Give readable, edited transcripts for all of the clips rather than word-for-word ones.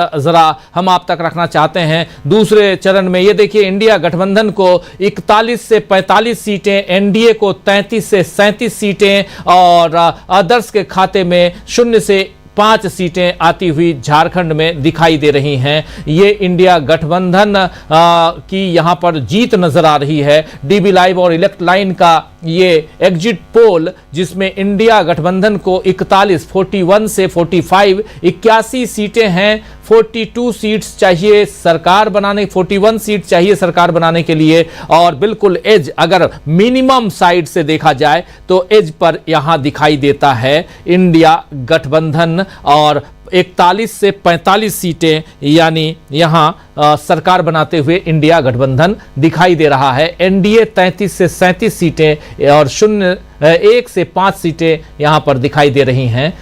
जरा हम आप तक रखना चाहते हैं। दूसरे चरण में ये देखिए, इंडिया गठबंधन को 41 से 45 सीटें, एनडीए को 33 से 37 सीटें और अदर्स के खाते में 0 से 5 सीटें आती हुई झारखंड में दिखाई दे रही हैं। ये इंडिया गठबंधन की यहां पर जीत नजर आ रही है। डीबी लाइव और इलेक्ट लाइन का ये एग्जिट पोल, जिसमें इंडिया गठबंधन को 41 से 45 81 सीटें हैं। 42 सीट्स चाहिए सरकार बनाने, 41 सीट चाहिए सरकार बनाने के लिए, और बिल्कुल एज, अगर मिनिमम साइड से देखा जाए तो एज पर यहां दिखाई देता है इंडिया गठबंधन, और 41 से 45 सीटें यानी यहां सरकार बनाते हुए इंडिया गठबंधन दिखाई दे रहा है। एनडीए 33 से 37 सीटें और 1 से 5 सीटें यहां पर दिखाई दे रही हैं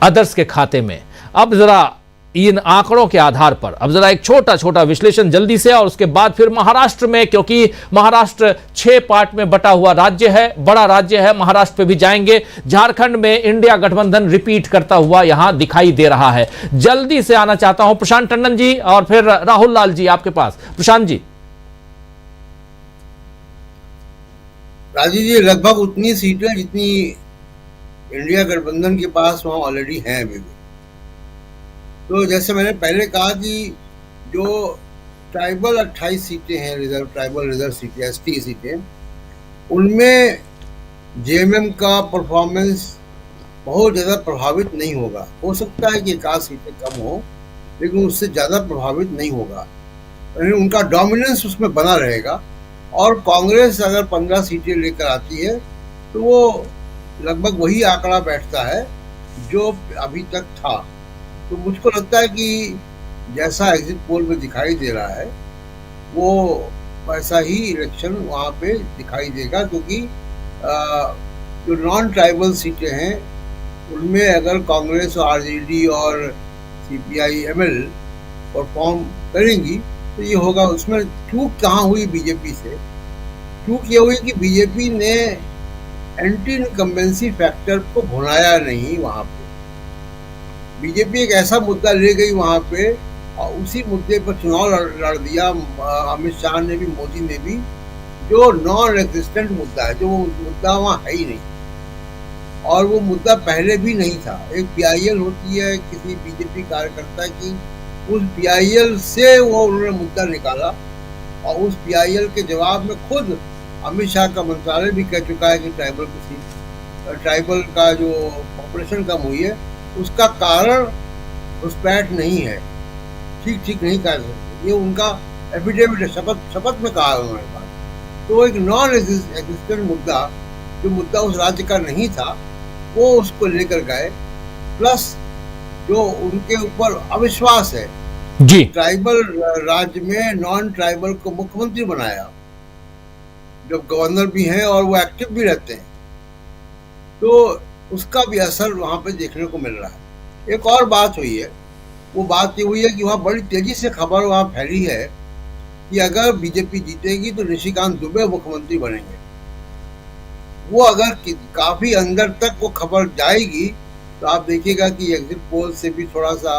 अदर्स के खाते में। अब जरा इन आंकड़ों के आधार पर अब जरा एक छोटा छोटा विश्लेषण जल्दी से, और उसके बाद फिर महाराष्ट्र में, क्योंकि महाराष्ट्र 6 पार्ट में बटा हुआ राज्य है, बड़ा राज्य है, महाराष्ट्र पे भी जाएंगे। झारखंड में इंडिया गठबंधन रिपीट करता हुआ यहां दिखाई दे रहा है। जल्दी से आना चाहता हूं प्रशांत टंडन जी और फिर राहुल लाल जी आपके पास। प्रशांत जी। राजीव जी, लगभग उतनी सीटें जितनी इंडिया गठबंधन के पास वहां ऑलरेडी हैं अभी भी। तो जैसे मैंने पहले कहा कि जो ट्राइबल 28 सीटें हैं, रिजर्व ट्राइबल रिजर्व सीटें, एसटी सीटें, उनमें जेएमएम का परफॉर्मेंस बहुत ज़्यादा प्रभावित नहीं होगा। हो सकता है कि 1 सीटें कम हो, लेकिन उससे ज़्यादा प्रभावित नहीं होगा। उनका डोमिनेंस उसमें बना रहेगा, और कांग्रेस अगर 15 सीटें लेकर आती है तो वो लगभग वही आंकड़ा बैठता है जो अभी तक था। तो मुझको लगता है कि जैसा एग्जिट पोल में दिखाई दे रहा है वो वैसा ही इलेक्शन वहाँ पे दिखाई देगा, क्योंकि जो नॉन ट्राइबल सीटें हैं उनमें अगर कांग्रेस और आरजेडी और सीपीआई एमएल परफॉर्म करेंगी तो ये होगा। उसमें चूक कहाँ हुई बीजेपी से? चूक ये हुई कि बीजेपी ने एंटी इनकम्बेंसी फैक्टर को भुनाया नहीं। वहाँ पे बीजेपी एक ऐसा मुद्दा ले गई वहाँ पे, और उसी मुद्दे पर चुनाव लड़ दिया अमित शाह ने भी, मोदी ने भी, जो नॉन एग्जिस्टेंट मुद्दा है, जो वो मुद्दा वहाँ है ही नहीं, और वो मुद्दा पहले भी नहीं था। एक पीआईएल होती है किसी बीजेपी कार्यकर्ता की, उस पीआईएल से वो उन्होंने मुद्दा निकाला, और उस पीआईएल के जवाब में खुद अमित शाह का मंत्रालय भी कह चुका है कि ट्राइबल का जो पॉपुलेशन कम हुई है उसका कारण घुसपैठ नहीं है, ठीक नहीं कर सकते। ये उनका एफिडेविट है, शपथ में कहा उन्होंने बात। तो एक नॉन एग्जिस्टेंट मुद्दा, जो मुद्दा उस राज्य का नहीं था, वो उसको लेकर गए, प्लस जो उनके ऊपर अविश्वास है जी। ट्राइबल राज्य में नॉन ट्राइबल को मुख्यमंत्री बनाया, जब गवर्नर भी हैं और वो एक्टिव भी रहते हैं, तो उसका भी असर वहाँ पे देखने को मिल रहा है। एक और बात हुई है, वो बात ये हुई है कि वहाँ बड़ी तेजी से खबर वहाँ फैली है कि अगर बीजेपी जीतेगी तो निशिकांत दुबे मुख्यमंत्री बनेंगे। वो अगर काफी अंदर तक वो खबर जाएगी तो आप देखिएगा कि एग्जिट पोल से भी थोड़ा सा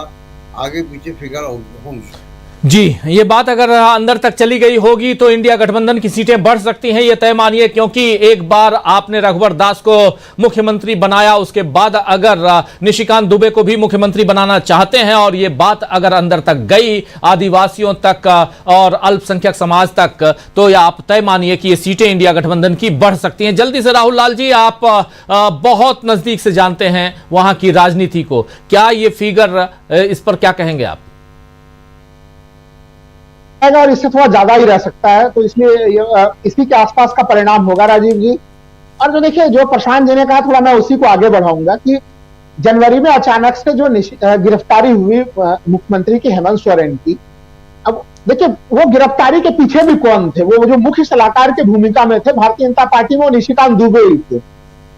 आगे पीछे फिगर होंगी। जी, ये बात अगर अंदर तक चली गई होगी तो इंडिया गठबंधन की सीटें बढ़ सकती हैं, ये तय मानिए, क्योंकि एक बार आपने रघुवर दास को मुख्यमंत्री बनाया, उसके बाद अगर निशिकांत दुबे को भी मुख्यमंत्री बनाना चाहते हैं और ये बात अगर अंदर तक गई, आदिवासियों तक और अल्पसंख्यक समाज तक, तो या आप तय मानिए कि ये सीटें इंडिया गठबंधन की बढ़ सकती हैं। जल्दी से राहुल लाल जी, आप बहुत नजदीक से जानते हैं वहां की राजनीति को, क्या ये फिगर, इस पर क्या कहेंगे आप? और इससे थोड़ा ज्यादा ही रह सकता है, तो इसलिए इसी के आसपास का परिणाम होगा राजीव जी। और जो देखिए, जो प्रशांत जी ने कहा, थोड़ा मैं उसी को आगे बढ़ाऊंगा कि जनवरी में अचानक से जो गिरफ्तारी हुई मुख्यमंत्री की हेमंत सोरेन की, अब देखिए वो गिरफ्तारी के पीछे भी कौन थे? वो जो मुख्य सलाहकार की भूमिका में थे भारतीय जनता पार्टी में, वो निशिकांत दुबे ही थे।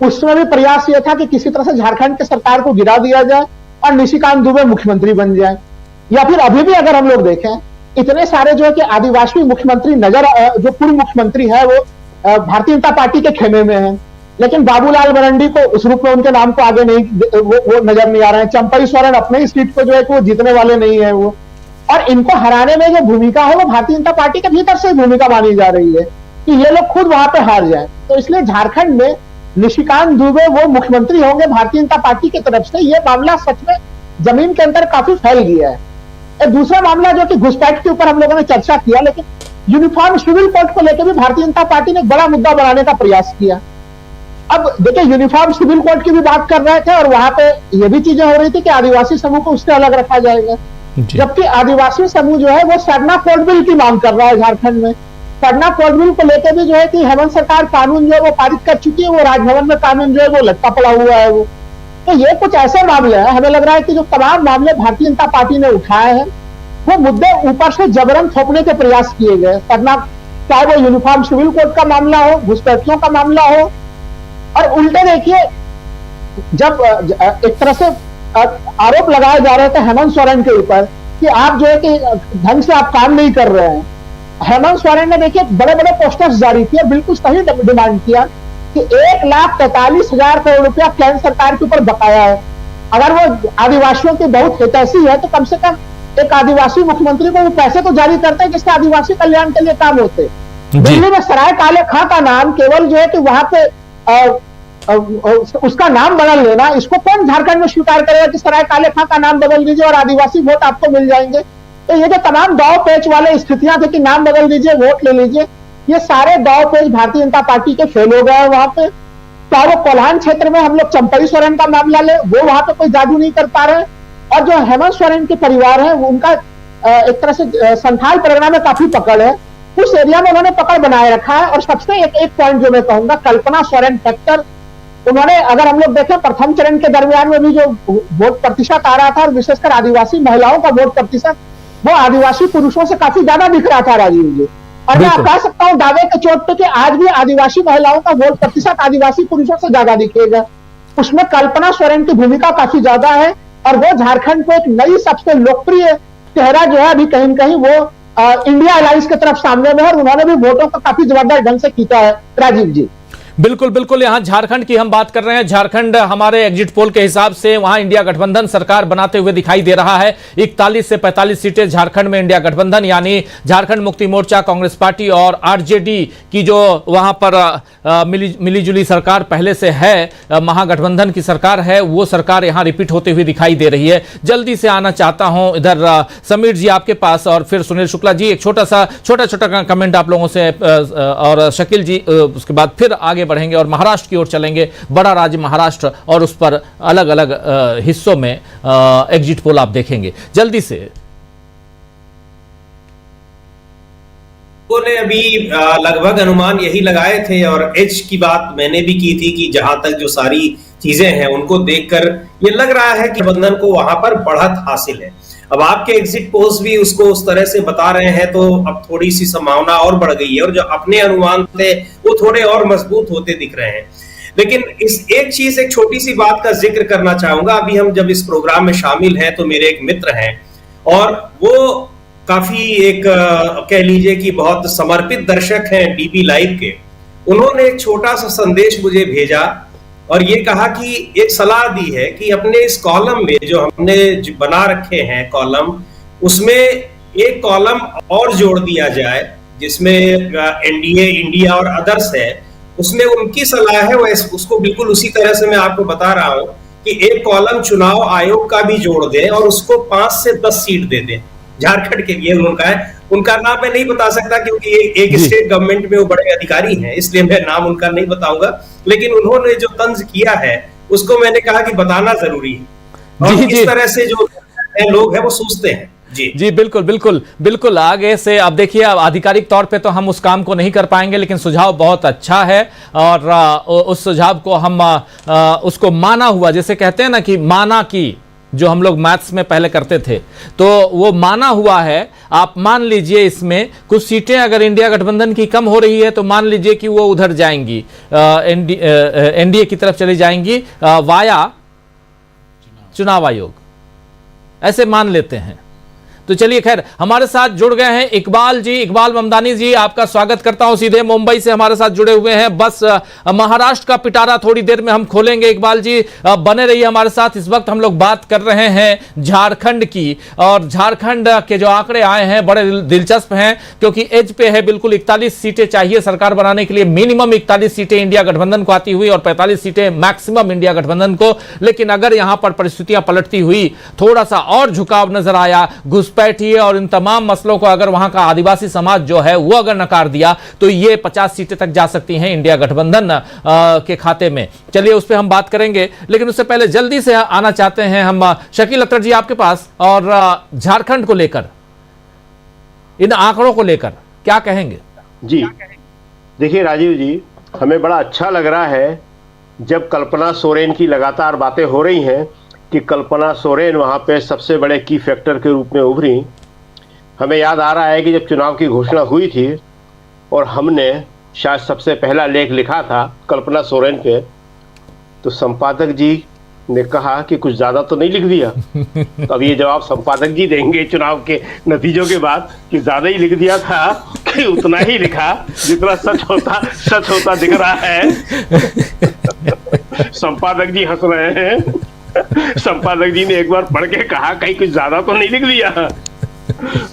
उस समय भी प्रयास यह था कि किसी तरह से झारखंड की सरकार को गिरा दिया जाए और निशिकांत दुबे मुख्यमंत्री बन जाए। या फिर अभी भी अगर हम लोग देखें, इतने सारे जो है कि आदिवासी मुख्यमंत्री जो पूर्व मुख्यमंत्री है वो भारतीय जनता पार्टी के खेमे में है। लेकिन बाबूलाल मरंडी को उस रूप में उनके नाम को आगे नहीं, वो नजर नहीं आ रहे हैं। चंपई सोरेन अपने ही सीट को जो है कि वो जीतने वाले नहीं है वो, और इनको हराने में जो भूमिका है वो भारतीय जनता पार्टी के भीतर से भूमिका मानी जा रही है कि ये लोग खुद वहां पे हार जाए। तो इसलिए झारखंड में निशिकांत दुबे वो मुख्यमंत्री होंगे भारतीय जनता पार्टी की तरफ से, ये मामला सच में जमीन के अंदर काफी फैल गया है। एक दूसरा मामला जो कि घुसपैठ के ऊपर हम लोगों ने चर्चा किया, लेकिन यूनिफॉर्म सिविल कोड को लेकर भी भारतीय जनता पार्टी ने एक बड़ा मुद्दा बनाने का प्रयास किया। अब देखिए, यूनिफॉर्म सिविल कोड की भी बात कर रहे थे और वहां पे ये भी चीजें हो रही थी कि आदिवासी समूह को उससे अलग रखा जाएगा, जबकि आदिवासी समूह जो है वो सरना कोड बिल की मांग कर रहा है झारखंड में। सरना कोड बिल को लेकर भी जो है कि हेमंत सरकार कानून जो है वो पारित कर चुकी है, वो राजभवन में कानून जो है वो लटका पड़ा हुआ है वो। तो ये कुछ ऐसे मामले हैं, हमें लग रहा है कि जो तमाम मामले भारतीय जनता पार्टी ने उठाए हैं वो मुद्दे ऊपर से जबरन थोपने के प्रयास किए गए। सरना, चाहे वो यूनिफॉर्म सिविल कोड का मामला हो, घुसपैठियों का मामला हो, और उल्टे देखिए जब एक तरह से आरोप लगाए जा रहे थे हेमंत सोरेन के ऊपर कि आप जो है कि ढंग से आप काम नहीं कर रहे हैं, हेमंत सोरेन ने देखिए बड़े बड़े पोस्टर्स जारी किए, बिल्कुल सही डिमांड किया कि 1,43,000 करोड़ रुपया केंद्र सरकार के ऊपर बकाया है। अगर वो आदिवासियों की बहुत हितैषी है तो कम से कम एक आदिवासी मुख्यमंत्री को वो पैसे तो जारी करते हैं जिससे आदिवासी कल्याण के लिए काम होते। दिल्ली में सराय काले खां का नाम केवल जो है कि वहां पे उसका नाम बदल लेना, इसको कौन झारखंड में स्वीकार करेगा कि सराय काले खां का नाम बदल दीजिए और आदिवासी वोट आपको मिल जाएंगे। तो ये जो तमाम दाव पेच वाले स्थितियां थी कि नाम बदल दीजिए वोट ले लीजिए, ये सारे दाव पेच भारतीय जनता पार्टी के फेल हो गए वहां पे। तो वो कोल्हान क्षेत्र में हम लोग चंपई सोरेन का मामला ले, वो वहां पे कोई जादू नहीं कर पा रहे, और जो हेमंत सोरेन के परिवार है उनका एक तरह से संथाल परगना में काफी पकड़ है, उस एरिया में उन्होंने पकड़ बनाए रखा है। और सबसे एक पॉइंट जो मैं कहूंगा, कल्पना सोरेन फैक्टर, उन्होंने, अगर हम लोग देखें प्रथम चरण के दरमियान में भी जो वोट प्रतिशत आ रहा था और विशेषकर आदिवासी महिलाओं का वोट प्रतिशत, वो आदिवासी पुरुषों से काफी ज्यादा दिख रहा था राजीव जी। और मैं कह सकता हूं दावे के चोट पे कि आज भी आदिवासी महिलाओं का वोट प्रतिशत आदिवासी पुरुषों से ज्यादा दिखेगा। उसमें कल्पना सोरेन की भूमिका काफी ज्यादा है और वो झारखंड को एक नई सबसे लोकप्रिय चेहरा जो है अभी कहीं न कहीं वो इंडिया अलायंस की तरफ सामने में है, और उन्होंने भी वोटों को काफी जबरदस्त ढंग से खींचा है। राजीव जी बिल्कुल बिल्कुल, यहां झारखंड की हम बात कर रहे हैं। झारखंड हमारे एग्जिट पोल के हिसाब से वहां इंडिया गठबंधन सरकार बनाते हुए दिखाई दे रहा है। 41 से 45 सीटें झारखंड में इंडिया गठबंधन यानी झारखंड मुक्ति मोर्चा, कांग्रेस पार्टी और आरजेडी की जो वहां पर मिलीजुली सरकार पहले से है, महागठबंधन की सरकार है, वो सरकार यहां रिपीट होते हुए दिखाई दे रही है। जल्दी से आना चाहता हूं इधर समीर जी आपके पास, और फिर सुनील शुक्ला जी एक छोटा कमेंट आप लोगों से, और शकील जी उसके बाद फिर आगे बढ़ेंगे और महाराष्ट्र की ओर चलेंगे। बड़ा राज्य महाराष्ट्र और उस पर अलग अलग हिस्सों में एग्जिट पोल आप देखेंगे। जल्दी से ने अभी लगभग अनुमान यही लगाए थे और एज की बात मैंने भी की थी कि जहां तक जो सारी चीजें हैं उनको देखकर ये लग रहा है कि गठबंधन को वहां पर बढ़त हासिल है। अब आपके एग्जिट पोल्स भी उसको उस तरह से बता रहे हैं, तो अब थोड़ी सी संभावना और बढ़ गई है और जो अपने अनुमान थे वो थोड़े और मजबूत होते दिख रहे हैं। लेकिन इस एक चीज, एक छोटी सी बात का जिक्र करना चाहूंगा। अभी हम जब इस प्रोग्राम में शामिल हैं तो मेरे एक मित्र हैं और वो काफी एक कह लीजिए कि बहुत समर्पित दर्शक हैं डीबी लाइव के। उन्होंने एक छोटा सा संदेश मुझे भेजा और ये कहा कि एक सलाह दी है कि अपने इस कॉलम में जो हमने बना रखे हैं कॉलम, उसमें एक कॉलम और जोड़ दिया जाए जिसमें एनडीए, इंडिया और अदर्स है। उसमें उनकी सलाह है, वैसे उसको बिल्कुल उसी तरह से मैं आपको बता रहा हूं कि एक कॉलम चुनाव आयोग का भी जोड़ दें और उसको 5 से 10 सीट दे दें झारखंड के लिए। उनका है, उनका नाम मैं नहीं बता सकता क्योंकि एक स्टेट गवर्नमेंट में वो बड़े अधिकारी हैं, इसलिए मैं नाम उनका नहीं बताऊंगा। लेकिन उन्होंने जो तंज किया है उसको मैंने कहा कि बताना जरूरी है और इस तरह से जो लोग हैं वो सोचते हैं। जी बिल्कुल बिल्कुल बिल्कुल। आगे से अब देखिए, अब आधिकारिक तौर पे तो हम उस काम को नहीं कर पाएंगे, लेकिन सुझाव बहुत अच्छा है और उस सुझाव को हम उसको माना हुआ, जैसे कहते हैं ना कि माना की, जो हम लोग मैथ्स में पहले करते थे, तो वो माना हुआ है। आप मान लीजिए इसमें कुछ सीटें अगर इंडिया गठबंधन की कम हो रही है तो मान लीजिए कि वो उधर जाएंगी, एनडीए की तरफ चली जाएंगी वाया चुनाव आयोग, ऐसे मान लेते हैं। तो चलिए, खैर हमारे साथ जुड़ गए हैं इकबाल जी, इकबाल ममदानी जी, आपका स्वागत करता हूं। सीधे मुंबई से हमारे साथ जुड़े हुए हैं। बस महाराष्ट्र का पिटारा थोड़ी देर में हम खोलेंगे। इकबाल जी बने रहिए हमारे साथ। इस वक्त हम लोग बात कर रहे हैं झारखंड की, और झारखंड के जो आंकड़े आए हैं बड़े दिलचस्प हैं, क्योंकि एज पे है बिल्कुल। 41 सीटें चाहिए सरकार बनाने के लिए, मिनिमम 41 सीटें इंडिया गठबंधन को आती हुई और 45 सीटें मैक्सिमम इंडिया गठबंधन को। लेकिन अगर यहां पर परिस्थितियां पलटती हुई, थोड़ा सा और झुकाव नजर आया, घुसपैठिए और इन तमाम मसलों को अगर वहां का आदिवासी समाज जो है वो अगर नकार दिया, तो ये 50 सीटें तक जा सकती हैं इंडिया गठबंधन के खाते में। चलिए उस पर हम बात करेंगे, लेकिन उससे पहले जल्दी से आना चाहते हैं हम शकील अख्तर जी आपके पास, और झारखंड को लेकर, इन आंकड़ों को लेकर क्या कहेंगे? जी देखिए राजीव जी, हमें बड़ा अच्छा लग रहा है जब कल्पना सोरेन की लगातार बातें हो रही हैं कि कल्पना सोरेन वहाँ पे सबसे बड़े की फैक्टर के रूप में उभरी। हमें याद आ रहा है कि जब चुनाव की घोषणा हुई थी और हमने शायद सबसे पहला लेख लिखा था कल्पना सोरेन पे, तो संपादक जी ने कहा कि कुछ ज़्यादा तो नहीं लिख दिया। तो अब ये जवाब संपादक जी देंगे चुनाव के नतीजों के बाद कि ज़्यादा ही लिख दिया था कि उतना ही लिखा जितना सच होता दिख रहा है। संपादक जी हंस रहे हैं। संपादक जी ने एक बार पढ़ के कहा कहीं कुछ ज़्यादा तो नहीं लिख दिया।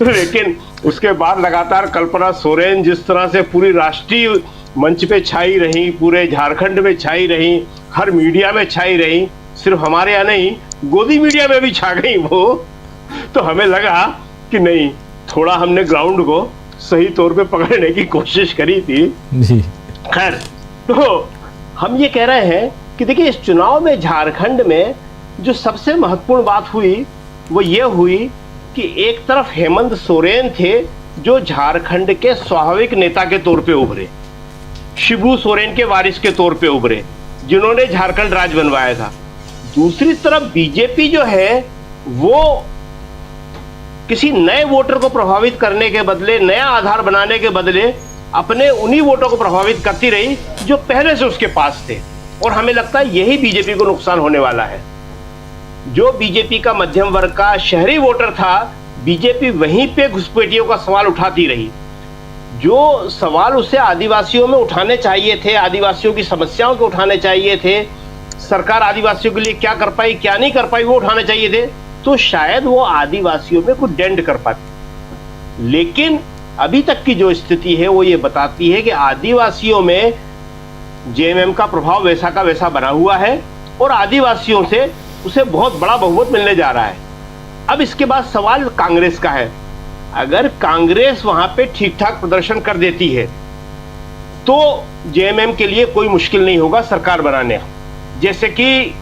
लेकिन उसके बाद लगातार कल्पना सोरेन जिस तरह से पूरी राष्ट्रीय मंच पे छाई रही, पूरे झारखंड में छाई रही, हर मीडिया में छाई रही, सिर्फ हमारे यहाँ नहीं गोदी मीडिया में भी छा गई वो, तो हमें लगा कि नहीं, थोड़ा हमने ग्राउंड को सही तौर पे पकड़ने की कोशिश करी थी। खैर, तो हम ये कह रहे हैं कि देखिए इस चुनाव में झारखंड में जो सबसे महत्वपूर्ण बात हुई वो ये हुई कि एक तरफ हेमंत सोरेन थे जो झारखंड के स्वाभाविक नेता के तौर पे उभरे, शिबू सोरेन के वारिस के तौर पे उभरे, जिन्होंने झारखंड राज्य बनवाया था। दूसरी तरफ बीजेपी जो है वो किसी नए वोटर को प्रभावित करने के बदले, नया आधार बनाने के बदले अपने उन्हीं वोटों को प्रभावित करती रही जो पहले से उसके पास थे, और हमें लगता है यही बीजेपी को नुकसान होने वाला है। जो बीजेपी का मध्यम वर्ग का शहरी वोटर था, बीजेपी वहीं पे घुसपैठियों का सवाल उठाती रही। जो सवाल उसे आदिवासियों में उठाने चाहिए थे, आदिवासियों की समस्याओं को उठाने चाहिए थे, सरकार आदिवासियों के लिए क्या कर पाई क्या नहीं कर पाई वो उठाने चाहिए थे, तो शायद वो आदिवासियों में कुछ डेंट कर पाती। लेकिन अभी तक की जो स्थिति है वो ये बताती है कि आदिवासियों में जेएमएम का प्रभाव वैसा का वैसा बना हुआ है और आदिवासियों से उसे बहुत बड़ा बहुमत मिलने जा रहा है। अब इसके बाद सवाल कांग्रेस का है। अगर कांग्रेस वहां पे ठीक ठाक प्रदर्शन कर देती है तो जेएमएम के लिए कोई मुश्किल नहीं होगा सरकार बनाने, जैसे कि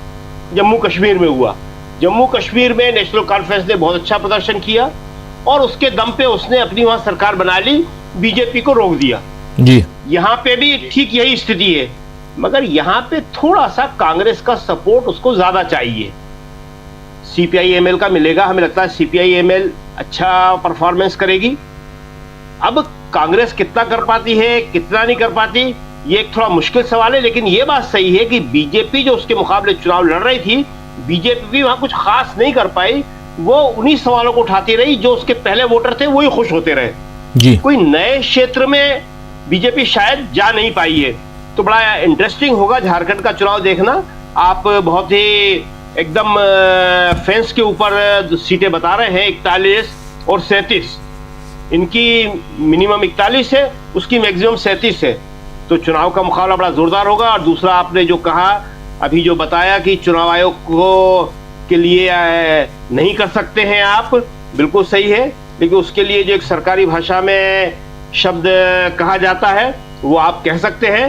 जम्मू कश्मीर में हुआ। जम्मू कश्मीर में नेशनल कॉन्फ्रेंस ने बहुत अच्छा प्रदर्शन किया और उसके दम पे उसने अपनी वहां सरकार बना ली, बीजेपी को रोक दिया जी। यहाँ पे भी ठीक यही स्थिति है, मगर यहाँ पे थोड़ा सा कांग्रेस का सपोर्ट उसको ज्यादा चाहिए। सीपीआई-एमएल का मिलेगा, हमें लगता है सीपीआई-एमएल अच्छा परफॉर्मेंस करेगी। अब कांग्रेस कितना कर पाती है कितना नहीं कर पाती ये एक थोड़ा मुश्किल सवाल है, लेकिन ये बात सही है कि बीजेपी जो उसके मुकाबले चुनाव लड़ रही थी, बीजेपी भी वहां कुछ खास नहीं कर पाई। वो उन्हीं सवालों को उठाती रही जो उसके पहले वोटर थे वही खुश होते रहे जी। कोई नए क्षेत्र में बीजेपी शायद जा नहीं पाई है। तो बड़ा इंटरेस्टिंग होगा झारखंड का चुनाव देखना। आप बहुत ही एकदम फेंस के ऊपर सीटें बता रहे हैं, 41 और 37। इनकी मिनिमम 41 है, उसकी मैक्सिमम 37 है। तो चुनाव का मुकाबला बड़ा जोरदार होगा। और दूसरा आपने जो कहा, अभी जो बताया कि चुनाव आयोग को के लिए नहीं कर सकते हैं आप, बिल्कुल सही है, लेकिन उसके लिए जो एक सरकारी भाषा में शब्द कहा जाता है वो आप कह सकते हैं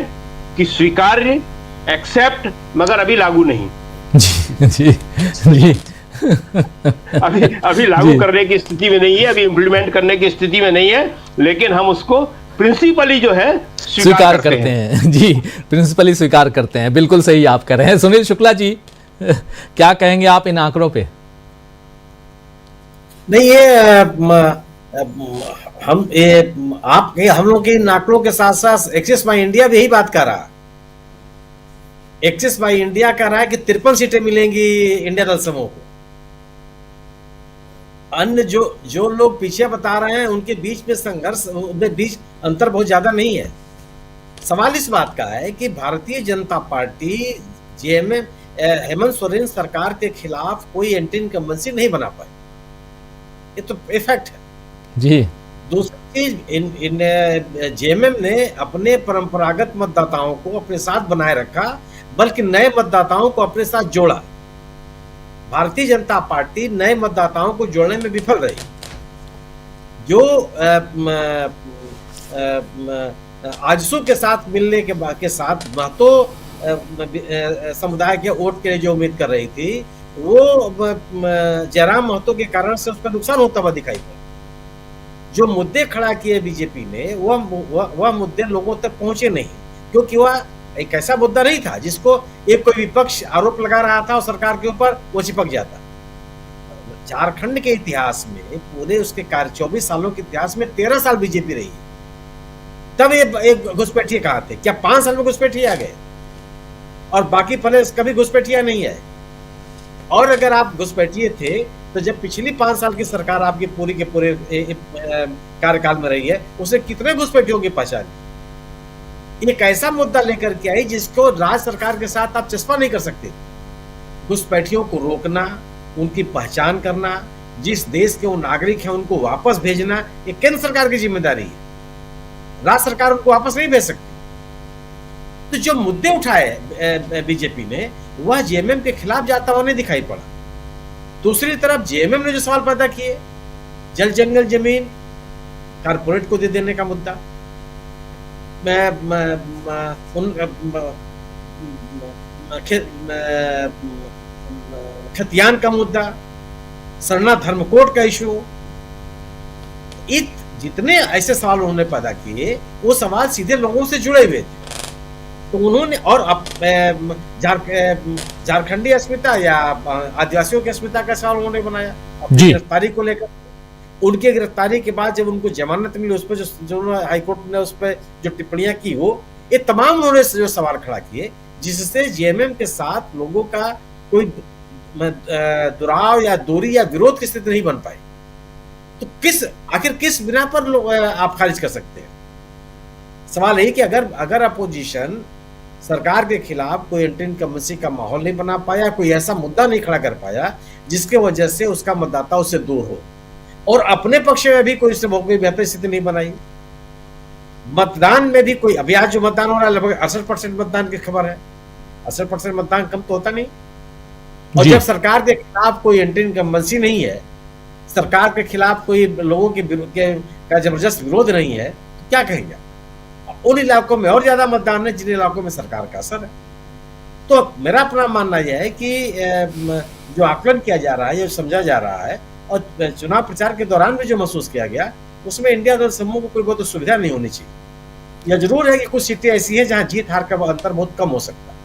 कि स्वीकार्य, एक्सेप्ट, मगर अभी लागू नहीं जी जी जी अभी लागू करने की स्थिति में नहीं है, अभी इम्प्लीमेंट करने की स्थिति में नहीं है, लेकिन हम उसको प्रिंसिपली जो है स्वीकार करते हैं जी, प्रिंसिपली स्वीकार करते हैं। बिल्कुल सही आप कह रहे हैं। सुनील शुक्ला जी, क्या कहेंगे आप इन आंकड़ों पे? नहीं, ये हम लोग के इन आंकड़ों के साथ साथ एक्सिस माई इंडिया भी यही बात कर रहा है। एक्सिस माई इंडिया कह रहा है कि 53 सीटें मिलेंगी इंडिया दल समूह को। अन्य जो लोग पीछे बता रहे हैं उनके बीच में संघर्ष, उनके बीच अंतर बहुत ज्यादा नहीं है। सवाल इस बात का है कि भारतीय जनता पार्टी जेएमएम हेमंत सोरेन सरकार के खिलाफ कोई एंटी इनकम्बेंसी नहीं बना पाई, ये तो इफेक्ट है जी। दूसरी चीज, जेएमएम ने अपने परंपरागत मतदाताओं को अपने साथ बनाए रखा, बल्कि नए मतदाताओं को अपने साथ जोड़ा। भारतीय जनता पार्टी नए मतदाताओं को जोड़ने में विफल रही। जो आजसू के साथ मिलने के साथ महतो समुदाय के वोट के लिए जो उम्मीद कर रही थी, वो जयराम महतो के कारण से उसका नुकसान होता हुआ दिखाई पड़ा। जो मुद्दे खड़ा किए बीजेपी ने, वह मुद्दे लोगों तक पहुंचे नहीं, क्योंकि वह एक ऐसा मुद्दा नहीं था जिसको एक कोई विपक्ष आरोप लगा रहा था और सरकार के ऊपर वो चिपक जाता। झारखंड के इतिहास में, पूरे उसके 24 सालों के इतिहास में 13 साल बीजेपी रही, तब ये घुसपैठिए कहाँ थे? क्या 5 साल में घुसपैठिए आ गए? और बाकी पहले कभी घुसपैठिया नहीं है। और अगर आप घुसपैठिए थे तो जब पिछली 5 साल की सरकार आपकी पूरी के पूरे कार्यकाल में रही है, उसे कितने घुसपैठियों की पहचान? एक ऐसा मुद्दा लेकर के आई जिसको राज्य सरकार के साथ आप चस्पा नहीं कर सकते। घुसपैठियों को रोकना, उनकी पहचान करना, जिस देश के वो नागरिक हैं उनको वापस भेजना, ये केंद्र सरकार की जिम्मेदारी है। राज्य सरकार उनको वापस नहीं भेज सकती। तो जो मुद्दे उठाए बीजेपी ने, वह जेएमएम के खिलाफ जाता हुआ नहीं दिखाई पड़ा। दूसरी तरफ जेएमएम ने जो सवाल पैदा किए, जल जंगल जमीन कारपोरेट को दे देने का मुद्दा, खतियान का मुद्दा, सरना धर्मकोड का इशू, जितने ऐसे सवाल उन्होंने पैदा किए, वो सवाल सीधे लोगों से जुड़े हुए थे। तो उन्होंने, और अब झारखंडी अस्मिता या आदिवासियों की अस्मिता का सवाल उन्होंने बनाया अपनी गिरफ्तारी को लेकर। उनके गिरफ्तारी के बाद जब उनको जमानत मिली, उस पर जो हाईकोर्ट ने उस पर जो टिप्पणियां की, वो ये तमाम उन्होंने जो सवाल खड़ा किए, जिससे जेएमएम के साथ लोगों का कोई दुराव या दूरी या विरोध की स्थिति नहीं बन पाई। तो आखिर किस बिना पर आप खारिज कर सकते हैं? सवाल है कि अगर अपोजिशन सरकार के खिलाफ कोई एंटी इनकम्बेंसी का माहौल नहीं बना पाया, कोई ऐसा मुद्दा नहीं खड़ा कर पाया जिसके वजह से उसका मतदाता उससे दूर हो, और अपने पक्ष में भी कोई उससे बहुत बेहतर स्थिति नहीं बनाई, मतदान में भी कोई, अभी आज जो मतदान हो रहा है लगभग 68% मतदान की खबर है। 68% मतदान कम तो होता नहीं। और जब सरकार के खिलाफ कोई एंटी इनकम्बेंसी नहीं है, सरकार के खिलाफ कोई लोगों का जबरदस्त विरोध नहीं है, तो क्या कहेंगे? उन इलाकों में और ज्यादा मतदान है जिन इलाकों में सरकार का असर है। तो मेरा अपना मानना यह है कि जो आकलन किया जा रहा है, जो समझा जा रहा है, और चुनाव प्रचार के दौरान भी जो महसूस किया गया, उसमें इंडिया दल समूह को कोई बहुत सुविधा नहीं होनी चाहिए। यह जरूर है कि कुछ सीटें ऐसी हैं जहां जीत हार का अंतर बहुत कम हो सकता है।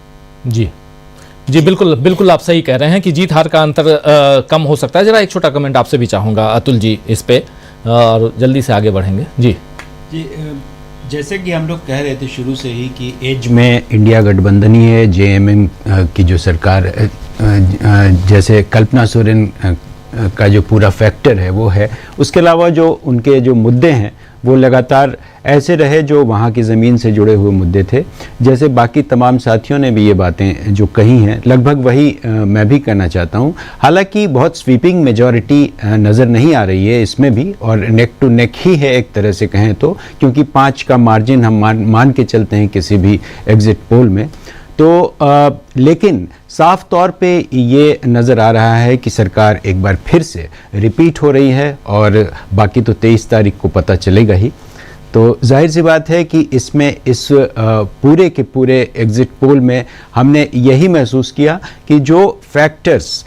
जी बिल्कुल आप सही कह रहे हैं कि जीत हार का अंतर कम हो सकता है। जरा एक छोटा कमेंट आपसे भी चाहूंगा अतुल जी इस पे, और जल्दी से आगे बढ़ेंगे। जी जैसे कि हम लोग कह रहे थे शुरू से ही कि एज में इंडिया गठबंधन ही है, जेएमएम की जो सरकार, जैसे कल्पना सोरेन का जो पूरा फैक्टर है वो है, उसके अलावा जो उनके जो मुद्दे हैं वो लगातार ऐसे रहे जो वहाँ की ज़मीन से जुड़े हुए मुद्दे थे। जैसे बाकी तमाम साथियों ने भी ये बातें जो कही हैं, लगभग वही मैं भी कहना चाहता हूँ। हालांकि बहुत स्वीपिंग मेजॉरिटी नज़र नहीं आ रही है इसमें भी, और नेक टू नेक ही है एक तरह से कहें तो, क्योंकि 5 का मार्जिन हम मान के चलते हैं किसी भी एग्ज़िट पोल में। तो लेकिन साफ तौर पे ये नज़र आ रहा है कि सरकार एक बार फिर से रिपीट हो रही है, और बाकी तो 23 तारीख को पता चलेगा ही। तो जाहिर सी बात है कि इसमें इस पूरे के पूरे एग्ज़िट पोल में हमने यही महसूस किया कि जो फैक्टर्स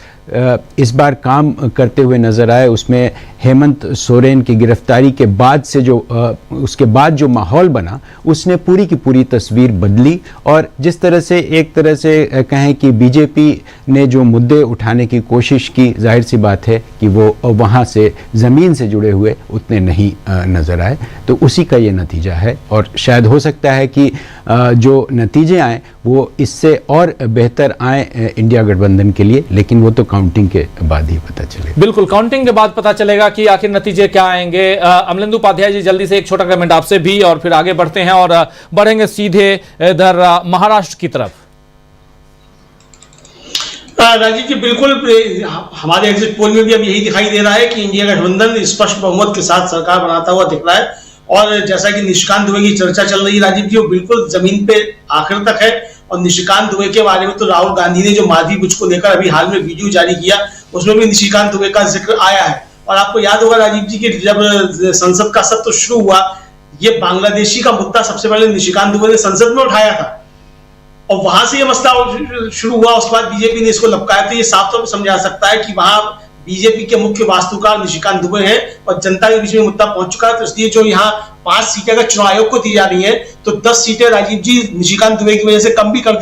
इस बार काम करते हुए नज़र आए, उसमें हेमंत सोरेन की गिरफ्तारी के बाद से जो उसके बाद जो माहौल बना, उसने पूरी की पूरी तस्वीर बदली। और जिस तरह से एक तरह से कहें कि बीजेपी ने जो मुद्दे उठाने की कोशिश की, जाहिर सी बात है कि वो वहाँ से ज़मीन से जुड़े हुए उतने नहीं नज़र आए। तो उसी का ये नतीजा है, और शायद हो सकता है कि जो नतीजे आए वो इससे और बेहतर आए इंडिया गठबंधन के लिए, लेकिन वो तो काउंटिंग के बाद ही पता चलेगा। बिल्कुल, काउंटिंग के बाद पता चलेगा कि आखिर नतीजे क्या आएंगे। अमलेंदु उपाध्याय जी, जल्दी से एक छोटा कमेंट आपसे भी और फिर आगे बढ़ते हैं और बढ़ेंगे सीधे इधर महाराष्ट्र की तरफ। राजीव जी, बिल्कुल हमारे एग्जिट पोल में भी अब यही दिखाई दे रहा है कि इंडिया गठबंधन स्पष्ट बहुमत के साथ सरकार बनाता हुआ दिख रहा है। और जैसा कि निशिकांत दुबे की चर्चा चल रही है राजीव जी, वो बिल्कुल जमीन पे आखिर तक है। और निशिकांत दुबे के बारे में तो राहुल गांधी ने जो माधवी बुच को लेकर अभी हाल में वीडियो जारी किया, उसमें भी निशिकांत दुबे का जिक्र आया है। और आपको याद होगा राजीव जी कि जब संसद का सत्र शुरू हुआ, ये बांग्लादेशी का मुद्दा सबसे पहले निशिकांत दुबे ने संसद में उठाया था और वहां से ये मसला शुरू हुआ। उसके बाद बीजेपी ने इसको लपकाया। तो ये साफ तौर पर समझा सकता है कि वहां बीजेपी के मुख्य वास्तुकार निशिकांत दुबे हैं और जनता के बीच में मुद्दा पहुंच चुका है। तो इसलिए जो यहाँ 5 सीटें अगर चुनाव आयोग को दी जा रही है तो 10 सीटें राजीव जी निशिकांत दुबे की वजह से कम भी कर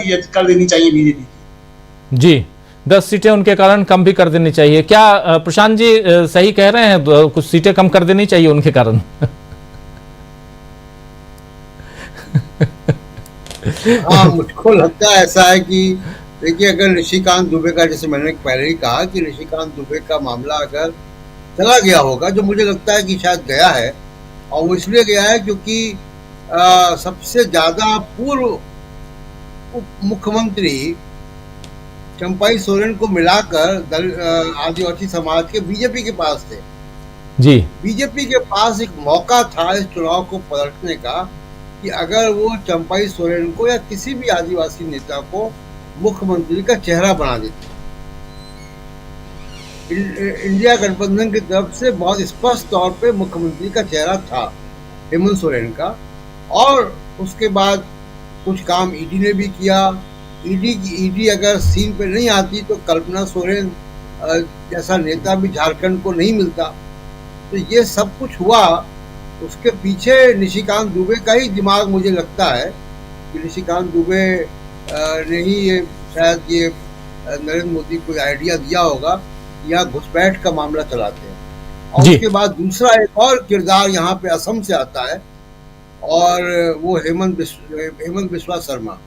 देनी चाहिए बीजेपी जी। 10 सीटें उनके कारण कम भी कर देनी चाहिए। क्या प्रशांत जी सही कह रहे हैं? कुछ सीटें कम कर देनी चाहिए उनके कारण। हाँ, मुझको लगता है ऐसा है कि देखिए, अगर निशिकांत दुबे का, जैसे मैंने पहले ही कहा कि निशिकांत दुबे का मामला अगर चला गया होगा, जो मुझे लगता है कि शायद गया है, और वो इसलिए गया है क्योंकि सबसे ज्यादा पूर्व उप मुख्यमंत्री चंपाई सोरेन को मिलाकर आदिवासी समाज के बीजेपी के पास थे जी। बीजेपी के पास एक मौका था इस चुनाव को पलटने का कि अगर वो चंपाई सोरेन को या किसी भी आदिवासी नेता को मुख्यमंत्री का चेहरा बना देते। इंडिया गठबंधन की तरफ से बहुत स्पष्ट तौर पे मुख्यमंत्री का चेहरा था हेमंत सोरेन का, और उसके बाद कुछ काम ईडी ने भी किया। ईडी अगर सीन पे नहीं आती तो कल्पना सोरेन जैसा नेता भी झारखंड को नहीं मिलता। तो ये सब कुछ हुआ, उसके पीछे निशिकांत दुबे का ही दिमाग मुझे लगता है कि निशिकांत दुबे ने ही ये शायद ये नरेंद्र मोदी को आइडिया दिया होगा, यहाँ घुसपैठ का मामला चलाते हैं। और उसके बाद दूसरा एक और किरदार यहाँ पे असम से आता है और वो हेमंत बिस्वा शर्मा।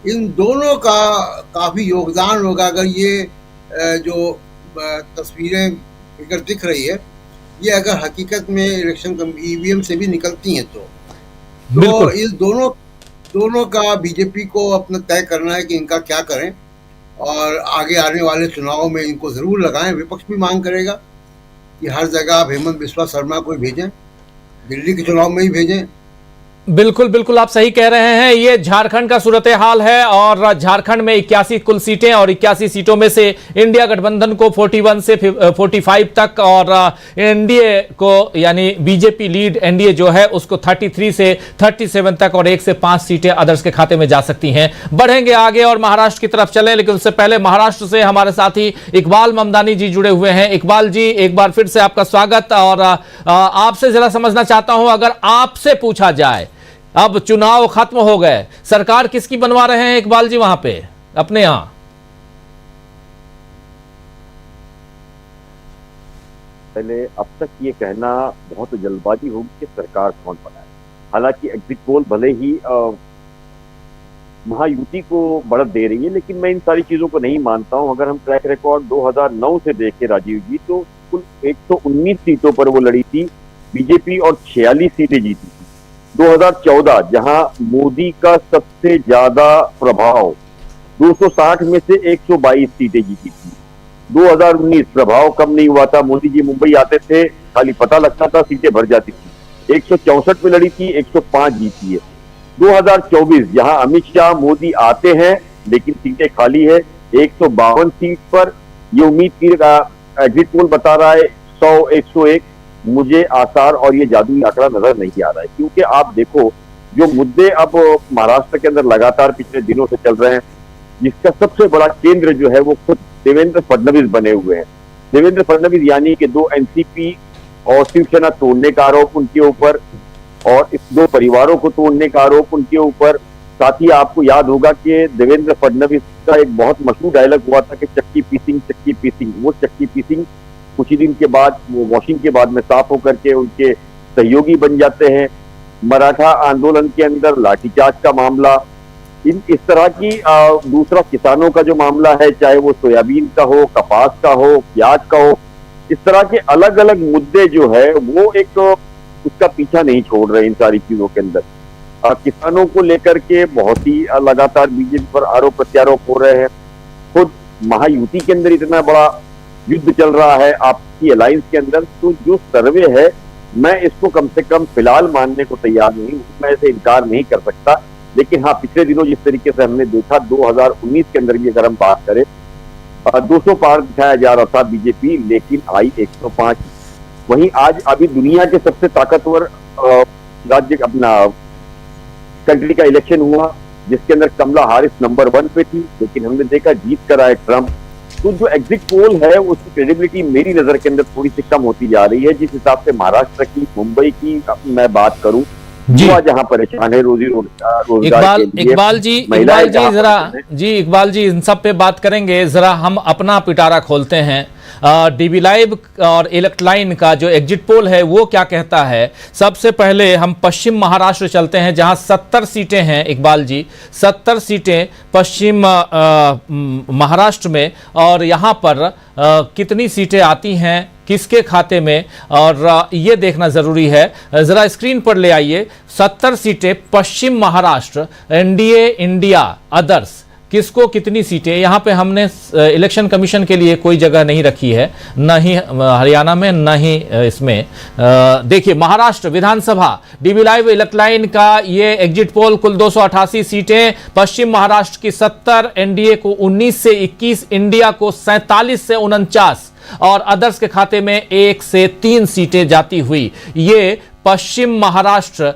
इन दोनों का काफी योगदान होगा अगर ये जो तस्वीरें फिगर दिख रही है ये अगर हकीकत में इलेक्शन ईवीएम से भी निकलती हैं तो इस दोनों का बीजेपी को अपना तय करना है कि इनका क्या करें, और आगे आने वाले चुनाव में इनको जरूर लगाएं। विपक्ष भी मांग करेगा कि हर जगह आप हेमंत बिस्वा शर्मा को भेजें, दिल्ली के चुनाव में ही भेजें। बिल्कुल बिल्कुल, आप सही कह रहे हैं। ये झारखंड का सूरत हाल है और झारखंड में 81 कुल सीटें और 81 सीटों में से इंडिया गठबंधन को 41 से 45 तक और एनडीए को यानी बीजेपी लीड एनडीए जो है उसको 33 से 37 तक और 1 से 5 सीटें अदर्स के खाते में जा सकती हैं। बढ़ेंगे आगे और महाराष्ट्र की तरफ चलें, लेकिन उससे पहले महाराष्ट्र से हमारे साथी इकबाल ममदानी जी जुड़े हुए हैं। इकबाल जी, एक बार फिर से आपका स्वागत। और आपसे जरा समझना चाहता हूं, अगर आपसे पूछा जाए अब चुनाव खत्म हो गए, सरकार किसकी बनवा रहे हैं इकबाल जी वहां पे अपने यहां? पहले अब तक ये कहना बहुत जल्दबाजी होगी कि सरकार कौन बनाए। हालांकि एग्जिट पोल भले ही महायुति को बढ़त दे रही है, लेकिन मैं इन सारी चीजों को नहीं मानता हूं। अगर हम ट्रैक रिकॉर्ड 2009 से देखें राजीव जी, तो कुल 119 सीटों पर वो लड़ी थी बीजेपी और 46 सीटें जीती थी। 2014 जहां मोदी का सबसे ज्यादा प्रभाव, 260 में से 122 सीटें जीती थी। 2019 प्रभाव कम नहीं हुआ था, मोदी जी मुंबई आते थे, खाली पता लगता था, सीटें भर जाती थी। 164 में लड़ी थी, 105 जीती है। 2024 जहां अमित शाह मोदी आते हैं लेकिन सीटें खाली है, 152 सीट पर ये उम्मीद की एग्जिट पोल बता रहा है 100 101। मुझे आसार और ये जादुई आंकड़ा नजर नहीं आ रहा है, क्योंकि आप देखो जो मुद्दे अब महाराष्ट्र के अंदर लगातार पिछले दिनों से चल रहे हैं, जिसका सबसे बड़ा केंद्र जो है वो खुद देवेंद्र फडणवीस बने हुए हैं। देवेंद्र फडणवीस यानी कि 2 एनसीपी और शिवसेना तोड़ने का आरोप उनके ऊपर, और इस 2 परिवारों को तोड़ने का आरोप उनके ऊपर। साथ ही आपको याद होगा कि देवेंद्र फडणवीस का एक बहुत मशहूर डायलॉग हुआ था कि चक्की पीसिंग। वो चक्की पीसिंग कुछ ही दिन के बाद, वो वॉशिंग के बाद में साफ होकर के उनके सहयोगी बन जाते हैं। मराठा आंदोलन के अंदर लाठीचार्ज का मामला, इस तरह की दूसरा किसानों का जो मामला है, चाहे वो सोयाबीन का हो, कपास का हो, प्याज का हो, इस तरह के अलग अलग मुद्दे जो है वो एक उसका पीछा नहीं छोड़ रहे इन सारी चीजों के अंदर। किसानों को लेकर के बहुत ही लगातार बीजेपी पर आरोप प्रत्यारोप हो रहे हैं। खुद महायुति के अंदर इतना बड़ा युद्ध चल रहा है आपकी अलायंस के अंदर, तो जो सर्वे है मैं इसको कम से कम फिलहाल मानने को तैयार नहीं हूं, मैं इसे इनकार नहीं कर सकता। लेकिन हाँ, पिछले दिनों जिस तरीके से हमने देखा 2019 के अंदर भी अगर हम बात करें 200 पार दिखाया जा रहा था बीजेपी, लेकिन आई 105। वहीं आज अभी दुनिया के सबसे ताकतवर राज्य अपना कंट्री का इलेक्शन हुआ जिसके अंदर कमला हारिस नंबर 1 पे थी, लेकिन हमने देखा जीत कर आए ट्रंप। तो जो एग्जिट पोल है उसकी क्रेडिबिलिटी मेरी नजर के अंदर थोड़ी सी कम होती जा रही है। जिस हिसाब से महाराष्ट्र की, मुंबई की मैं बात करूं, युवा जहां परेशान है रोजी रोजगार के लिए, इकबाल जी जरा इकबाल जी इन सब पे बात करेंगे। जरा हम अपना पिटारा खोलते हैं। डीबी लाइव और इलेक्ट्लाइन का जो एग्जिट पोल है वो क्या कहता है। सबसे पहले हम पश्चिम महाराष्ट्र चलते हैं जहां 70 सीटें हैं इकबाल जी, 70 सीटें पश्चिम महाराष्ट्र में, और यहां पर कितनी सीटें आती हैं किसके खाते में, और ये देखना जरूरी है। जरा स्क्रीन पर ले आइए। 70 सीटें पश्चिम महाराष्ट्र, एनडीए, इंडिया, अदर्स, किसको कितनी सीटें। यहाँ पे हमने इलेक्शन कमीशन के लिए कोई जगह नहीं रखी है, न ही हरियाणा में न ही इसमें। देखिए महाराष्ट्र विधानसभा, डीबी लाइव इलेक्ट्लाइन का ये एग्जिट पोल, कुल 288 सीटें, पश्चिम महाराष्ट्र की 70, एनडीए को 19 से 21, इंडिया को 47 से 49 और अदर्स के खाते में 1 से 3 सीटें जाती हुई। ये पश्चिम महाराष्ट्र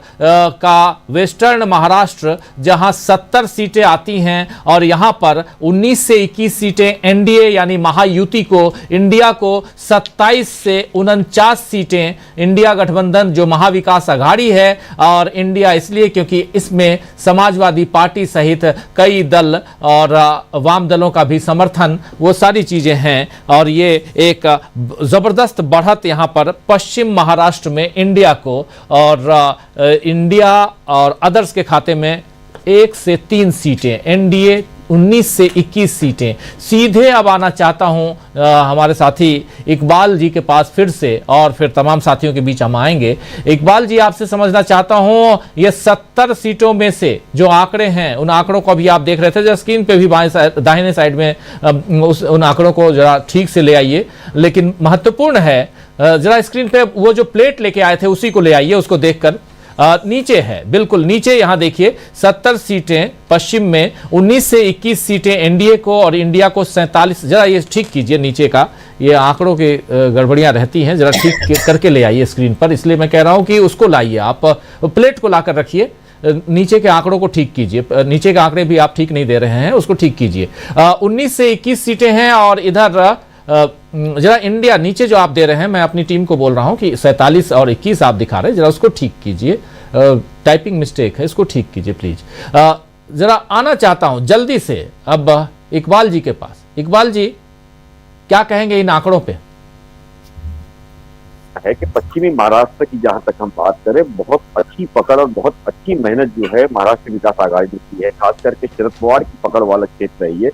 का वेस्टर्न महाराष्ट्र जहां 70 सीटें आती हैं और यहां पर 19 से 21 सीटें एनडीए यानी महायुति को, इंडिया को 27 से 49 सीटें, इंडिया गठबंधन जो महाविकास अघाड़ी है, और इंडिया इसलिए क्योंकि इसमें समाजवादी पार्टी सहित कई दल और वाम दलों का भी समर्थन, वो सारी चीजें हैं, और ये एक जबरदस्त बढ़त यहां पर पश्चिम महाराष्ट्र में इंडिया को और इंडिया और अदर्स के खाते में 1 से 3 सीटें, एनडीए 19 से 21 सीटें। सीधे अब आना चाहता हूं हमारे साथी इकबाल जी के पास फिर से, और फिर तमाम साथियों के बीच हम आएंगे। इकबाल जी, आपसे समझना चाहता हूं ये 70 सीटों में से जो आंकड़े हैं, उन आंकड़ों को अभी आप देख रहे थे, जरा स्क्रीन पे भी दाहिने साइड में उन आंकड़ों को जरा ठीक से ले आइए। लेकिन महत्वपूर्ण है, जरा स्क्रीन पे वो जो प्लेट लेके आए थे उसी को ले आइए, उसको देखकर। नीचे है, बिल्कुल नीचे, यहां देखिए 70 सीटें पश्चिम में, 19 से 21 सीटें एनडीए को और इंडिया को 47। जरा ये ठीक कीजिए नीचे का, ये आंकड़ों की गड़बड़ियां रहती हैं, जरा ठीक करके ले आइए स्क्रीन पर, इसलिए मैं कह रहा हूं कि उसको लाइए, आप प्लेट को लाकर रखिए, नीचे के आंकड़ों को ठीक कीजिए। नीचे के आंकड़े भी आप ठीक नहीं दे रहे हैं, उसको ठीक कीजिए। 19 से 21 सीटें हैं और इधर जरा इंडिया नीचे जो आप दे रहे हैं, मैं अपनी टीम को बोल रहा हूं कि 47 और 21 आप दिखा रहे हैं, जरा उसको ठीक कीजिए, टाइपिंग मिस्टेक है, इसको ठीक कीजिए प्लीज। जरा आना चाहता हूं जल्दी से अब इकबाल जी के पास। इकबाल जी, क्या कहेंगे इन आंकड़ों पे? है कि पश्चिमी महाराष्ट्र की जहां तक हम बात करें, बहुत अच्छी पकड़ और बहुत अच्छी मेहनत जो है महाराष्ट्र विकास आघाड़ी ने की है, खास करके शरद पवार की पकड़ वाला क्षेत्र है ये।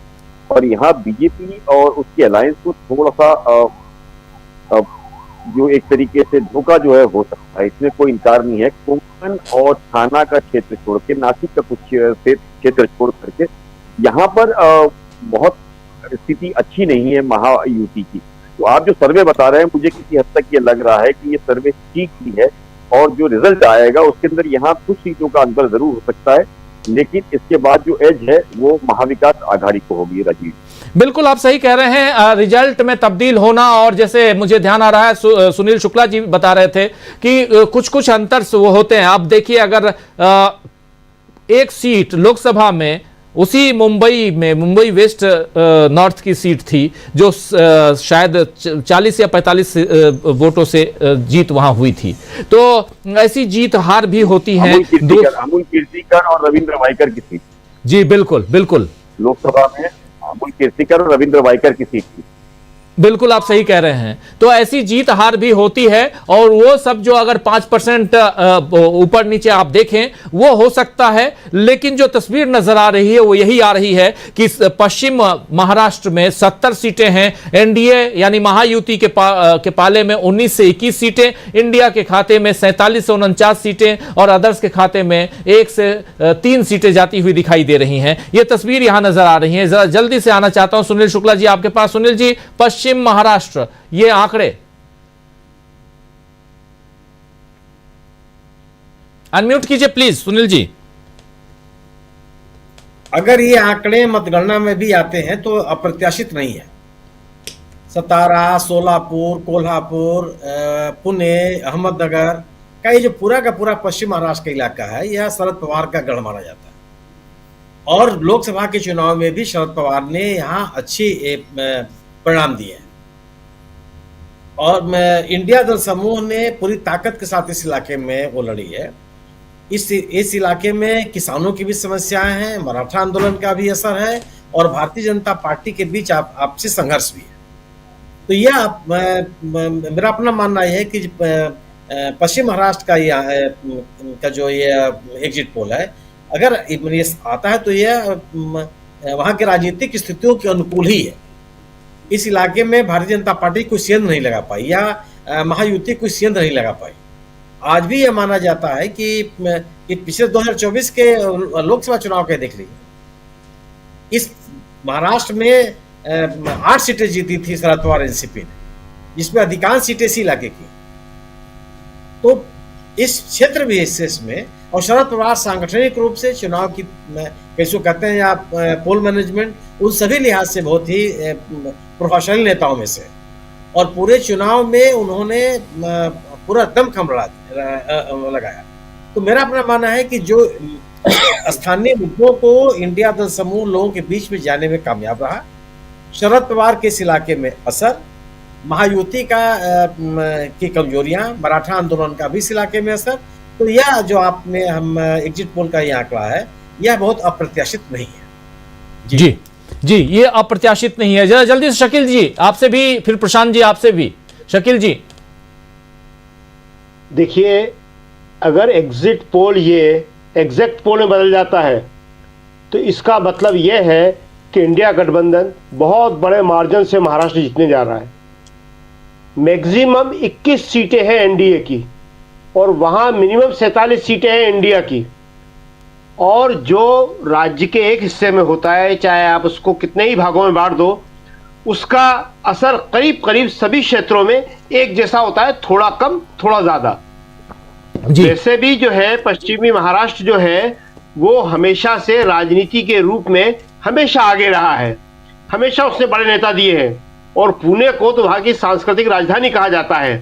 और यहाँ बीजेपी और उसकी अलायंस को थोड़ा सा जो एक तरीके से धोखा जो है हो सकता है, इसमें कोई इनकार नहीं है। कोंकण और थाना का क्षेत्र छोड़ के, नासिक का कुछ क्षेत्र छोड़ करके यहाँ पर बहुत स्थिति अच्छी नहीं है महायुति की। तो आप जो सर्वे बता रहे हैं, मुझे किसी हद तक ये लग रहा है कि ये सर्वे ठीक भी है, और जो रिजल्ट आएगा उसके अंदर यहाँ कुछ सीटों का अंतर जरूर हो सकता है, लेकिन इसके बाद जो एज है वो महाविकास आघाड़ी को होगी। राजीव, बिल्कुल आप सही कह रहे हैं, रिजल्ट में तब्दील होना, और जैसे मुझे ध्यान आ रहा है सुनील शुक्ला जी बता रहे थे कि कुछ कुछ अंतर वो होते हैं। आप देखिए, अगर एक सीट लोकसभा में उसी मुंबई में, मुंबई वेस्ट नॉर्थ की सीट थी जो शायद 40 या 45 वोटों से जीत वहां हुई थी, तो ऐसी जीत हार भी होती है। अमूल कीर्तिकर और रविंद्र वाइकर की सीट। जी बिल्कुल बिल्कुल, लोकसभा में अमूल कीर्तिकर और रविंद्र वाइकर की सीट थी। बिल्कुल आप सही कह रहे हैं। तो ऐसी जीत हार भी होती है, और वो सब जो अगर 5% ऊपर नीचे आप देखें वो हो सकता है, लेकिन जो तस्वीर नजर आ रही है वो यही आ रही है कि पश्चिम महाराष्ट्र में 70 सीटें हैं एनडीए यानी महायुति के पाले में, 19 से 21 सीटें इंडिया के खाते में, 47 से 49 सीटें और अदर्स के खाते में 1 से 3 सीटें जाती हुई दिखाई दे रही हैं। ये तस्वीर यहां नजर आ रही है। जरा जल्दी से आना चाहता हूं सुनील शुक्ला जी आपके पास। सुनील जी, पश्चिम महाराष्ट्र ये आंकड़े अनम्यूट कीजिए प्लीज सुनील जी। अगर ये आंकड़े मतगणना में भी आते हैं तो अप्रत्याशित नहीं है। सतारा, सोलापुर, कोल्हापुर, पुणे, अहमदनगर का ये जो पूरा का पूरा पश्चिम महाराष्ट्र का इलाका है, यह शरद पवार का गढ़ माना जाता है। और लोकसभा के चुनाव में भी शरद पवार ने यहाँ अच्छी परिणाम दिए हैं। और इंडिया दल समूह ने पूरी ताकत के साथ इस इलाके में वो लड़ी है। इस इलाके में किसानों की भी समस्याएं हैं, मराठा आंदोलन का भी असर है, और भारतीय जनता पार्टी के बीच आपसी संघर्ष भी है। तो यह मेरा अपना मानना यह है कि पश्चिम महाराष्ट्र का जो ये एग्जिट पोल है, अगर ये आता है तो यह वहाँ की राजनीतिक स्थितियों के अनुकूल ही है। इस इलाके में भारतीय जनता पार्टी कोई सेंध नहीं लगा पाई, या महायुति कोई सेंध नहीं लगा पाई। आज भी यह माना जाता है कि पिछले 2024 के लोकसभा चुनाव के देख लीजिए, इस महाराष्ट्र में 8 सीटें जीती थी शरद पवार एनसीपी ने, जिसमें अधिकांश सीटें इसी इलाके की। तो इस क्षेत्र विशेष में, और शरद पवार सांगठनिक रूप से चुनाव की कैसे कहते हैं या पोल मैनेजमेंट, उन सभी लिहाज से बहुत ही प्रभावशाली नेताओं में से, और पूरे चुनाव में उन्होंने पूरा दमखम लगाया। तो मेरा अपना मानना है कि जो स्थानीय मुद्दों को इंडिया दल समूह लोगों के बीच में जाने में कामयाब रहा, शरद पवार के इस इलाके में असर, महायुति की कमजोरियां, मराठा आंदोलन का भी इस इलाके में असर, तो यह जो हम एग्जिट पोल का ये आंकड़ा है, यह बहुत अप्रत्याशित नहीं है। जी, ये अप्रत्याशित नहीं है। जरा जल्दी से शकील जी आपसे भी, फिर प्रशांत जी आपसे भी। शकील जी, देखिए, अगर एग्जिट पोल ये एग्जैक्ट पोल में बदल जाता है तो इसका मतलब यह है कि इंडिया गठबंधन बहुत बड़े मार्जिन से महाराष्ट्र जीतने जा रहा है। मैक्सिमम 21 सीटें हैं एनडीए की, और वहां मिनिमम 47 सीटें हैं इंडिया की। और जो राज्य के एक हिस्से में होता है, चाहे आप उसको कितने ही भागों में बांट दो, उसका असर करीब करीब सभी क्षेत्रों में एक जैसा होता है, थोड़ा कम थोड़ा ज्यादा। वैसे भी जो है पश्चिमी महाराष्ट्र जो है वो हमेशा से राजनीति के रूप में हमेशा आगे रहा है, हमेशा उसने बड़े नेता दिए हैं, और पुणे को तो वहां की सांस्कृतिक राजधानी कहा जाता है।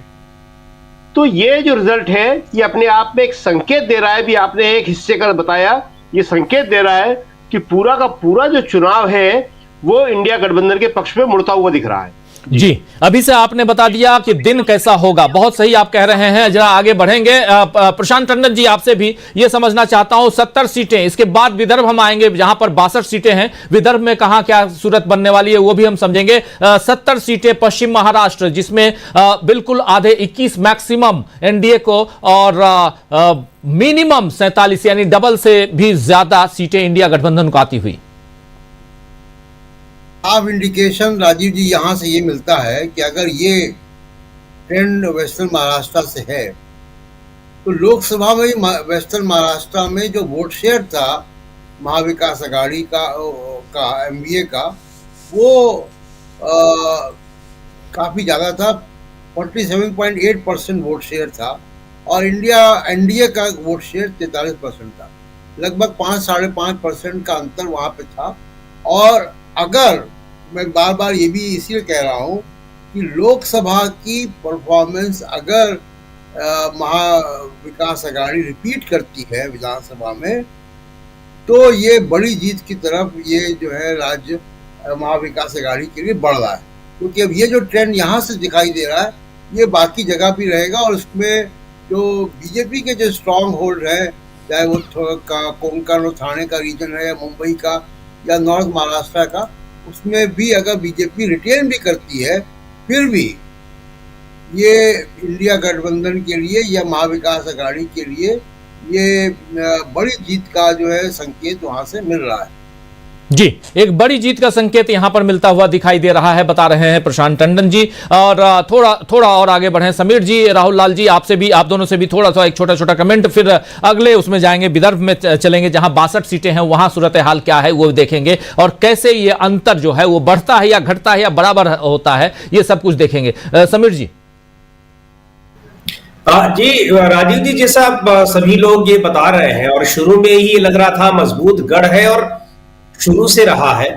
तो ये जो रिजल्ट है ये अपने आप में एक संकेत दे रहा है, भी आपने एक हिस्से का बताया, ये संकेत दे रहा है कि पूरा का पूरा जो चुनाव है वो इंडिया गठबंधन के पक्ष में मुड़ता हुआ दिख रहा है। जी, अभी से आपने बता दिया कि दिन कैसा होगा, बहुत सही आप कह रहे हैं। जरा आगे बढ़ेंगे। प्रशांत टंडन जी आपसे भी ये समझना चाहता हूं, 70 सीटें, इसके बाद विदर्भ हम आएंगे जहां पर 62 सीटें हैं। विदर्भ में कहां क्या सूरत बनने वाली है वो भी हम समझेंगे। 70 सीटें पश्चिम महाराष्ट्र, जिसमें बिल्कुल आधे 21 मैक्सिमम एनडीए को, और मिनिमम 47 यानी डबल से भी ज्यादा सीटें इंडिया गठबंधन को आती हुई। साफ इंडिकेशन राजीव जी यहाँ से ये मिलता है कि अगर ये ट्रेंड वेस्टर्न महाराष्ट्र से है तो लोकसभा में वेस्टर्न महाराष्ट्र में जो वोट शेयर था महाविकास आघाड़ी का एमवीए का, वो काफ़ी ज़्यादा था, 47.8% वोट शेयर था, और एनडीए का वोट शेयर 43% था। लगभग 5-5.5% का अंतर वहाँ पे था। और अगर मैं बार बार ये भी इसलिए कह रहा हूँ कि लोकसभा की परफॉर्मेंस अगर महाविकास आघाड़ी रिपीट करती है विधानसभा में, तो ये बड़ी जीत की तरफ ये जो है राज्य महाविकास आघाड़ी के लिए बढ़ रहा है। क्योंकि अब ये जो ट्रेंड यहाँ से दिखाई दे रहा है ये बाकी जगह भी रहेगा, और उसमें जो बीजेपी के जो स्ट्रॉन्ग होल्ड है, चाहे वो कोंकण और ठाणे का रीजन है, या मुंबई का, या नॉर्थ महाराष्ट्र का, उसमें भी अगर बीजेपी रिटेन भी करती है फिर भी ये इंडिया गठबंधन के लिए या महाविकास अघाड़ी के लिए ये बड़ी जीत का जो है संकेत वहां से मिल रहा है। जी, एक बड़ी जीत का संकेत यहां पर मिलता हुआ दिखाई दे रहा है, बता रहे हैं प्रशांत टंडन जी। और थोड़ा और आगे बढ़े समीर जी, राहुल लाल जी, आपसे भी, आप दोनों से भी थोड़ा सा एक छोटा छोटा कमेंट, फिर अगले उसमें जाएंगे, विदर्भ में चलेंगे जहां 62 सीटें हैं, वहां सूरत हाल क्या है वो देखेंगे, और कैसे ये अंतर जो है वो बढ़ता है या घटता है या बराबर होता है, ये सब कुछ देखेंगे। समीर जी। जी राजीव जी, जैसा सभी लोग ये बता रहे हैं और शुरू में ही ये लग रहा था मजबूत गढ़ है, और शुरू से रहा है,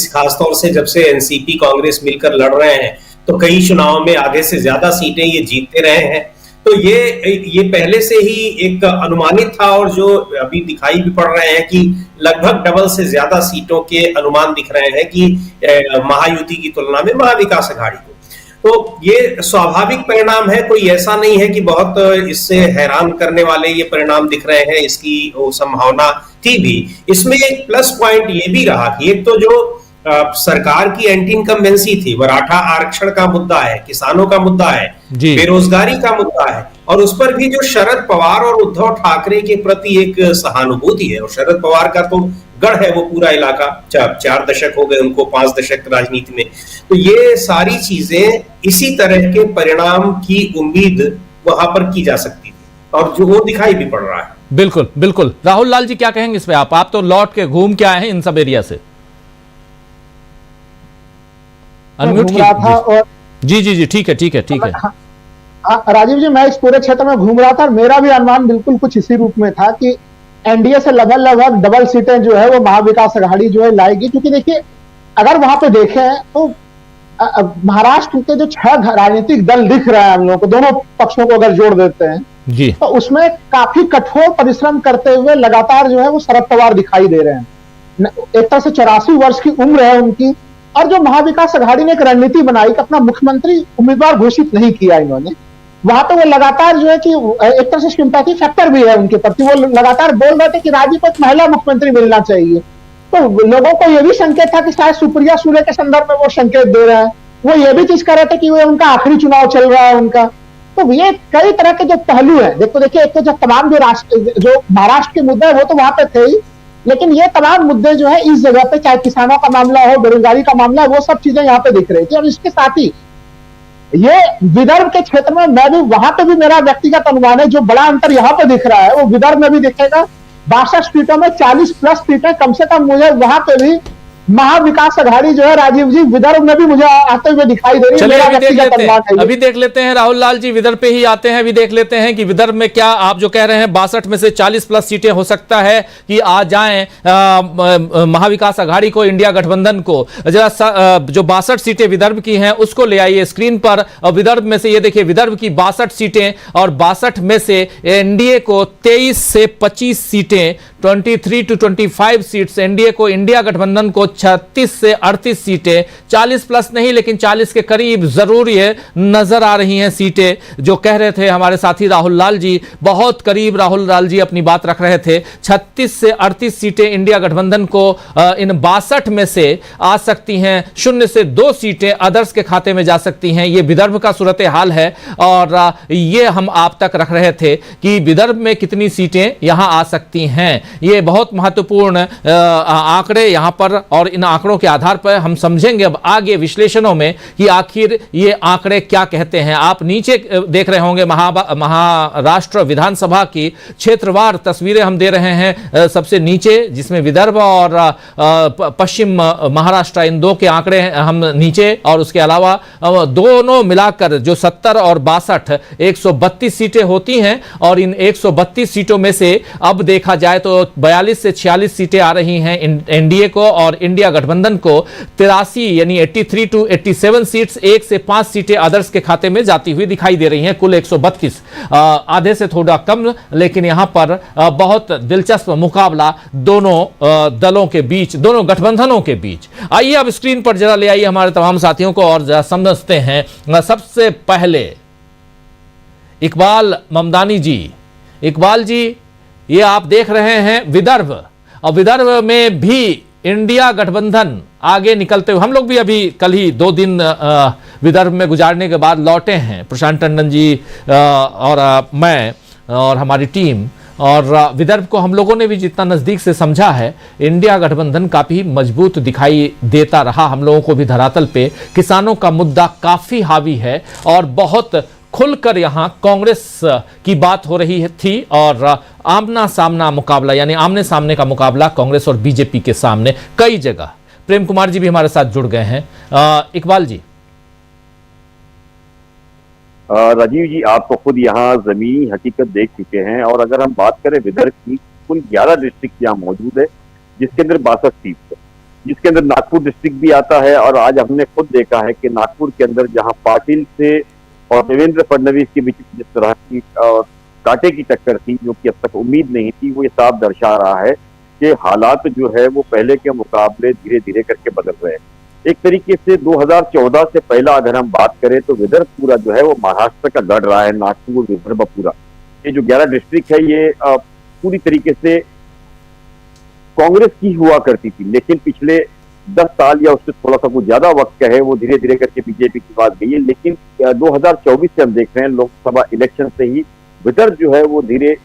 खासतौर से जब से एनसीपी कांग्रेस मिलकर लड़ रहे हैं तो कई चुनाव में आधे से ज्यादा सीटें ये जीतते रहे हैं। तो ये पहले से ही एक अनुमानित था, और जो अभी दिखाई भी पड़ रहे हैं कि लगभग डबल से ज्यादा सीटों के अनुमान दिख रहे हैं कि महायुति की तुलना में महाविकास अघाड़ी को। तो ये स्वाभाविक परिणाम है, कोई ऐसा नहीं है कि बहुत इससे हैरान करने वाले ये परिणाम दिख रहे हैं, इसकी संभावना थी भी। इसमें एक प्लस पॉइंट ये भी रहा कि एक तो जो सरकार की एंटी इनकम्बेंसी थी, मराठा आरक्षण का मुद्दा है, किसानों का मुद्दा है, बेरोजगारी का मुद्दा है, और उस पर भी जो शरद पवार और उद्धव ठाकरे के प्रति एक सहानुभूति है, और शरद पवार का तो गढ़ है वो पूरा इलाका, 4 दशक हो गए उनको, 5 दशक राजनीति में। तो ये सारी चीजें इसी तरह के परिणाम की उम्मीद वहां पर की जा सकती थी, और जो वो दिखाई भी पड़ रहा है। बिल्कुल बिल्कुल। राहुल लाल जी, क्या कहेंगे इस पे? आप तो लौट के घूम के आए हैं इन सब एरिया से। अनम्यूट घूम रहा था और जी ठीक है। राजीव जी, मैं इस पूरे क्षेत्र में घूम रहा था और मेरा भी अनुमान बिल्कुल कुछ इसी रूप में था कि एनडीए से लगभग डबल सीटें जो है वो महाविकास अघाड़ी जो है लाएगी। क्योंकि देखिए, अगर वहां पे देखें तो महाराष्ट्र के जो 6 राजनीतिक दल दिख रहे हैं हम लोगों को, दोनों पक्षों को अगर जोड़ देते हैं जी, तो उसमें काफी कठोर परिश्रम करते हुए लगातार जो है वो शरद पवार दिखाई दे रहे हैं। एक तरह से 84 वर्ष की उम्र है उनकी, और जो महाविकास अघाड़ी ने एक रणनीति बनाई कि अपना मुख्यमंत्री उम्मीदवार घोषित नहीं किया इन्होंने, वहां पे वो लगातार जो है कि एक तरह से सिंपैथी फैक्टर भी है उनके प्रति, वो लगातार बोल रहे थे कि राज्य को एक महिला मुख्यमंत्री मिलना चाहिए। तो लोगों को यह भी संकेत था कि शायद सुप्रिया सुले के संदर्भ में वो संकेत दे रहे हैं, वो ये भी चीज कर रहे थे कि वो उनका आखिरी चुनाव चल रहा है उनका। तो ये कई तरह के जो पहलू है, देखिए एक तो जो तमाम जो महाराष्ट्र के मुद्दे है वो तो वहां पे थे ही, लेकिन ये तमाम मुद्दे जो है इस जगह पे, चाहे किसानों का मामला हो, बेरोजगारी का मामला है, वो सब चीजें यहाँ पे दिख रही थी। और इसके साथ ही ये विदर्भ के क्षेत्र में, मैं भी वहां पे भी मेरा व्यक्तिगत अनुमान है, जो बड़ा अंतर यहाँ पे दिख रहा है वो विदर्भ में भी दिखेगा। 62 सीटों में 40+ सीटें कम से कम मुझे वहां पे भी महाविकास अघाड़ी जो है राजीव जी विदर्भ में भी मुझे आते हुए दिखाई दे रही है। अभी देख लेते हैं राहुल लाल जी, विदर्भ पे ही आते हैं। अभी देख लेते हैं कि विदर्भ में क्या आप जो कह रहे हैं 62 में से 40+ सीटें हो सकता है कि आ जाएं महाविकास अघाड़ी को, इंडिया गठबंधन को। जरा जो 62 सीटें विदर्भ की हैं उसको ले आइए स्क्रीन पर। और विदर्भ में से ये देखिए, विदर्भ की 62 सीटें, और 62 में से एनडीए को 23 से 25 सीटें, 23 to 25 सीट्स एनडीए को, इंडिया गठबंधन को 36 से 38 सीटें, 40+ नहीं लेकिन 40 के करीब जरूर ये नजर आ रही हैं सीटें। जो कह रहे थे हमारे साथी राहुल लाल जी, बहुत करीब राहुल लाल जी अपनी बात रख रहे थे। 36 से 38 सीटें इंडिया गठबंधन को इन 62 में से आ सकती हैं, 0 से 2 सीटें अदर्स के खाते में जा सकती हैं। ये विदर्भ का सूरत हाल है, और ये हम आप तक रख रहे थे कि विदर्भ में कितनी सीटें यहां आ सकती हैं। ये बहुत महत्वपूर्ण आंकड़े यहां पर, और इन आंकड़ों के आधार पर हम समझेंगे अब आगे विश्लेषणों में कि आखिर ये आंकड़े क्या कहते हैं। आप नीचे देख रहे होंगे महाराष्ट्र विधानसभा की क्षेत्रवार तस्वीरें हम दे रहे हैं सबसे नीचे, जिसमें विदर्भ और पश्चिम महाराष्ट्र इन दो के आंकड़े हम नीचे, और उसके अलावा दोनों मिलाकर जो 70 और 62 132 सीटें होती हैं। और इन 132 सीटों में से अब देखा जाए तो 42 से 46 सीटें आ रही हैं एनडीए को, और इंडिया गठबंधन को 83 यानी 83 to 87 सीट्स, 1 से 5 सीटें अदर्स के खाते में जाती हुई दिखाई दे रही हैं। कुल 132, आधे से थोड़ा कम, लेकिन यहां पर बहुत दिलचस्प मुकाबला दोनों दलों के बीच, दोनों गठबंधनों के बीच। आइए अब स्क्रीन पर जरा ले आइए हमारे तमाम साथियों को और जरा समझते हैं। सबसे पहले इकबाल ममदानी जी। इकबाल जी, ये आप देख रहे हैं विदर्भ, और विदर्भ में भी इंडिया गठबंधन आगे निकलते हुए, हम लोग भी अभी कल ही 2 दिन विदर्भ में गुजारने के बाद लौटे हैं प्रशांत टंडन जी और मैं और हमारी टीम, और विदर्भ को हम लोगों ने भी जितना नज़दीक से समझा है, इंडिया गठबंधन काफ़ी मजबूत दिखाई देता रहा हम लोगों को भी धरातल पे। किसानों का मुद्दा काफ़ी हावी है और बहुत खुलकर यहाँ कांग्रेस की बात हो रही थी, और आमना सामना मुकाबला यानी आमने सामने का मुकाबला कांग्रेस और बीजेपी के सामने कई जगह। प्रेम कुमार जी भी हमारे साथ जुड़ गए हैं। इकबाल जी। राजीव जी, आप तो खुद यहाँ जमीनी हकीकत देख चुके हैं, और अगर हम बात करें विदर्भ की, कुल 11 डिस्ट्रिक्ट यहाँ मौजूद है, जिसके अंदर 62 सीट है, जिसके अंदर नागपुर डिस्ट्रिक्ट भी आता है। और आज हमने खुद देखा है कि नागपुर के अंदर जहाँ पाटिल से और देवेंद्र फडणवीस के बीच जिस तरह की कांटे की टक्कर थी, जो कि अब तक उम्मीद नहीं थी, वो ये साफ दर्शा रहा है कि हालात जो है वो पहले के मुकाबले धीरे धीरे करके बदल रहे हैं। एक तरीके से 2014 से पहला अगर हम बात करें तो विदर्भ पूरा जो है वो महाराष्ट्र का गढ़ रहा है। नागपुर, विदर्भ पूरा, ये जो 11 डिस्ट्रिक्ट है ये पूरी तरीके से कांग्रेस की हुआ करती थी, लेकिन पिछले 10 साल या उससे थोड़ा सा कुछ ज्यादा वक्त का है, वो धीरे धीरे करके बीजेपी की बात गई है। लेकिन 2024 से हम देख रहे हैं, लोकसभा इलेक्शन से ही विदर्भ जो है वो धीरे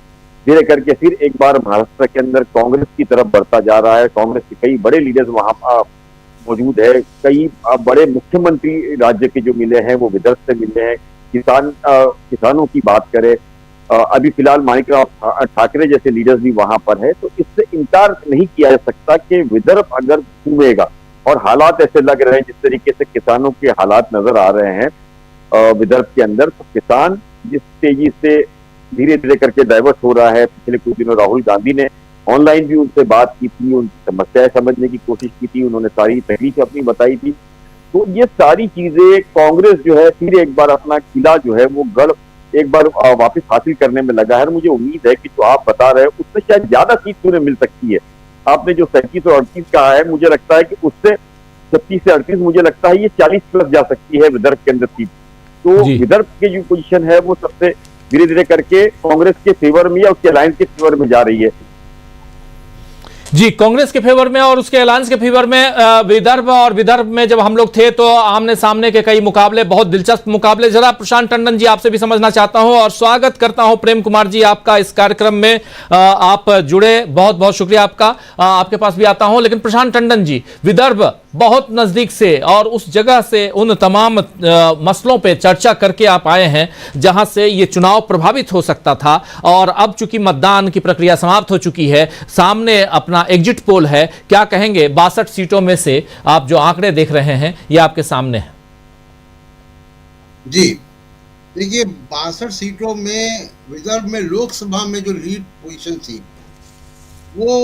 धीरे करके फिर एक बार महाराष्ट्र के अंदर कांग्रेस की तरफ बढ़ता जा रहा है। कांग्रेस के कई बड़े लीडर्स वहां मौजूद है, कई बड़े मुख्यमंत्री राज्य के जो मिले हैं वो विदर्भ से मिले हैं। किसानों की बात करें, अभी फिलहाल माणिकराव ठाकरे जैसे लीडर्स भी वहां पर है, तो इससे इनकार नहीं किया जा सकता कि विदर्भ अगर घूमेगा, और हालात ऐसे लग रहे हैं जिस तरीके से किसानों के हालात नजर आ रहे हैं विदर्भ के अंदर, तो किसान जिस तेजी से धीरे धीरे करके डाइवर्ट हो रहा है। पिछले कुछ दिनों राहुल गांधी ने ऑनलाइन भी उनसे बात की थी, उनकी समस्याएं समझने की कोशिश की थी, उन्होंने सारी तकलीफ अपनी बताई थी। तो ये सारी चीजें कांग्रेस जो है फिर एक बार अपना किला जो है वो गढ़ एक बार वापस हासिल करने में लगा है। मुझे उम्मीद है कि जो आप बता रहे हो उससे शायद ज्यादा सीट उन्हें मिल सकती है। आपने जो 37 और 38 कहा है, मुझे लगता है कि उससे 36 से 38 मुझे लगता है ये 40 प्लस जा सकती है विदर्भ के अंदर सीट। तो विदर्भ की जो पोजीशन है वो सबसे धीरे धीरे करके कांग्रेस के फेवर में या उसके अलायंस के फेवर में जा रही है। जी, कांग्रेस के फेवर में और उसके अलायंस के फेवर में विदर्भ, और विदर्भ में जब हम लोग थे तो आमने सामने के कई मुकाबले, बहुत दिलचस्प मुकाबले। जरा प्रशांत टंडन जी आपसे भी समझना चाहता हूं, और स्वागत करता हूं प्रेम कुमार जी आपका इस कार्यक्रम में। आप जुड़े, बहुत बहुत शुक्रिया आपका। आपके पास भी आता हूं, लेकिन प्रशांत टंडन जी, विदर्भ बहुत नजदीक से और उस जगह से उन तमाम मसलों पे चर्चा करके आप आए हैं जहां से ये चुनाव प्रभावित हो सकता था, और अब चूंकि मतदान की प्रक्रिया समाप्त हो चुकी है, सामने अपना एग्जिट पोल है, क्या कहेंगे 62 सीटों में से आप जो आंकड़े देख रहे हैं ये आपके सामने है? जी देखिए, 62 सीटों में विदर्भ में लोकसभा में जो लीड पोजीशन थी वो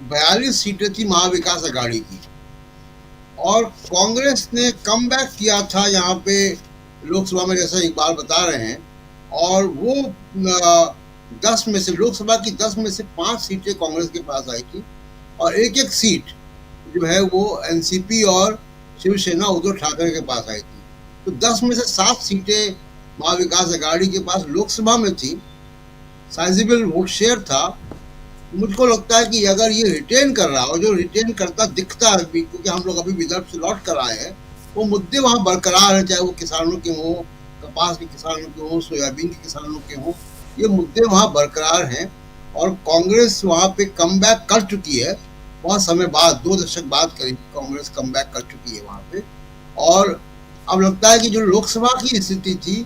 42 सीटें थी महाविकास अघाड़ी की, और कांग्रेस ने कम बैक किया था यहाँ पे लोकसभा में, जैसा इकबाल बता रहे हैं, और वो 10 में से, लोकसभा की 10 में से 5 सीटें कांग्रेस के पास आई थी, और एक सीट जो है वो एनसीपी और शिवसेना उद्धव ठाकरे के पास आई थी। तो 10 में से 7 सीटें महाविकास अघाड़ी के पास लोकसभा में थी, साइजेबल वोट शेयर था। मुझको लगता है कि अगर ये रिटेन कर रहा हो, जो रिटेन करता दिखता है भी, क्योंकि हम लोग अभी विदर्भ से लौट कर आए हैं, वो मुद्दे वहाँ बरकरार हैं, चाहे वो किसानों के हों, कपास के किसानों के हों, सोयाबीन के किसानों के हों, ये मुद्दे वहाँ बरकरार हैं। और कांग्रेस वहाँ पे कम बैक कर चुकी है, बहुत समय बाद, 2 दशक बाद करीब कांग्रेस कम बैक कर चुकी है वहाँ पे। और अब लगता है कि जो लोकसभा की स्थिति थी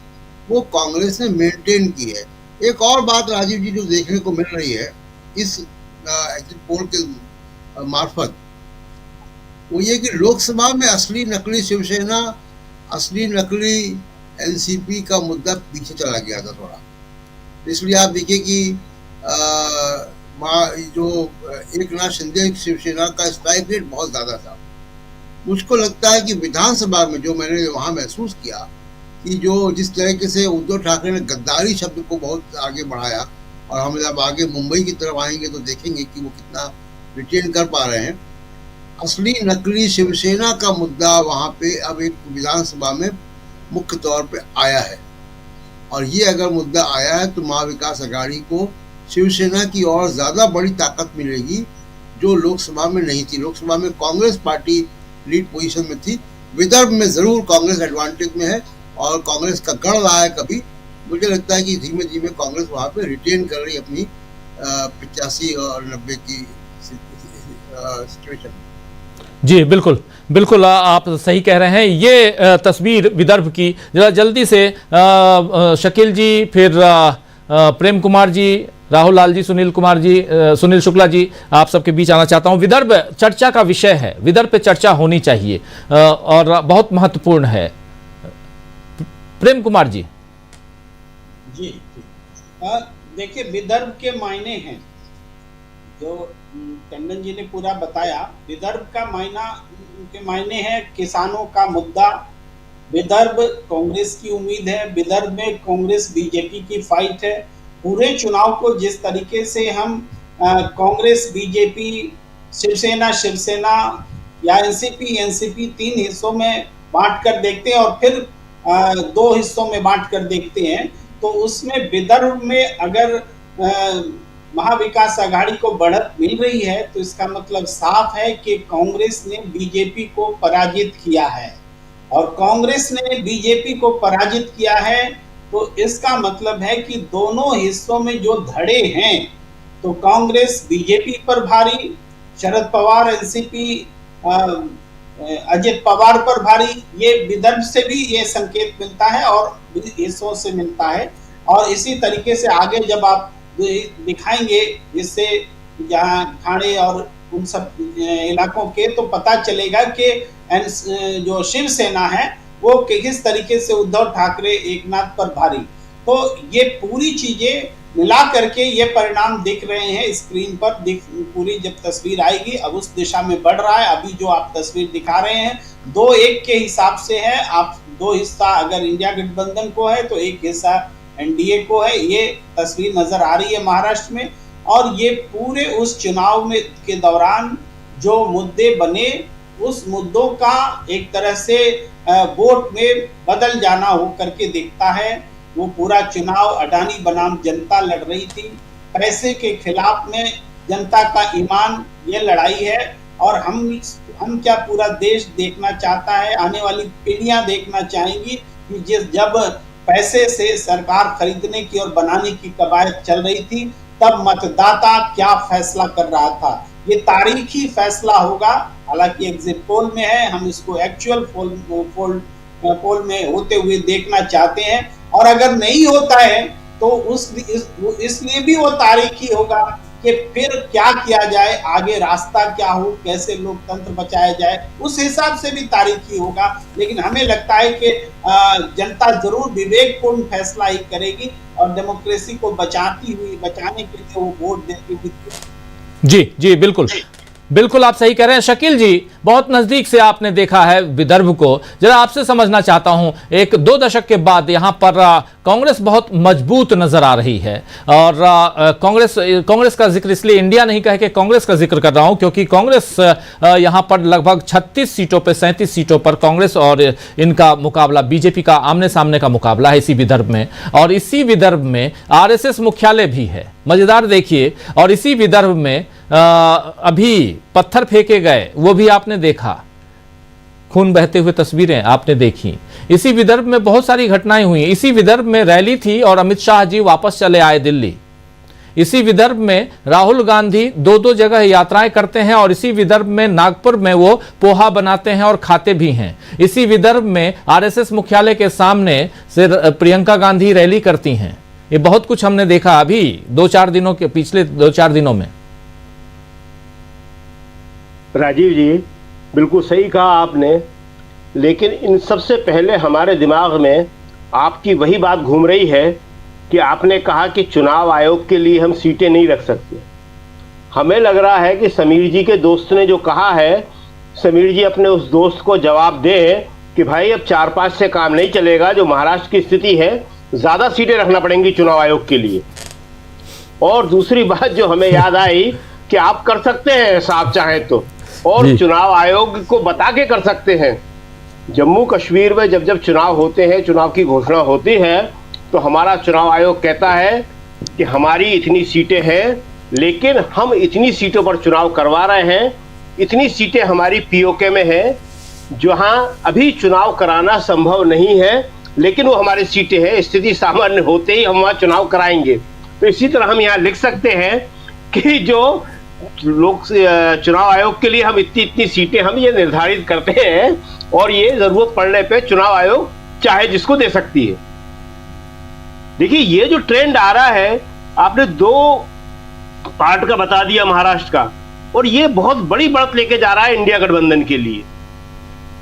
वो कांग्रेस ने मेंटेन की है। एक और बात राजीव जी जो देखने को मिल रही है इस एग्जिट पोल के मार्फत, वो ये कि लोकसभा में असली नकली शिवसेना, असली नकली एनसीपी का मुद्दा पीछे चला गया था थोड़ा। इसलिए आप देखिए कि जो एकनाथ शिंदे शिवसेना का स्ट्राइक रेट बहुत ज़्यादा था। मुझको लगता है कि विधानसभा में जो मैंने वहाँ महसूस किया कि जो जिस तरीके से उद्धव ठाकरे ने गद्दारी शब्द को बहुत आगे बढ़ाया, और हम जब आगे मुंबई की तरफ आएंगे तो देखेंगे कि वो कितना रिटेन कर पा रहे हैं। असली नकली शिवसेना का मुद्दा वहाँ पे अब एक विधानसभा में मुख्य तौर पे आया है, और ये अगर मुद्दा आया है तो महाविकास अघाड़ी को शिवसेना की और ज़्यादा बड़ी ताकत मिलेगी जो लोकसभा में नहीं थी। लोकसभा में कांग्रेस पार्टी लीड पोजीशन में थी, विदर्भ में जरूर कांग्रेस एडवांटेज में है और कांग्रेस का गढ़ रहा है कभी। मुझे लगता है कि धीमे धीमे कांग्रेस वहां पे रिटेन कर रही अपनी 85 और 90 की सिचुएशन। जी बिल्कुल बिल्कुल, आप सही कह रहे हैं। ये तस्वीर विदर्भ की, जरा जल्दी से शकील जी, फिर प्रेम कुमार जी, राहुल लाल जी, सुनील कुमार जी, सुनील शुक्ला जी, आप सबके बीच आना चाहता हूं। विदर्भ चर्चा का विषय है, विदर्भ पे चर्चा होनी चाहिए और बहुत महत्वपूर्ण है। प्रेम कुमार जी। जी देखिए, विदर्भ के मायने हैं जो टंडन जी ने पूरा बताया। विदर्भ का मायने है किसानों का मुद्दा। विदर्भ कांग्रेस की उम्मीद है, विदर्भ में कांग्रेस बीजेपी की फाइट है। पूरे चुनाव को जिस तरीके से हम कांग्रेस बीजेपी शिवसेना या एनसीपी 3 हिस्सों में बांट कर देखते हैं और फिर 2 हिस्सों में बांट कर देखते हैं, तो उसमें विदर्भ में अगर महाविकास आघाड़ी को बढ़त मिल रही है तो इसका मतलब साफ है कि कांग्रेस ने बीजेपी को पराजित किया है। और कांग्रेस ने बीजेपी को पराजित किया है तो इसका मतलब है कि दोनों हिस्सों में जो धड़े हैं, तो कांग्रेस बीजेपी पर भारी, शरद पवार एनसीपी अजित पवार पर भारी। ये विदर्भ से भी ये संकेत मिलता है और हिस्सों से मिलता है। और इसी तरीके से आगे जब आप दिखाएंगे, जिससे जहाँ ठाणे और उन सब इलाकों के, तो पता चलेगा कि जो शिवसेना है वो किस तरीके से उद्धव ठाकरे एकनाथ पर भारी। तो ये पूरी चीजें मिला करके ये परिणाम दिख रहे हैं स्क्रीन पर। पूरी जब तस्वीर आएगी, अब उस दिशा में बढ़ रहा है। अभी जो आप तस्वीर दिखा रहे हैं 2-1 के हिसाब से है। आप 2 हिस्सा अगर इंडिया गठबंधन को है तो 1 हिस्सा एनडीए को है, ये तस्वीर नजर आ रही है महाराष्ट्र में। और ये पूरे उस चुनाव में के दौरान जो मुद्दे बने, उस मुद्दों का एक तरह से वोट में बदल जाना हो करके दिखता है। वो पूरा चुनाव अडानी बनाम जनता लड़ रही थी। पैसे के खिलाफ में जनता का ईमान, ये लड़ाई है। और हम क्या पूरा देश देखना चाहता है, आने वाली पीढ़ियां देखना चाहेंगी कि जब पैसे से सरकार खरीदने की और बनाने की कवायद चल रही थी, तब मतदाता क्या फैसला कर रहा था। ये तारीखी फैसला होगा। हालांकि एग्जिट पोल में है, हम इसको एक्चुअल पोल में होते हुए देखना चाहते हैं। और अगर नहीं होता है तो इसलिए भी वो तारीखी होगा कि फिर क्या किया जाए, आगे रास्ता क्या हो, कैसे लोकतंत्र बचाया जाए, उस हिसाब से भी तारीखी होगा। लेकिन हमें लगता है कि जनता जरूर विवेकपूर्ण फैसला ही करेगी और डेमोक्रेसी को बचाने के लिए वो वोट देती हुई। जी बिल्कुल बिल्कुल, आप सही कह रहे हैं। शकील जी, बहुत नजदीक से आपने देखा है विदर्भ को, जरा आपसे समझना चाहता हूं, 1-2 दशक के बाद यहां पर कांग्रेस बहुत मजबूत नजर आ रही है। और कांग्रेस का जिक्र इसलिए इंडिया नहीं कह के कांग्रेस का जिक्र कर रहा हूं, क्योंकि कांग्रेस यहां पर लगभग 36 सीटों पर 37 सीटों पर कांग्रेस और इनका मुकाबला, बीजेपी का आमने सामने का मुकाबला है इसी विदर्भ में। और इसी विदर्भ में आरएसएस मुख्यालय भी है, मजेदार देखिए। और इसी विदर्भ में अभी पत्थर फेंके गए, वो भी आपने देखा, खून बहते हुए तस्वीरें आपने देखी। इसी विदर्भ में बहुत सारी घटनाएं हुई। इसी विदर्भ में रैली थी और अमित शाह जी वापस चले आए दिल्ली। इसी विदर्भ में राहुल गांधी 2-2 जगह यात्राएं करते हैं और इसी विदर्भ में नागपुर में वो पोहा बनाते हैं और खाते भी हैं। इसी विदर्भ में आरएसएस मुख्यालय के सामने से प्रियंका गांधी रैली करती हैं। ये बहुत कुछ हमने देखा अभी 2-4 दिनों के, पिछले 2-4 दिनों में। राजीव जी, बिल्कुल सही कहा आपने, लेकिन इन सबसे पहले हमारे दिमाग में आपकी वही बात घूम रही है कि आपने कहा कि चुनाव आयोग के लिए हम सीटें नहीं रख सकते। हमें लग रहा है कि समीर जी के दोस्त ने जो कहा है, समीर जी अपने उस दोस्त को जवाब दें कि भाई अब 4-5 से काम नहीं चलेगा, जो महाराष्ट्र की स्थिति है ज़्यादा सीटें रखना पड़ेंगी चुनाव आयोग के लिए। और दूसरी बात जो हमें याद आई कि आप कर सकते हैं ऐसा आप चाहें तो, और चुनाव आयोग को बता के कर सकते हैं। जम्मू कश्मीर में जब जब चुनाव होते हैं, चुनाव की घोषणा होती है, तो हमारा चुनाव आयोग कहता है कि हमारी इतनी सीटें हैं, लेकिन हम इतनी सीटों पर चुनाव करवा रहे हैं, इतनी सीटें हमारी पीओके में हैं, जहां अभी चुनाव कराना संभव नहीं है, लेकिन वो हमारी सीटें हैं, स्थिति सामान्य होते ही हम वहां चुनाव कराएंगे। तो इसी तरह हम यहाँ लिख सकते हैं कि जो लोक चुनाव आयोग के लिए हम इतनी सीटें हम ये निर्धारित करते हैं और ये जरूरत पड़ने पे चुनाव आयोग चाहे जिसको दे सकती है। देखिए ये जो ट्रेंड आ रहा है, आपने 2 पार्ट का बता दिया महाराष्ट्र का, और ये बहुत बड़ी बढ़त लेके जा रहा है इंडिया गठबंधन के लिए।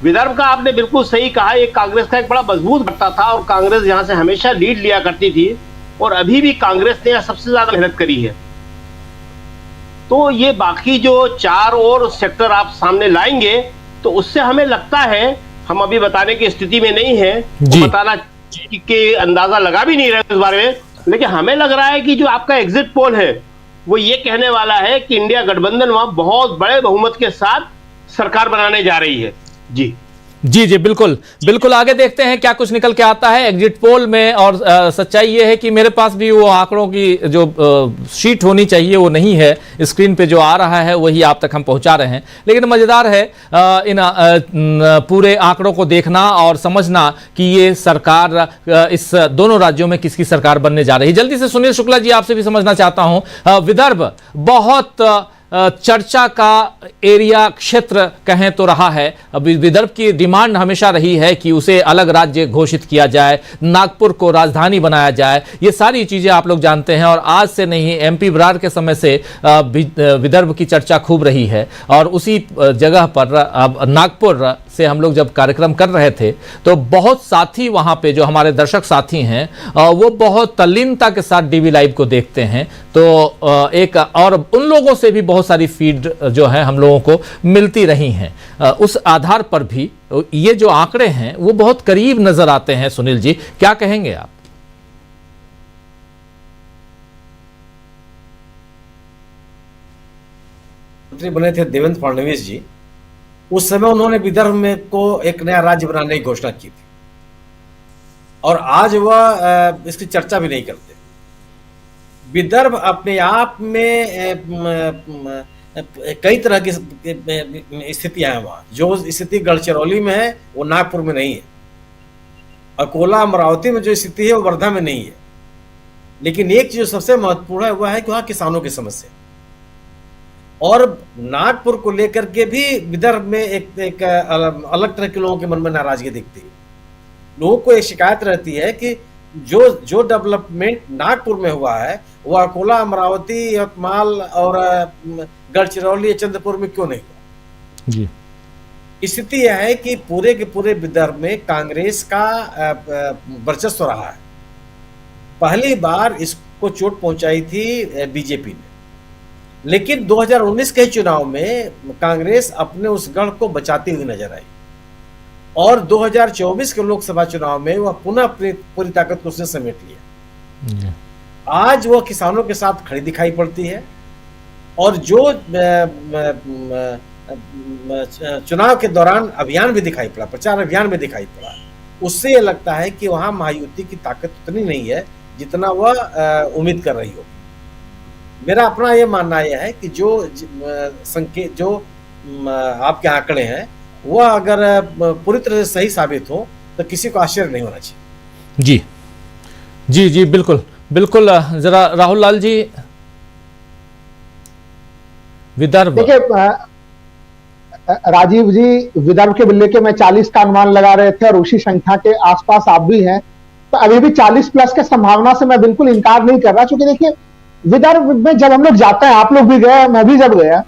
विदर्भ का आपने बिल्कुल सही कहा, ये कांग्रेस का एक बड़ा मजबूत बट्टा था और कांग्रेस यहां से हमेशा लीड लिया करती थी और अभी भी कांग्रेस ने यहाँ सबसे ज्यादा मेहनत करी है। तो ये बाकी जो 4 और सेक्टर आप सामने लाएंगे तो उससे हमें लगता है, हम अभी बताने की स्थिति में नहीं है, बताना के अंदाजा लगा भी नहीं रहे इस बारे में, लेकिन हमें लग रहा है कि जो आपका एग्जिट पोल है वो ये कहने वाला है कि इंडिया गठबंधन वहां बहुत बड़े बहुमत के साथ सरकार बनाने जा रही है। जी जी जी बिल्कुल बिल्कुल, आगे देखते हैं क्या कुछ निकल के आता है एग्जिट पोल में। और सच्चाई ये है कि मेरे पास भी वो आंकड़ों की जो शीट होनी चाहिए वो नहीं है, स्क्रीन पे जो आ रहा है वही आप तक हम पहुंचा रहे हैं। लेकिन मजेदार है इन पूरे आंकड़ों को देखना और समझना कि ये सरकार इस दोनों राज्यों में किसकी सरकार बनने जा रही है। जल्दी से सुनील शुक्ला जी आपसे भी समझना चाहता हूं, विदर्भ बहुत चर्चा का एरिया क्षेत्र कहें तो रहा है। अभी विदर्भ की डिमांड हमेशा रही है कि उसे अलग राज्य घोषित किया जाए, नागपुर को राजधानी बनाया जाए, ये सारी चीजें आप लोग जानते हैं। और आज से नहीं, एमपी बरार के समय से विदर्भ की चर्चा खूब रही है। और उसी जगह पर नागपुर से हम लोग जब कार्यक्रम कर रहे थे तो बहुत साथी वहां पे जो हमारे दर्शक साथी हैं वो बहुत तल्लीनता के साथ डीवी लाइव को देखते हैं। तो एक और उन लोगों से भी बहुत सारी फीड जो है हम लोगों को मिलती रही हैं। उस आधार पर भी ये जो आंकड़े हैं वो बहुत करीब नजर आते हैं। सुनील जी क्या कहेंगे आप? मंत्री बने थे देवेंद्र फडणवीस जी, उस समय उन्होंने विदर्भ में को एक नया राज्य बनाने की घोषणा की थी और आज वह इसकी चर्चा भी नहीं करते। विदर्भ अपने आप में कई तरह की स्थितियां हैं वहां। जो स्थिति गढ़चिरौली में है वो नागपुर में नहीं है, अकोला अमरावती में जो स्थिति है वो वर्धा में नहीं है। लेकिन एक चीज सबसे महत्वपूर्ण है वह है कि वहां किसानों की समस्या, और नागपुर को लेकर के भी विदर्भ में एक अलग तरह के लोगों के मन में नाराजगी दिखती है। लोगों को एक शिकायत रहती है कि जो डेवलपमेंट नागपुर में हुआ है वो अकोला अमरावती यवतमाल और गढ़चिरौली चंद्रपुर में क्यों नहीं हुआ। जी स्थिति यह है कि पूरे के पूरे विदर्भ में कांग्रेस का वर्चस्व रहा है। पहली बार इसको चोट पहुंचाई थी बीजेपी ने, लेकिन 2019 के चुनाव में कांग्रेस अपने उस गढ़ को बचाती हुई नजर आई और 2024 के लोकसभा चुनाव में वह पुनः अपनी पूरी ताकत को उसने समेट लिया। आज वह किसानों के साथ खड़ी दिखाई पड़ती है और जो चुनाव के दौरान अभियान भी दिखाई पड़ा, प्रचार अभियान भी दिखाई पड़ा, उससे यह लगता है कि वहां महायुति की ताकत उतनी नहीं है जितना वह उम्मीद कर रही हो। मेरा अपना ये मानना यह है कि जो संकेत जो आपके आंकड़े हैं वह अगर पूरी तरह से सही साबित हो तो किसी को आश्चर्य नहीं होना चाहिए। जी जी जी बिल्कुल बिल्कुल। जरा राहुल लाल जी, विदर्भ। देखिए राजीव जी, विदर्भ के बिल्ले के मैं 40 का अनुमान लगा रहे थे और उसी संख्या के आसपास आप भी हैं, तो अभी भी 40 प्लस के संभावना से मैं बिल्कुल इनकार नहीं कर रहा। क्योंकि देखिए विदर्भ में जब हम लोग जाते हैं, आप लोग भी गए, मैं भी जब गया,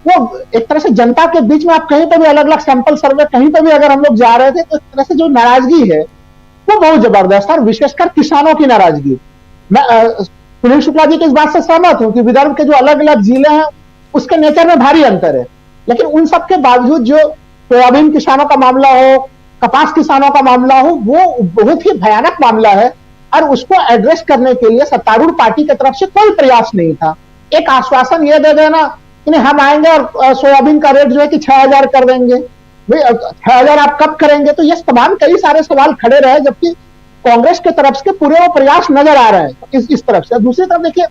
वो एक तरह से जनता के बीच में आप कहीं पर भी अलग अलग सैंपल सर्वे कहीं पर भी अगर हम लोग जा रहे थे तो एक तरह से जो नाराजगी है वो बहुत जबरदस्त है, और विशेषकर किसानों की नाराजगी। मैं सुनील शुक्ला जी की इस बात से सहमत हूं कि विदर्भ के जो अलग अलग जिले हैं उसके नेचर में भारी अंतर है, लेकिन उन सब के बावजूद जो सोयाबीन किसानों का मामला हो, कपास किसानों का मामला हो, वो बहुत ही भयानक मामला है और उसको एड्रेस करने के लिए सत्तारूढ़ पार्टी की तरफ से कोई प्रयास नहीं था। एक आश्वासन ये दे देना कि हम आएंगे और सोयाबीन का रेट जो है कि 6000 कर देंगे, भाई 6000 आप कब करेंगे, तो ये तमाम कई सारे सवाल खड़े रहे, जबकि कांग्रेस के तरफ से पूरे वो प्रयास नजर आ रहे हैं इस तरफ से। दूसरी तरफ देखिए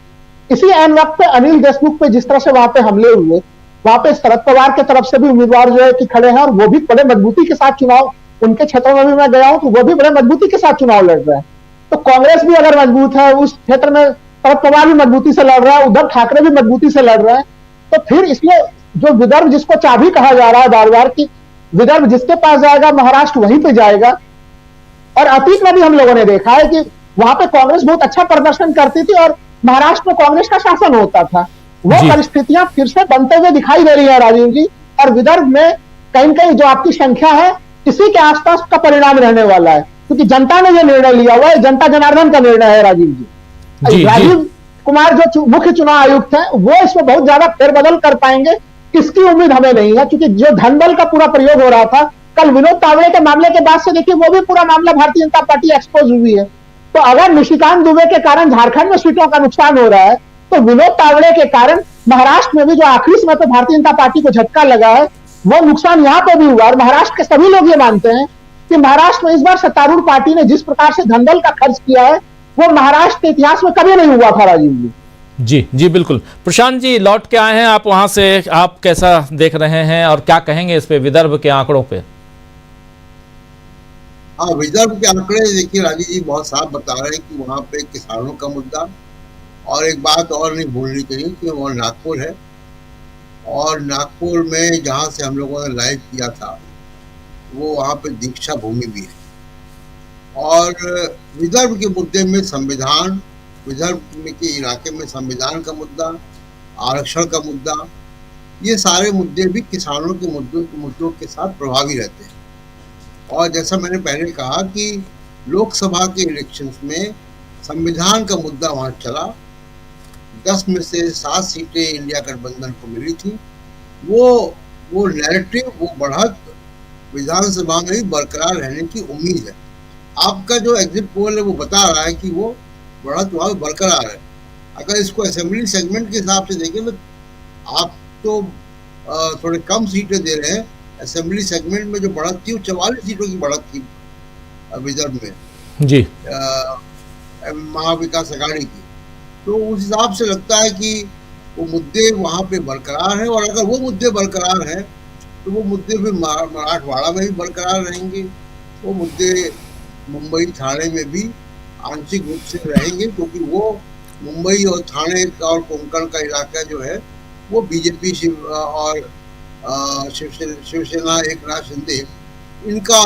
इसी ऐन वक्त पे अनिल देशमुख पे जिस तरह से वहां पे हमले हुए, वहां पे शरद पवार के तरफ से भी उम्मीदवार जो है कि खड़े हैं और वो भी बड़े मजबूती के साथ चुनाव, उनके क्षेत्रों में भी मैं गया हूं तो वो भी बड़े मजबूती के साथ चुनाव लड़ रहे हैं। तो कांग्रेस भी अगर मजबूत है, उस क्षेत्र में शरद पवार भी मजबूती से लड़ रहा है, उद्धव ठाकरे भी मजबूती से लड़ रहे हैं, तो फिर इसलिए जो विदर्भ जिसको चाबी कहा जा रहा है बार बार की विदर्भ जिसके पास जाएगा महाराष्ट्र वहीं पे जाएगा। और अतीत में भी हम लोगों ने देखा है कि वहां पे कांग्रेस बहुत अच्छा प्रदर्शन करती थी और महाराष्ट्र में कांग्रेस का शासन होता था। वो परिस्थितियां फिर से बनते हुए दिखाई दे रही है राजीव जी, और विदर्भ में कहीं न कहीं जो आपकी संख्या है इसी के आसपास का परिणाम रहने वाला है, क्योंकि जनता ने यह निर्णय लिया हुआ है, जनता जनार्दन का निर्णय है राजीव जी। राजीव कुमार जो मुख्य चुनाव आयुक्त है वो इसमें बहुत ज्यादा फेरबदल कर पाएंगे, इसकी उम्मीद हमें नहीं है, क्योंकि जो धनबल का पूरा प्रयोग हो रहा था कल विनोद तावड़े के मामले के बाद से देखिए वो भी पूरा मामला भारतीय जनता पार्टी एक्सपोज हुई है। तो अगर निशिकांत दुबे के कारण झारखंड में सीटों का नुकसान हो रहा है तो विनोद तावड़े के कारण महाराष्ट्र में भी जो आखिरी समय पर भारतीय जनता पार्टी को झटका लगा है वो नुकसान यहां पर भी हुआ। और महाराष्ट्र के सभी लोग ये मानते हैं कि महाराष्ट्र में इस बार सत्तारूढ़ पार्टी ने जिस प्रकार से धनबल का खर्च किया है वो महाराष्ट्र के इतिहास में कभी नहीं हुआ था राजीव जी। जी बिल्कुल। प्रशांत जी लौट के आए हैं आप वहां से, आप कैसा देख रहे हैं और क्या कहेंगे इस पे विदर्भ के आंकड़ों पे? हाँ, विदर्भ के आंकड़े देखिए राजीव जी बहुत साफ बता रहे हैं कि वहाँ पे किसानों का मुद्दा, और एक बात और नहीं भूलनी चाहिए कि वो नागपुर है, और नागपुर में जहाँ से हम लोगों ने लाइव किया था वो वहाँ पे दीक्षा भूमि भी है। और विदर्भ के मुद्दे में संविधान, विदर्भ के इलाके में संविधान का मुद्दा, आरक्षण का मुद्दा, ये सारे मुद्दे भी किसानों के मुद्दों के साथ प्रभावी रहते हैं। और जैसा मैंने पहले कहा कि लोकसभा के इलेक्शंस में संविधान का मुद्दा वहाँ चला, 10 में से 7 सीटें इंडिया गठबंधन को मिली थी। वो नैरेटिव, वो बढ़त विधानसभा में भी बरकरार रहने की उम्मीद है। आपका जो एग्जिट पोल है वो बता रहा है कि वो बढ़त वहाँ बरकरार है। अगर इसको असेंबली सेगमेंट के हिसाब से देखें तो आप तो थोड़े कम सीटें दे रहे हैं। असेंबली सेगमेंट में जो बढ़त थी वो 44 सीटों की बढ़त थी विदर्भ में जी महाविकास अघाड़ी की। तो उस हिसाब से लगता है कि वो मुद्दे वहाँ पे बरकरार हैं, और अगर वो मुद्दे बरकरार हैं तो वो मुद्दे फिर मराठवाड़ा में भी बरकरार रहेंगे, वो मुद्दे मुंबई थाने में भी आंशिक रूप से रहेंगे, क्योंकि वो मुंबई और थाने का और कोंकण का इलाका जो है वो बीजेपी और शिवसेना एकनाथ शिंदे इनका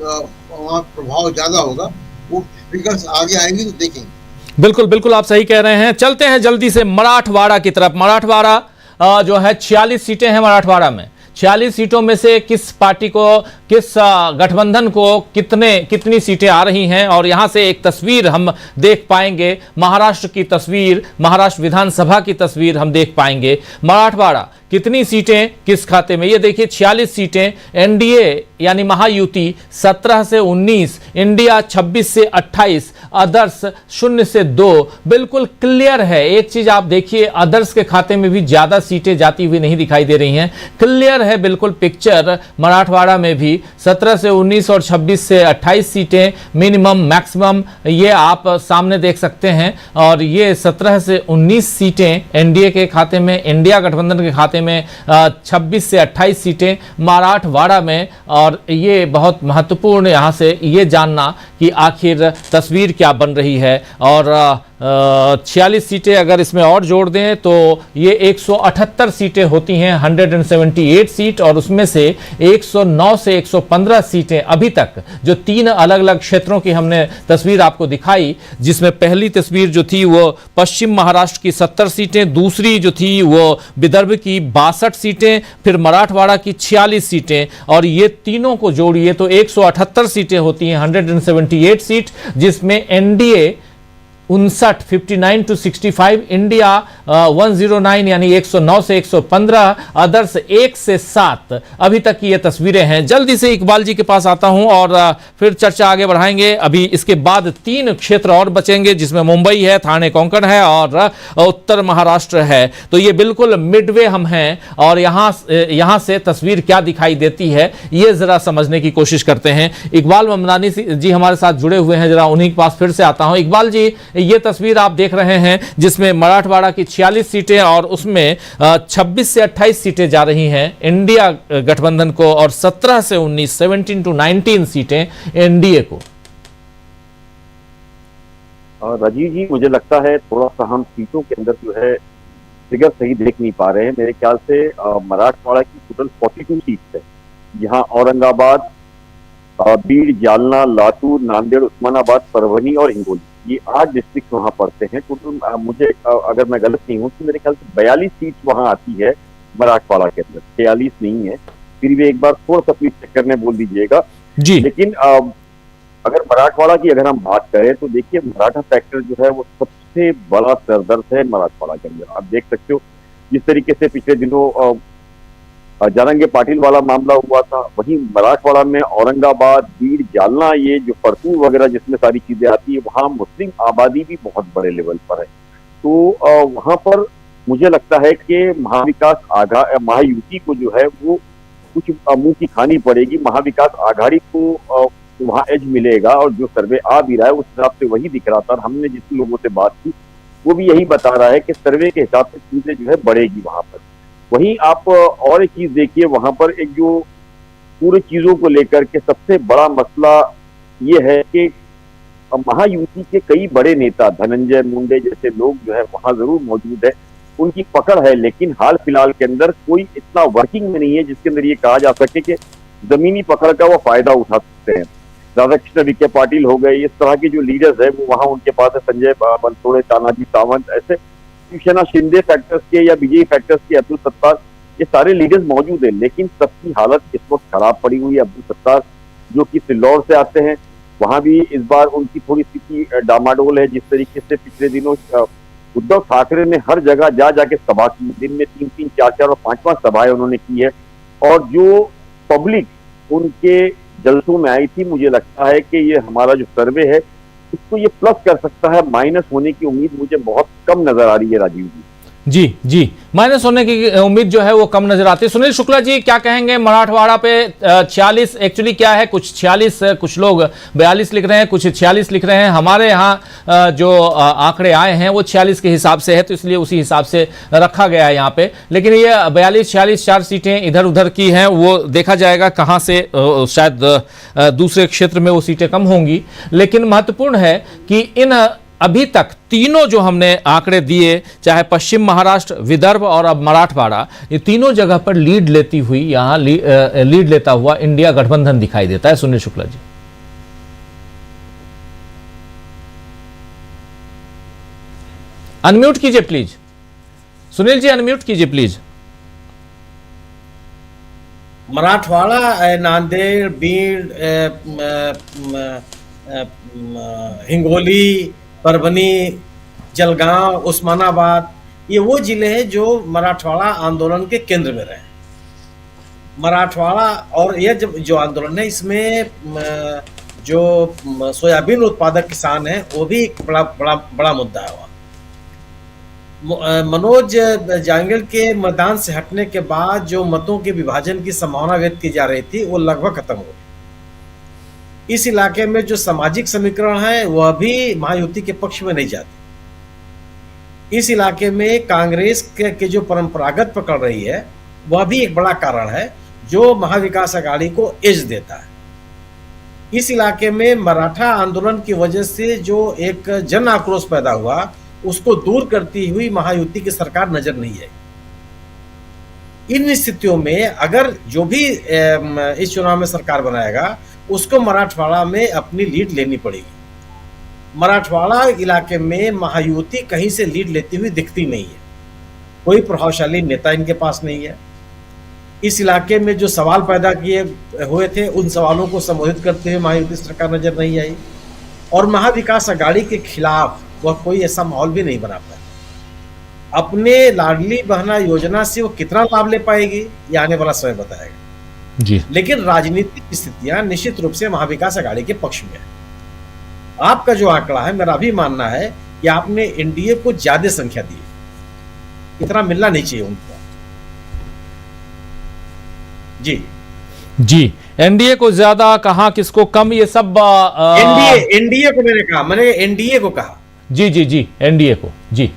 वहाँ प्रभाव ज्यादा होगा। वो फिगर्स आगे आएंगे तो देखेंगे। बिल्कुल बिल्कुल आप सही कह रहे हैं। चलते हैं जल्दी से मराठवाड़ा की तरफ। मराठवाड़ा जो है 46 सीटें हैं मराठवाड़ा में। 46 सीटों में से किस पार्टी को, किस गठबंधन को कितनी सीटें आ रही हैं, और यहां से एक तस्वीर हम देख पाएंगे, महाराष्ट्र की तस्वीर, महाराष्ट्र विधानसभा की तस्वीर हम देख पाएंगे। मराठवाड़ा कितनी सीटें किस खाते में, ये देखिए 46 सीटें एनडीए यानी महायुति 17 से 19, इंडिया 26 से 28, अदर्स 0 से 2। बिल्कुल क्लियर है। एक चीज आप देखिए, अदर्स के खाते में भी ज्यादा सीटें जाती हुई नहीं दिखाई दे रही हैं। क्लियर है बिल्कुल पिक्चर। मराठवाड़ा में भी 17 से 19 और 26 से 28 सीटें मिनिमम मैक्सिमम ये आप सामने देख सकते हैं। और ये 17 से 19 सीटें एनडीए के खाते में, इंडिया गठबंधन के खाते में 26 से 28 सीटें मराठवाड़ा में। और ये बहुत महत्वपूर्ण यहां से ये जानना कि आखिर तस्वीर क्या बन रही है। और 46 सीटें अगर इसमें और जोड़ दें तो ये 178 सीटें होती हैं, 178 सीट, और उसमें से 109 से 115 सीटें अभी तक, जो 3 अलग अलग क्षेत्रों की हमने तस्वीर आपको दिखाई, जिसमें पहली तस्वीर जो थी वो पश्चिम महाराष्ट्र की 70 सीटें, दूसरी जो थी वो विदर्भ की 62 सीटें, फिर मराठवाड़ा की 46 सीटें, और ये तीनों को जोड़िए तो 178 सीटें होती हैं, 178 सीट, जिसमें एनडीए 59 to 65, इंडिया 109 यानी 109 से 115, अदर्स 1 से 7। अभी तक की ये तस्वीरें हैं। जल्दी से इकबाल जी के पास आता हूं और फिर चर्चा आगे बढ़ाएंगे। अभी इसके बाद 3 क्षेत्र और बचेंगे, जिसमें मुंबई है, थाने कोंकण है और उत्तर महाराष्ट्र है। तो ये बिल्कुल मिडवे हम हैं, और यहां से तस्वीर क्या दिखाई देती है ये जरा समझने की कोशिश करते हैं। इकबाल ममदानी जी हमारे साथ जुड़े हुए हैं, जरा उन्हीं के पास फिर से आता हूं। इकबाल जी, ये तस्वीर आप देख रहे हैं जिसमें मराठवाड़ा की 46 सीटें और उसमें 26 से 28 सीटें जा रही हैं इंडिया गठबंधन को और 17 से 19 17 to 19 सीटें एनडीए को। राजीव जी, मुझे लगता है थोड़ा सा हम सीटों के अंदर जो है फिगर सही देख नहीं पा रहे हैं। मेरे ख्याल से मराठवाड़ा की टोटल 42 सीट्स है, जहां औरंगाबाद, बीड़, जालना, लातूर, नांदेड़, उस्मानाबाद, परभनी और हिंगोली, ये 8 डिस्ट्रिक्ट वहां पड़ते हैं। टोटल मुझे अगर मैं गलत नहीं हूं तो मेरे ख्याल से 42 सीट वहां आती है मराठवाड़ा के अंदर, 46 नहीं है। फिर भी एक बार थोड़ा सा प्लीज चेक करने बोल दीजिएगा जी। लेकिन अगर मराठवाड़ा की अगर हम बात करें तो देखिए, मराठा फैक्टर जो है वो सबसे बड़ा सरदर्द है मराठवाड़ा के अंदर। आप देख सकते हो जिस तरीके से पिछले दिनों जारंगे पाटिल वाला मामला हुआ था, वहीं मराठवाड़ा में औरंगाबाद, बीड़, जालना, ये जो परतूर वगैरह जिसमें सारी चीजें आती है, वहाँ मुस्लिम आबादी भी बहुत बड़े लेवल पर है। तो वहां पर मुझे लगता है कि महायुति को जो है वो कुछ मुंह की खानी पड़ेगी। महाविकास आघाड़ी को वहां एज मिलेगा और जो सर्वे आ भी रहा है उस हिसाब से वही दिख रहा था। और हमने जिन लोगों से बात की वो भी यही बता रहा है कि सर्वे के हिसाब से चीजें जो है बढ़ेगी वहां पर। वहीं आप और एक चीज देखिए, वहां पर एक जो पूरी चीजों को लेकर के सबसे बड़ा मसला ये है कि महायुति के कई बड़े नेता, धनंजय मुंडे जैसे लोग जो है वहां जरूर मौजूद है, उनकी पकड़ है, लेकिन हाल फिलहाल के अंदर कोई इतना वर्किंग में नहीं है जिसके अंदर ये कहा जा सके कि जमीनी पकड़ का वो फायदा उठा सकते हैं। राधाकृष्ण विखे पाटिल हो गए, इस तरह के जो लीडर्स है वो वहां उनके पास है, संजय बनसोड़े, तानाजी सावंत, ऐसे शिवसेना शिंदे फैक्टर्स के या बीजेपी फैक्टर्स के अब्दुल सत्तार, ये सारे लीडर्स मौजूद हैं। लेकिन सबकी हालत इस वक्त खराब पड़ी हुई है। अब्दुल सत्तार जो कि सिल्लौर से आते हैं, वहां भी इस बार उनकी थोड़ी स्थिति डामाडोल है। जिस तरीके से पिछले दिनों उद्धव ठाकरे ने हर जगह जा जाके सभा की, दिन में 3-3, 4-4 और 5-5 सभाएं उन्होंने की है, और जो पब्लिक उनके जलसों में आई थी, मुझे लगता है कि ये हमारा जो सर्वे है उसको ये प्लस कर सकता है। माइनस होने की उम्मीद मुझे बहुत कम नजर आ रही है राजीव जी। जी, माइनस होने की उम्मीद जो है वो कम नजर आती है। सुनील शुक्ला जी क्या कहेंगे मराठवाड़ा पे 46 एक्चुअली क्या है, कुछ 46, कुछ लोग 42 लिख रहे हैं, कुछ 46 लिख रहे हैं। हमारे यहाँ जो आंकड़े आए हैं वो 46 के हिसाब से है, तो इसलिए उसी हिसाब से रखा गया है यहाँ पे। लेकिन ये 42, 46, 4 सीटें इधर उधर की हैं, वो देखा जाएगा कहाँ से, शायद दूसरे क्षेत्र में वो सीटें कम होंगी। लेकिन महत्वपूर्ण है कि इन अभी तक तीनों जो हमने आंकड़े दिए, चाहे पश्चिम महाराष्ट्र, विदर्भ और अब मराठवाड़ा, ये तीनों जगह पर लीड लेती हुई यहाँ लीड लेता हुआ इंडिया गठबंधन दिखाई देता है। सुनील शुक्ला जी अनम्यूट कीजिए प्लीज। सुनील जी अनम्यूट कीजिए प्लीज। मराठवाड़ा, नांदेड़, बीड़, हिंगोली, परभनी, जलगांव, उस्मानाबाद, ये वो जिले हैं जो मराठवाड़ा आंदोलन के केंद्र में रहे। मराठवाड़ा और ये जो आंदोलन है, इसमें जो सोयाबीन उत्पादक किसान हैं वो भी एक बड़ा मुद्दा है। मनोज जांगिड़ के मैदान से हटने के बाद जो मतों के विभाजन की संभावना व्यक्त की जा रही थी वो लगभग खत्म हो गई। इस इलाके में जो सामाजिक समीकरण है वह भी महायुति के पक्ष में नहीं जाते। इस इलाके में कांग्रेस के जो परंपरागत पकड़ रही है वह भी एक बड़ा कारण है जो महाविकास आघाड़ी को एज देता है। इस इलाके में मराठा आंदोलन की वजह से जो एक जन आक्रोश पैदा हुआ उसको दूर करती हुई महायुति की सरकार नजर नहीं आई। इन स्थितियों में अगर जो भी इस चुनाव में सरकार बनाएगा उसको मराठवाड़ा में अपनी लीड लेनी पड़ेगी। मराठवाड़ा इलाके में महायुति कहीं से लीड लेती हुई दिखती नहीं है, कोई प्रभावशाली नेता इनके पास नहीं है। इस इलाके में जो सवाल पैदा किए हुए थे उन सवालों को संबोधित करते हुए महायुति सरकार नजर नहीं आई, और महाविकास आघाड़ी के खिलाफ वह कोई ऐसा माहौल भी नहीं बना पाया। अपने लाडली बहना योजना से वो कितना लाभ ले पाएगी ये आने वाला समय बताएगा जी। लेकिन राजनीतिक स्थितियां निश्चित रूप से महाविकास आघाड़ी के पक्ष में है। आपका जो आंकड़ा है, मेरा भी मानना है कि आपने एनडीए को ज्यादा संख्या दी, इतना मिलना नहीं चाहिए उनको। जी एनडीए को ज्यादा कहा, किसको कम, ये सब एनडीए को मैंने एनडीए को कहा जी जी जी, एनडीए को, जी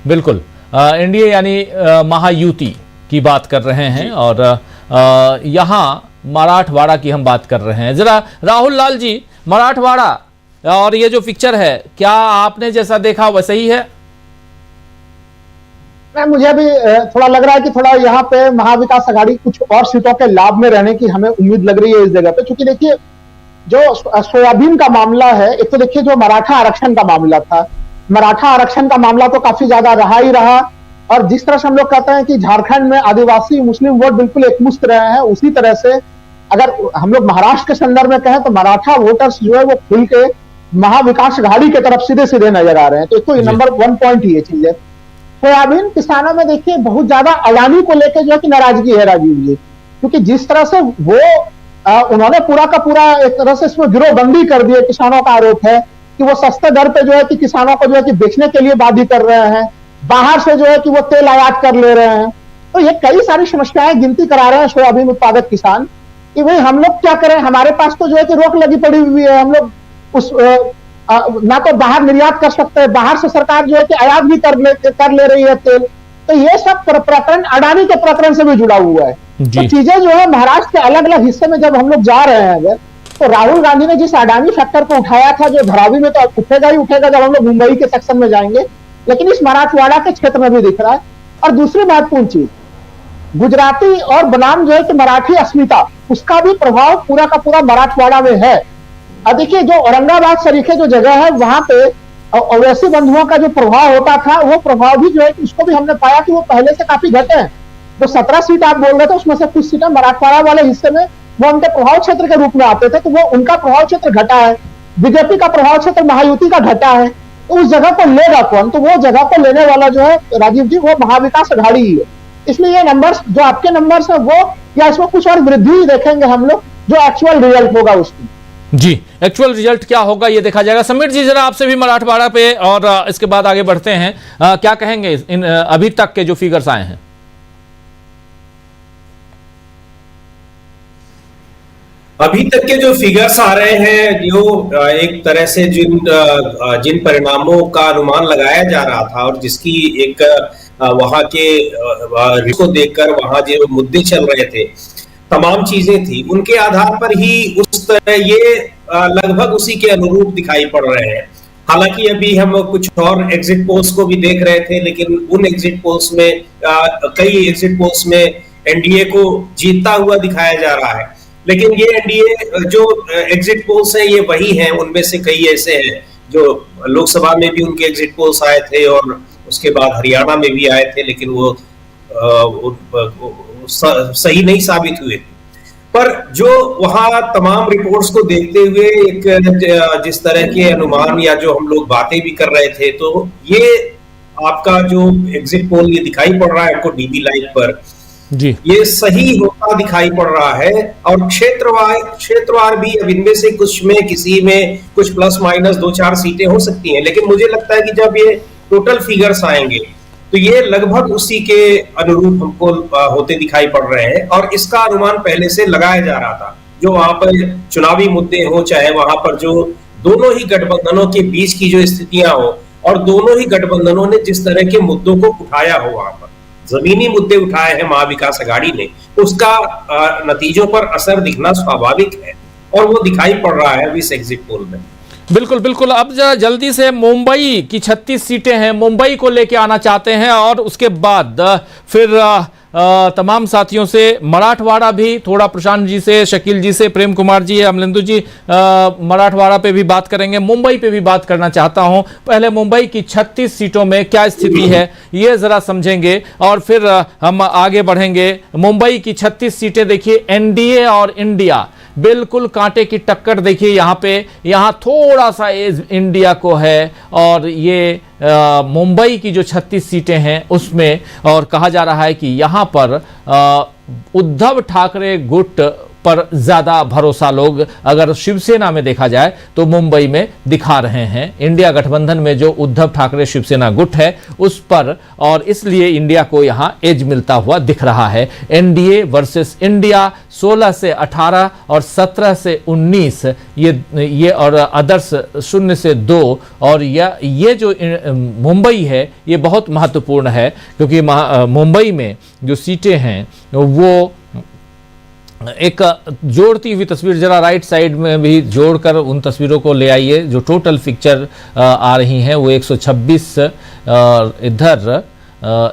बिल्कुल, एनडीए यानी महायुति की बात कर रहे हैं, और यहाँ मराठवाड़ा की हम बात कर रहे हैं। जरा राहुल लाल जी, मराठवाड़ा और ये जो पिक्चर है, क्या आपने जैसा देखा वैसा ही है? मुझे भी थोड़ा लग रहा है कि थोड़ा यहाँ पे महाविकास आघाड़ी कुछ और सीटों के लाभ में रहने की हमें उम्मीद लग रही है इस जगह पे, क्योंकि देखिए जो सोयाबीन का मामला है, एक तो देखिए जो मराठा आरक्षण का मामला था, मराठा आरक्षण का मामला तो काफी ज्यादा रहा ही रहा, और जिस तरह से हम लोग कहते हैं कि झारखंड में आदिवासी मुस्लिम वोट बिल्कुल एकमुश्त रहे हैं, उसी तरह से अगर हम लोग महाराष्ट्र के संदर्भ में कहें तो मराठा वोटर्स जो है वो खुल के महाविकास आघाड़ी की तरफ सीधे सीधे नजर आ रहे हैं। तो एक तो नंबर 1 पॉइंट ये चीज है। सोयाबीन किसानों में देखिए बहुत ज्यादा अडानी को लेकर जो है कि नाराजगी है राजीव जी, क्योंकि जिस तरह से वो उन्होंने पूरा का पूरा एक तरह से इसमें गिरोहबंदी कर दी है। किसानों का आरोप है कि वो सस्ते दर पे जो है कि किसानों को जो है कि बेचने के लिए बाध्य कर रहे हैं, बाहर से जो है कि वो तेल आयात कर ले रहे हैं। तो ये कई सारी समस्याएं गिनती करा रहे हैं सोयाबीन उत्पादक किसान कि भाई हम लोग क्या करें, हमारे पास तो जो है कि रोक लगी पड़ी हुई है, हम लोग उस ना तो बाहर निर्यात कर सकते हैं, बाहर से सरकार जो है कि आयात भी कर ले रही है तेल। तो ये सब प्रकरण अडानी के प्रकरण से भी जुड़ा हुआ है। तो चीजें जो है महाराष्ट्र के अलग अलग हिस्से में जब हम लोग जा रहे हैं अगर, तो राहुल गांधी ने जिस अडानी फैक्टर को उठाया था, जो धारावी में तो उठेगा ही उठेगा जब हम लोग मुंबई के सेक्शन में जाएंगे, लेकिन इस मराठवाड़ा के क्षेत्र में भी दिख रहा है। और दूसरी महत्वपूर्ण चीज, गुजराती और बनाम जो है कि मराठी अस्मिता, उसका भी प्रभाव पूरा का पूरा मराठवाड़ा में है। अब देखिए जो औरंगाबाद सरीखे जो जगह है, वहां पे ओवैसी बंधुओं का जो प्रभाव होता था, वो प्रभाव भी जो है उसको भी हमने पाया कि वो पहले से काफी घटे हैं। जो 17 सीट आप बोल रहे थे उसमें से कुछ सीटें मराठवाड़ा वाले हिस्से में वो उनके प्रभाव क्षेत्र के रूप में आते थे, तो वो उनका प्रभाव क्षेत्र घटा है। बीजेपी का प्रभाव क्षेत्र महायुति का घटा है, तो उस जगह को लेगा कौन? तो वो जगह को लेने वाला जो है राजीव जी वो महाविकास आघाड़ी ही है। इसलिए ये नंबर्स जो आपके नंबर्स है वो, या इसमें कुछ और वृद्धि देखेंगे हम लोग, जो एक्चुअल रिजल्ट होगा उसकी। जी, एक्चुअल रिजल्ट क्या होगा ये देखा जाएगा। समीर जी, जरा आपसे भी मराठवाड़ा पे और इसके बाद आगे बढ़ते हैं, क्या कहेंगे इन अभी तक के जो फिगर्स आए हैं? अभी तक के जो फिगर्स आ रहे हैं, जो एक तरह से जिन परिणामों का अनुमान लगाया जा रहा था और जिसकी एक वहां के को देखकर वहां जो मुद्दे चल रहे थे, तमाम चीजें थी, उनके आधार पर ही उस तरह ये लगभग उसी के अनुरूप दिखाई पड़ रहे हैं। हालांकि अभी हम कुछ और एग्जिट पोल्स को भी देख रहे थे, लेकिन उन एग्जिट पोल्स में कई एग्जिट पोल्स में एनडीए को जीतता हुआ दिखाया जा रहा है। लेकिन ये एनडीए जो एग्जिट पोल्स हैं ये वही हैं, उनमें से कई ऐसे हैं जो लोकसभा में भी उनके एग्जिट पोल्स आए थे और उसके बाद हरियाणा में भी आए थे, लेकिन वो सही नहीं साबित हुए। पर जो वहां तमाम रिपोर्ट्स को देखते हुए एक जिस तरह के अनुमान या जो हम लोग बातें भी कर रहे थे, तो ये आपका जो एग्जिट पोल ये दिखाई पड़ रहा है आपको डीबी लाइव पर जी, ये सही होता दिखाई पड़ रहा है। और क्षेत्रवार भी अब इनमें से कुछ में किसी में कुछ प्लस माइनस 2-4 सीटें हो सकती हैं, लेकिन मुझे लगता है कि जब ये टोटल फिगर्स आएंगे तो ये लगभग उसी के अनुरूप हमको होते दिखाई पड़ रहे हैं। और इसका अनुमान पहले से लगाया जा रहा था, जो वहां पर चुनावी मुद्दे हो, चाहे वहां पर जो दोनों ही गठबंधनों के बीच की जो स्थितियां हो, और दोनों ही गठबंधनों ने जिस तरह के मुद्दों को उठाया हो, वहां पर जमीनी मुद्दे उठाए हैं महाविकास आघाड़ी ने, उसका नतीजों पर असर दिखना स्वाभाविक है और वो दिखाई पड़ रहा है इस एग्जिट पोल में। बिल्कुल बिल्कुल। अब जरा जल्दी से मुंबई की 36 सीटें हैं, मुंबई को लेके आना चाहते हैं, और उसके बाद फिर तमाम साथियों से मराठवाड़ा भी, थोड़ा प्रशांत जी से, शकील जी से, प्रेम कुमार जी, अमलेंदु जी, मराठवाड़ा पे भी बात करेंगे, मुंबई पे भी बात करना चाहता हूं। पहले मुंबई की 36 सीटों में क्या स्थिति है ये जरा समझेंगे और फिर हम आगे बढ़ेंगे। मुंबई की 36 सीटें देखिए, एनडीए और इंडिया बिल्कुल कांटे की टक्कर देखिए यहाँ पे, यहाँ थोड़ा सा एज इंडिया को है, और ये मुंबई की जो 36 सीटें हैं उसमें, और कहा जा रहा है कि यहाँ पर उद्धव ठाकरे गुट पर ज्यादा भरोसा लोग अगर शिवसेना में देखा जाए तो मुंबई में दिखा रहे हैं। इंडिया गठबंधन में जो उद्धव ठाकरे शिवसेना गुट है उस पर, और इसलिए इंडिया को यहां एज मिलता हुआ दिख रहा है। एनडीए वर्सेस इंडिया 16 से 18 और 17 से 19 ये और अदर्स 0 से 2, और ये जो मुंबई है ये बहुत महत्वपूर्ण है क्योंकि मुंबई में जो सीटें हैं वो एक जोड़ती हुई तस्वीर, जरा राइट साइड में भी जोड़कर उन तस्वीरों को ले आइए। जो टोटल पिक्चर आ रही हैं वो 126 इधर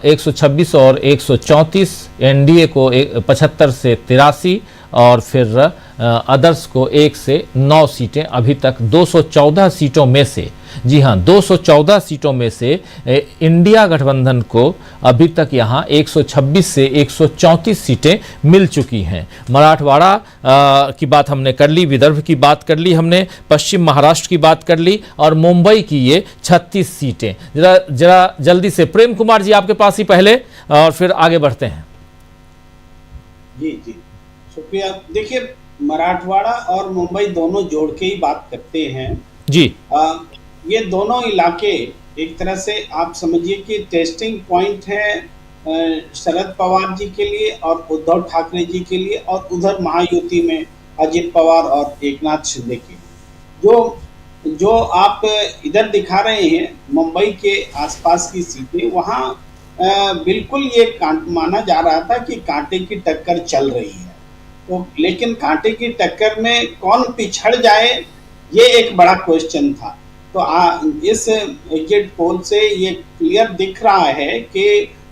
126 और 134, एनडीए को 75 से 83 और फिर अदर्स को 1 से 9 सीटें। अभी तक 214 सीटों में से, जी हां 214 सीटों में से इंडिया गठबंधन को अभी तक यहां 126 से 134 सीटें मिल चुकी हैं। मराठवाड़ा की बात हमने कर ली, विदर्भ की बात कर ली हमने, पश्चिम महाराष्ट्र की बात कर ली और मुंबई की ये 36 सीटें। जरा जल्दी से प्रेम कुमार जी आपके पास ही पहले और फिर आगे बढ़ते हैं। जी जी शुक्रिया। देखिए मराठवाड़ा और मुंबई दोनों जोड़ के ही बात करते हैं जी। ये दोनों इलाके एक तरह से आप समझिए कि टेस्टिंग पॉइंट है शरद पवार जी के लिए और उद्धव ठाकरे जी के लिए, और उधर महायुति में अजित पवार और एकनाथ शिंदे के लिए। जो आप इधर दिखा रहे हैं मुंबई के आसपास की सीटें, वहाँ बिल्कुल ये माना जा रहा था कि कांटे की टक्कर चल रही है, तो लेकिन कांटे की टक्कर में कौन पिछड़ जाए ये एक बड़ा क्वेश्चन था। तो इस एग्जिट पोल से ये क्लियर दिख रहा है कि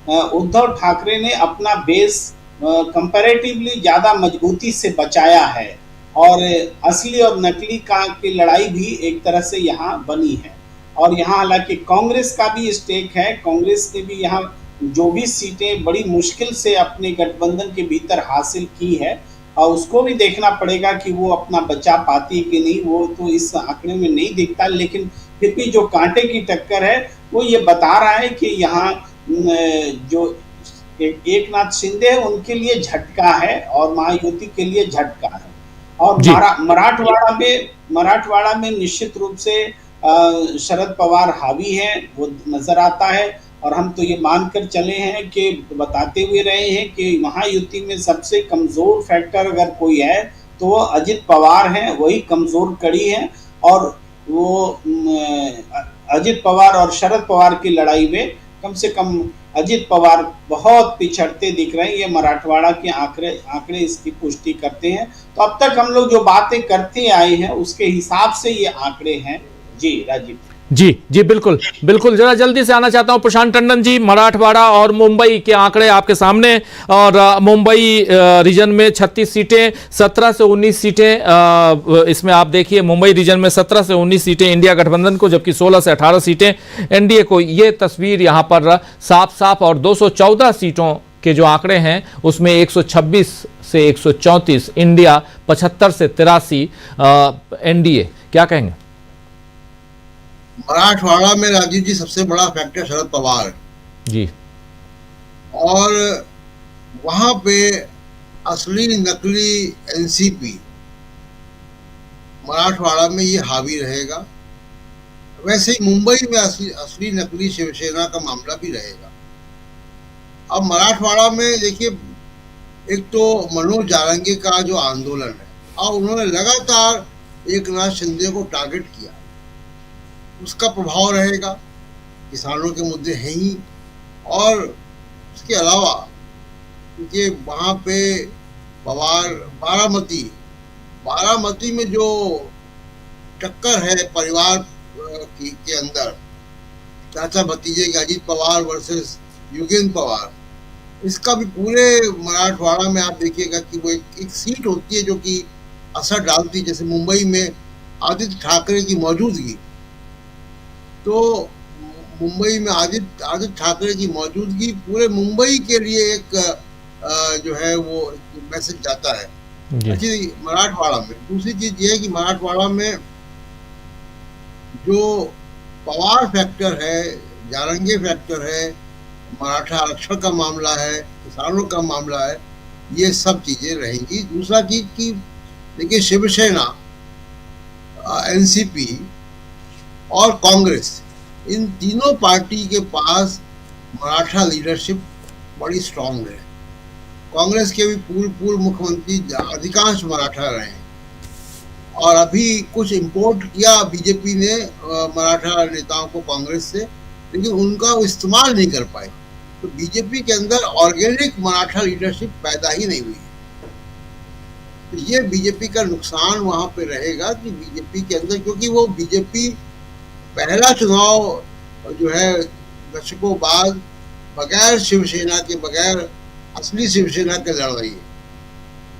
उद्धव ठाकरे ने अपना बेस कंपैरेटिवली ज़्यादा मजबूती से बचाया है, और असली और नकली की लड़ाई भी एक तरह से यहाँ बनी है। और यहाँ हालांकि कांग्रेस का भी स्टेक है, कांग्रेस ने भी यहाँ जो भी सीटें बड़ी मुश्किल से अपने गठबंधन के भीतर हासिल की है, और उसको भी देखना पड़ेगा कि वो अपना बचा पाती है कि नहीं, वो तो इस आंकड़े में नहीं दिखता। लेकिन फिर भी जो कांटे की टक्कर है वो ये बता रहा है कि यहाँ जो एकनाथ शिंदे है उनके लिए झटका है और महायुति के लिए झटका है। और मराठवाड़ा में निश्चित रूप से शरद पवार हावी है, वो नजर आता है। और हम तो ये मानकर चले हैं कि बताते हुए रहे हैं कि महायुति में सबसे कमजोर फैक्टर अगर कोई है तो वो अजित पवार हैं, वही कमजोर कड़ी है। और वो अजित पवार और शरद पवार की लड़ाई में कम से कम अजित पवार बहुत पिछड़ते दिख रहे हैं। ये मराठवाड़ा के आंकड़े इसकी पुष्टि करते हैं। तो अब तक हम लोग जो बातें करते आए हैं उसके हिसाब से ये आंकड़े हैं। जी राजीव जी बिल्कुल बिल्कुल। जरा जल्दी से आना चाहता हूं प्रशांत टंडन जी, मराठवाड़ा और मुंबई के आंकड़े आपके सामने। और मुंबई रीजन में 36 सीटें, 17 से 19 सीटें इसमें आप देखिए। मुंबई रीजन में 17 से 19 सीटें इंडिया गठबंधन को, जबकि 16 से 18 सीटें एनडीए को। ये तस्वीर यहां पर साफ और 214 सीटों के जो आंकड़े हैं उसमें 126 से 134 इंडिया, 75 से 83 एनडीए। क्या कहेंगे? मराठवाड़ा में राजीव जी सबसे बड़ा फैक्टर शरद पवार है जी, और वहां पे असली नकली एनसीपी मराठवाड़ा में ये हावी रहेगा। वैसे ही मुंबई में असली नकली शिवसेना का मामला भी रहेगा। अब मराठवाड़ा में देखिए, एक तो मनोज जारंगी का जो आंदोलन है और उन्होंने लगातार एकनाथ शिंदे को टारगेट किया, उसका प्रभाव रहेगा। किसानों के मुद्दे हैं ही, और उसके अलावा क्योंकि वहाँ पे पवार बारामती में जो टक्कर है परिवार के अंदर, चाचा भतीजे के अजित पवार वर्सेस योगेंद्र पवार, इसका भी पूरे मराठवाड़ा में आप देखिएगा कि वो एक सीट होती है जो कि असर डालती है। जैसे मुंबई में आदित्य ठाकरे की मौजूदगी, तो मुंबई में आदित्य ठाकरे की मौजूदगी पूरे मुंबई के लिए एक जो है वो मैसेज जाता है। अच्छी मराठवाड़ा में दूसरी चीज ये है कि मराठवाड़ा में जो पवार फैक्टर है, जारंगे फैक्टर है, मराठा आरक्षण का मामला है, किसानों का मामला है, ये सब चीजें रहेंगी। दूसरा चीज कि देखिए शिवसेना, एनसीपी और कांग्रेस, इन तीनों पार्टी के पास मराठा लीडरशिप बड़ी स्ट्रांग है। कांग्रेस के भी पूर्व मुख्यमंत्री अधिकांश मराठा रहे हैं और अभी कुछ इंपोर्ट किया बीजेपी ने मराठा नेताओं को कांग्रेस से, लेकिन उनका वो इस्तेमाल नहीं कर पाए। तो बीजेपी के अंदर ऑर्गेनिक मराठा लीडरशिप पैदा ही नहीं हुई। तो ये बीजेपी का नुकसान वहां पे रहेगा कि बीजेपी के अंदर, क्योंकि वो बीजेपी पहला चुनाव जो है दशकों बाद बगैर शिवसेना के, बगैर असली शिवसेना के लड़ रही है।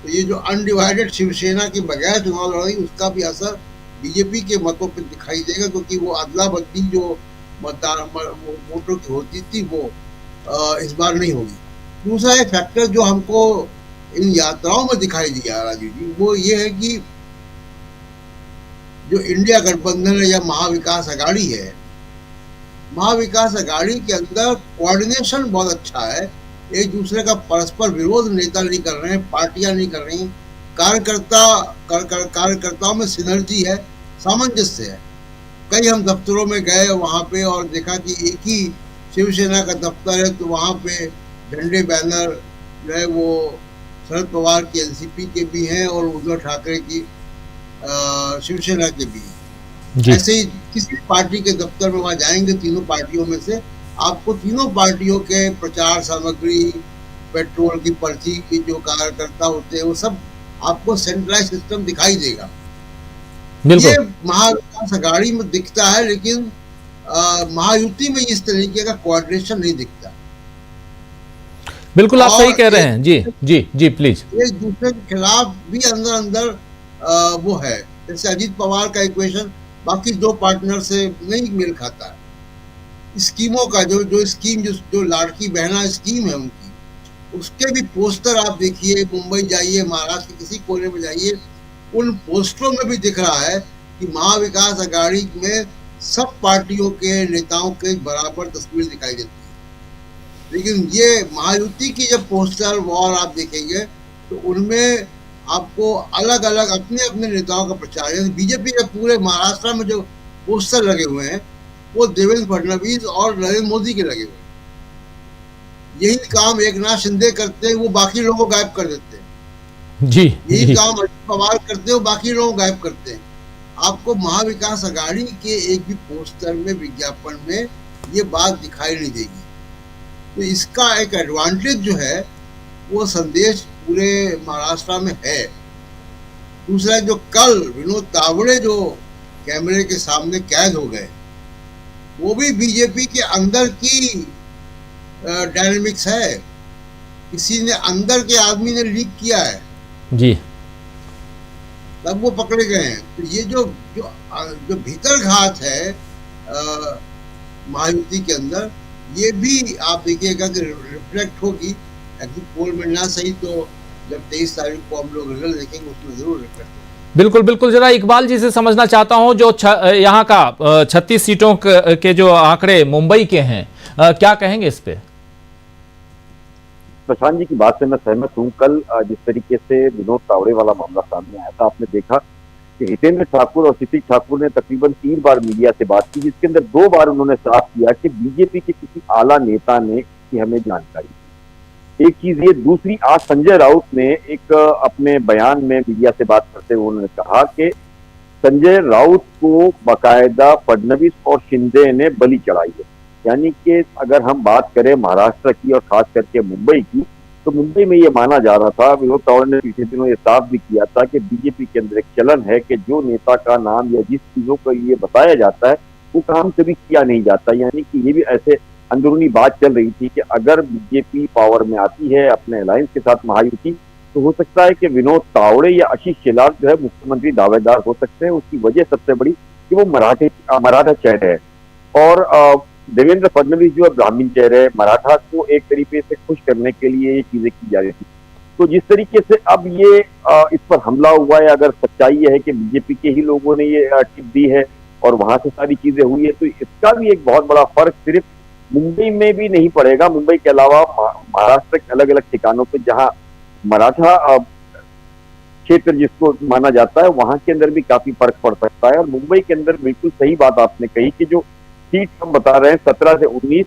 तो ये जो अनडिवाइडेड शिवसेना के बगैर चुनाव लड़ रही है, उसका भी असर बीजेपी के मतों पर दिखाई देगा, क्योंकि वो अदला बदली जो मतदान वोटों की होती थी वो इस बार नहीं होगी। दूसरा एक फैक्टर जो हमको इन यात्राओं में दिखाई दिया राजीव जी, वो ये है कि जो इंडिया गठबंधन है या महाविकास अघाड़ी है, महाविकास अघाड़ी के अंदर कोऑर्डिनेशन बहुत अच्छा है। एक दूसरे का परस्पर विरोध नेता नहीं कर रहे हैं, पार्टियां नहीं कर रही, कार्यकर्ताओं में सिनर्जी है, सामंजस्य है। कई हम दफ्तरों में गए वहां पे और देखा कि एक ही शिवसेना का दफ्तर है, तो वहां पे झंडे बैनर जो है वो शरद पवार की एनसीपी के भी हैं और उद्धव ठाकरे की शिवसेना के भी हैं। ऐसे ही किसी पार्टी के दफ्तर में वहां जाएंगे, तीनों पार्टियों में से आपको तीनों पार्टियों के प्रचार सामग्री, पेट्रोल की पर्ची की जो कार्यकर्ता होते हैं, वो सब आपको सेंट्रलाइज सिस्टम दिखाई देगा। ये महाविकास अघाड़ी में दिखता है, लेकिन महायुति में इस तरीके का कोऑर्डिनेशन नहीं दिखता। बिल्कुल आप सही कह रहे हैं। जी जी जी प्लीज। एक दूसरे के खिलाफ भी अंदर अंदर वो है, जैसे अजीत पवार का इक्वेशन बाकी दो पार्टनर से नहीं मेल खाता है। स्कीमों का जो स्कीम जो लाड़की बहना स्कीम है उनकी, उसके भी पोस्टर आप देखिए, मुंबई जाइए, महाराष्ट्र के किसी कोने में जाइए, उन पोस्टरों में भी दिख रहा है कि महाविकास अघाड़ी में सब पार्टियों के नेताओं के बराबर तस्वीर दिखाई देती है। लेकिन ये महायुति की जब पोस्टर वॉर आप देखेंगे तो उनमें आपको अलग अलग अपने अपने नेताओं का प्रचार है। बीजेपी के पूरे महाराष्ट्र में जो पोस्टर लगे हुए हैं वो देवेंद्र फडणवीस और नरेंद्र मोदी के लगे हुए हैं। यही काम एकनाथ शिंदे करते हैं, वो बाकी लोगों को गायब कर देते हैं। जी यही काम अजित पवार करते हैं, वो बाकी लोगों को गायब करते हैं। आपको महाविकास अघाड़ी के एक भी पोस्टर में, विज्ञापन में ये बात दिखाई नहीं देगी। तो इसका एक एडवांटेज जो है वो संदेश पूरे महाराष्ट्र में है। दूसरा, जो कल विनोद तावड़े जो कैमरे के सामने कैद हो गए, वो भी बीजेपी के अंदर की डायनेमिक्स है। किसी ने अंदर के आदमी ने लीक किया है जी, तब वो पकड़े गए हैं। तो ये जो भीतर घात है महायुति के अंदर, ये भी आप देखिएगा कि रिफ्लेक्ट होगी। एग्जिट पोल में ना सही तो जब 23 तारीख को हम लोग रिजल्ट देखेंगे उसमें जरूर रिफ्लेक्ट होगा। बिल्कुल बिल्कुल। जरा इकबाल जी से समझना चाहता हूं, जो यहाँ का 36 सीटों के जो आंकड़े मुंबई के हैं, क्या कहेंगे इस पे? प्रशांत जी की बात से मैं सहमत हूँ। कल जिस तरीके से विनोद तावड़े वाला मामला सामने आया था, आपने देखा कि हितेंद्र ठाकुर और सिद्दिक ठाकुर ने तकरीबन 3 बार मीडिया से बात की, जिसके अंदर 2 बार उन्होंने साफ किया कि बीजेपी के किसी आला नेता ने की हमें जानकारी। एक चीज ये, दूसरी आज संजय राउत ने एक अपने बयान में मीडिया से बात करते हुए उन्होंने कहा कि संजय राउत को बाकायदा फडणवीस और शिंदे ने बलि चढ़ाई है। यानी कि अगर हम बात करें महाराष्ट्र की और खास करके मुंबई की, तो मुंबई में ये माना जा रहा था, विनोद तावड़े ने पिछले दिनों ये साफ भी किया था कि बीजेपी के अंदर एक चलन है कि जो नेता का नाम या जिस चीजों को ये बताया जाता है वो काम कभी किया नहीं जाता। यानी कि ये भी ऐसे अंदरूनी बात चल रही थी कि अगर बीजेपी पावर में आती है अपने अलायंस के साथ महायुति, तो हो सकता है कि विनोद तावड़े या आशीष शेलार जो है मुख्यमंत्री दावेदार हो सकते हैं। उसकी वजह सबसे बड़ी कि वो मराठा चेहरे है और देवेंद्र फडणवीस जो है ब्राह्मण चेहरे है। मराठा को एक तरीके से खुश करने के लिए ये चीजें की जा रही थी। तो जिस तरीके से अब ये इस पर हमला हुआ है, अगर सच्चाई ये है कि बीजेपी के ही लोगों ने ये टिप दी है और वहां से सारी चीजें हुई है, तो इसका भी एक बहुत बड़ा फर्क सिर्फ मुंबई में भी नहीं पड़ेगा। मुंबई के अलावा महाराष्ट्र के अलग अलग ठिकानों पर जहां मराठा क्षेत्र जिसको माना जाता है, वहां के अंदर भी काफी फर्क पड़ सकता है। और मुंबई के अंदर बिल्कुल सही बात आपने कही कि जो सीट हम बता रहे हैं 17 से 19,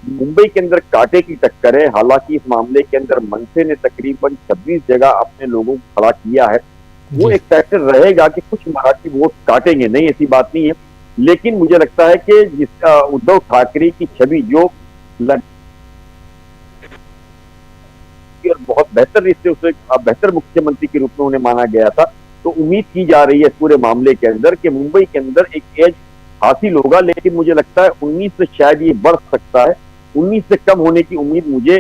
मुंबई के अंदर कांटे की टक्कर है। हालांकि इस मामले के अंदर मनसे ने तकरीबन 26 जगह अपने लोगों को खड़ा किया है। वो एक फैक्टर रहेगा कि कुछ मराठी वोट काटेंगे, नहीं ऐसी बात नहीं है। लेकिन मुझे लगता है कि जिस उद्धव ठाकरे की छवि जो और बहुत बेहतर रिश्ते उसे बेहतर मुख्यमंत्री के रूप में उन्हें माना गया था, तो उम्मीद की जा रही है इस पूरे मामले के अंदर कि मुंबई के अंदर एक एज हासिल होगा। लेकिन मुझे लगता है 19 से शायद ये बढ़ सकता है। 19 से कम होने की उम्मीद मुझे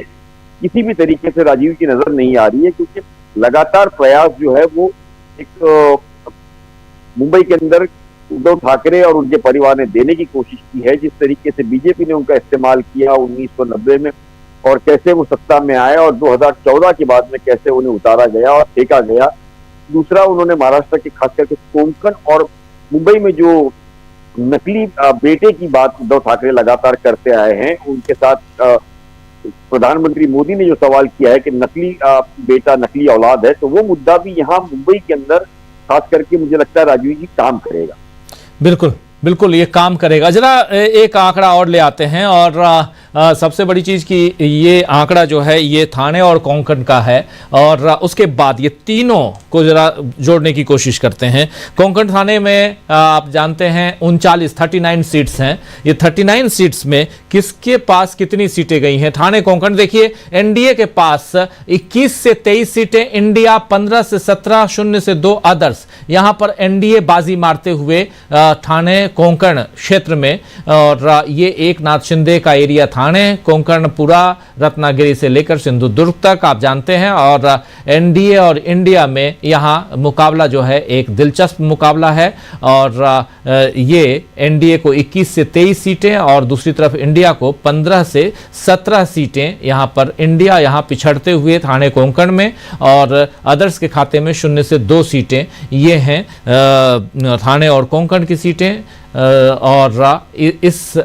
किसी भी तरीके से राजीव की नजर नहीं आ रही है, क्योंकि लगातार प्रयास जो है वो एक मुंबई के अंदर उद्धव ठाकरे और उनके परिवार ने देने की कोशिश की है। जिस तरीके से बीजेपी ने उनका इस्तेमाल किया 1990 में और कैसे वो सत्ता में आए और 2014 के बाद में कैसे उन्हें उतारा गया और फेंका गया। दूसरा, उन्होंने महाराष्ट्र के खास करके कोंकण और मुंबई में जो नकली बेटे की बात उद्धव ठाकरे लगातार करते आए हैं, उनके साथ प्रधानमंत्री मोदी ने जो सवाल किया है कि नकली बेटा नकली औलाद है, तो वो मुद्दा भी यहाँ मुंबई के अंदर खास करके मुझे लगता है राजीव जी काम करेगा। बिल्कुल बिल्कुल ये काम करेगा। जरा एक आंकड़ा और ले आते हैं, और सबसे बड़ी चीज़ कि ये आंकड़ा जो है ये थाने और कोंकण का है, और उसके बाद ये तीनों को जरा जोड़ने की कोशिश करते हैं। कोंकण थाने में आप जानते हैं 39 सीट्स हैं। ये 39 सीट्स में किसके पास कितनी सीटें गई हैं? थाने कोंकण देखिए, एनडीए के पास 21 से 23 सीटें, इंडिया 15 से 17, 0 से 2 अदर्स। यहाँ पर एनडीए बाजी मारते हुए थाने कोंकण क्षेत्र में, और ये एक नाथ शिंदे का एरिया थाने कोंकण पूरा रत्नागिरी से लेकर सिंधुदुर्ग तक आप जानते हैं। और एनडीए और इंडिया में यहाँ मुकाबला जो है एक दिलचस्प मुकाबला है, और ये एनडीए को 21 से 23 सीटें और दूसरी तरफ इंडिया को 15 से 17 सीटें। यहाँ पर इंडिया यहाँ पिछड़ते हुए थाने कोंकण में, और अदर्स के खाते में 0 से 2 सीटें ये हैं थाने और कोंकण की सीटें। और इस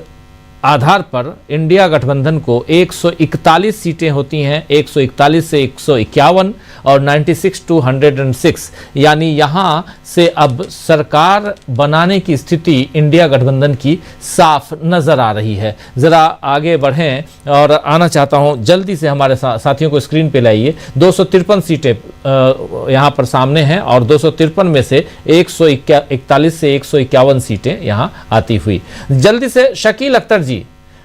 आधार पर इंडिया गठबंधन को 141 सीटें होती हैं, 141 से 151 और 96 to 106, यानी यहाँ से अब सरकार बनाने की स्थिति इंडिया गठबंधन की साफ नज़र आ रही है। ज़रा आगे बढ़ें और आना चाहता हूँ जल्दी से हमारे साथियों को स्क्रीन पे लाइए। 253 सीटें यहाँ पर सामने हैं, और 253 में से 141 से 151 सीटें यहाँ आती हुई। जल्दी से शकील अख्तर जी,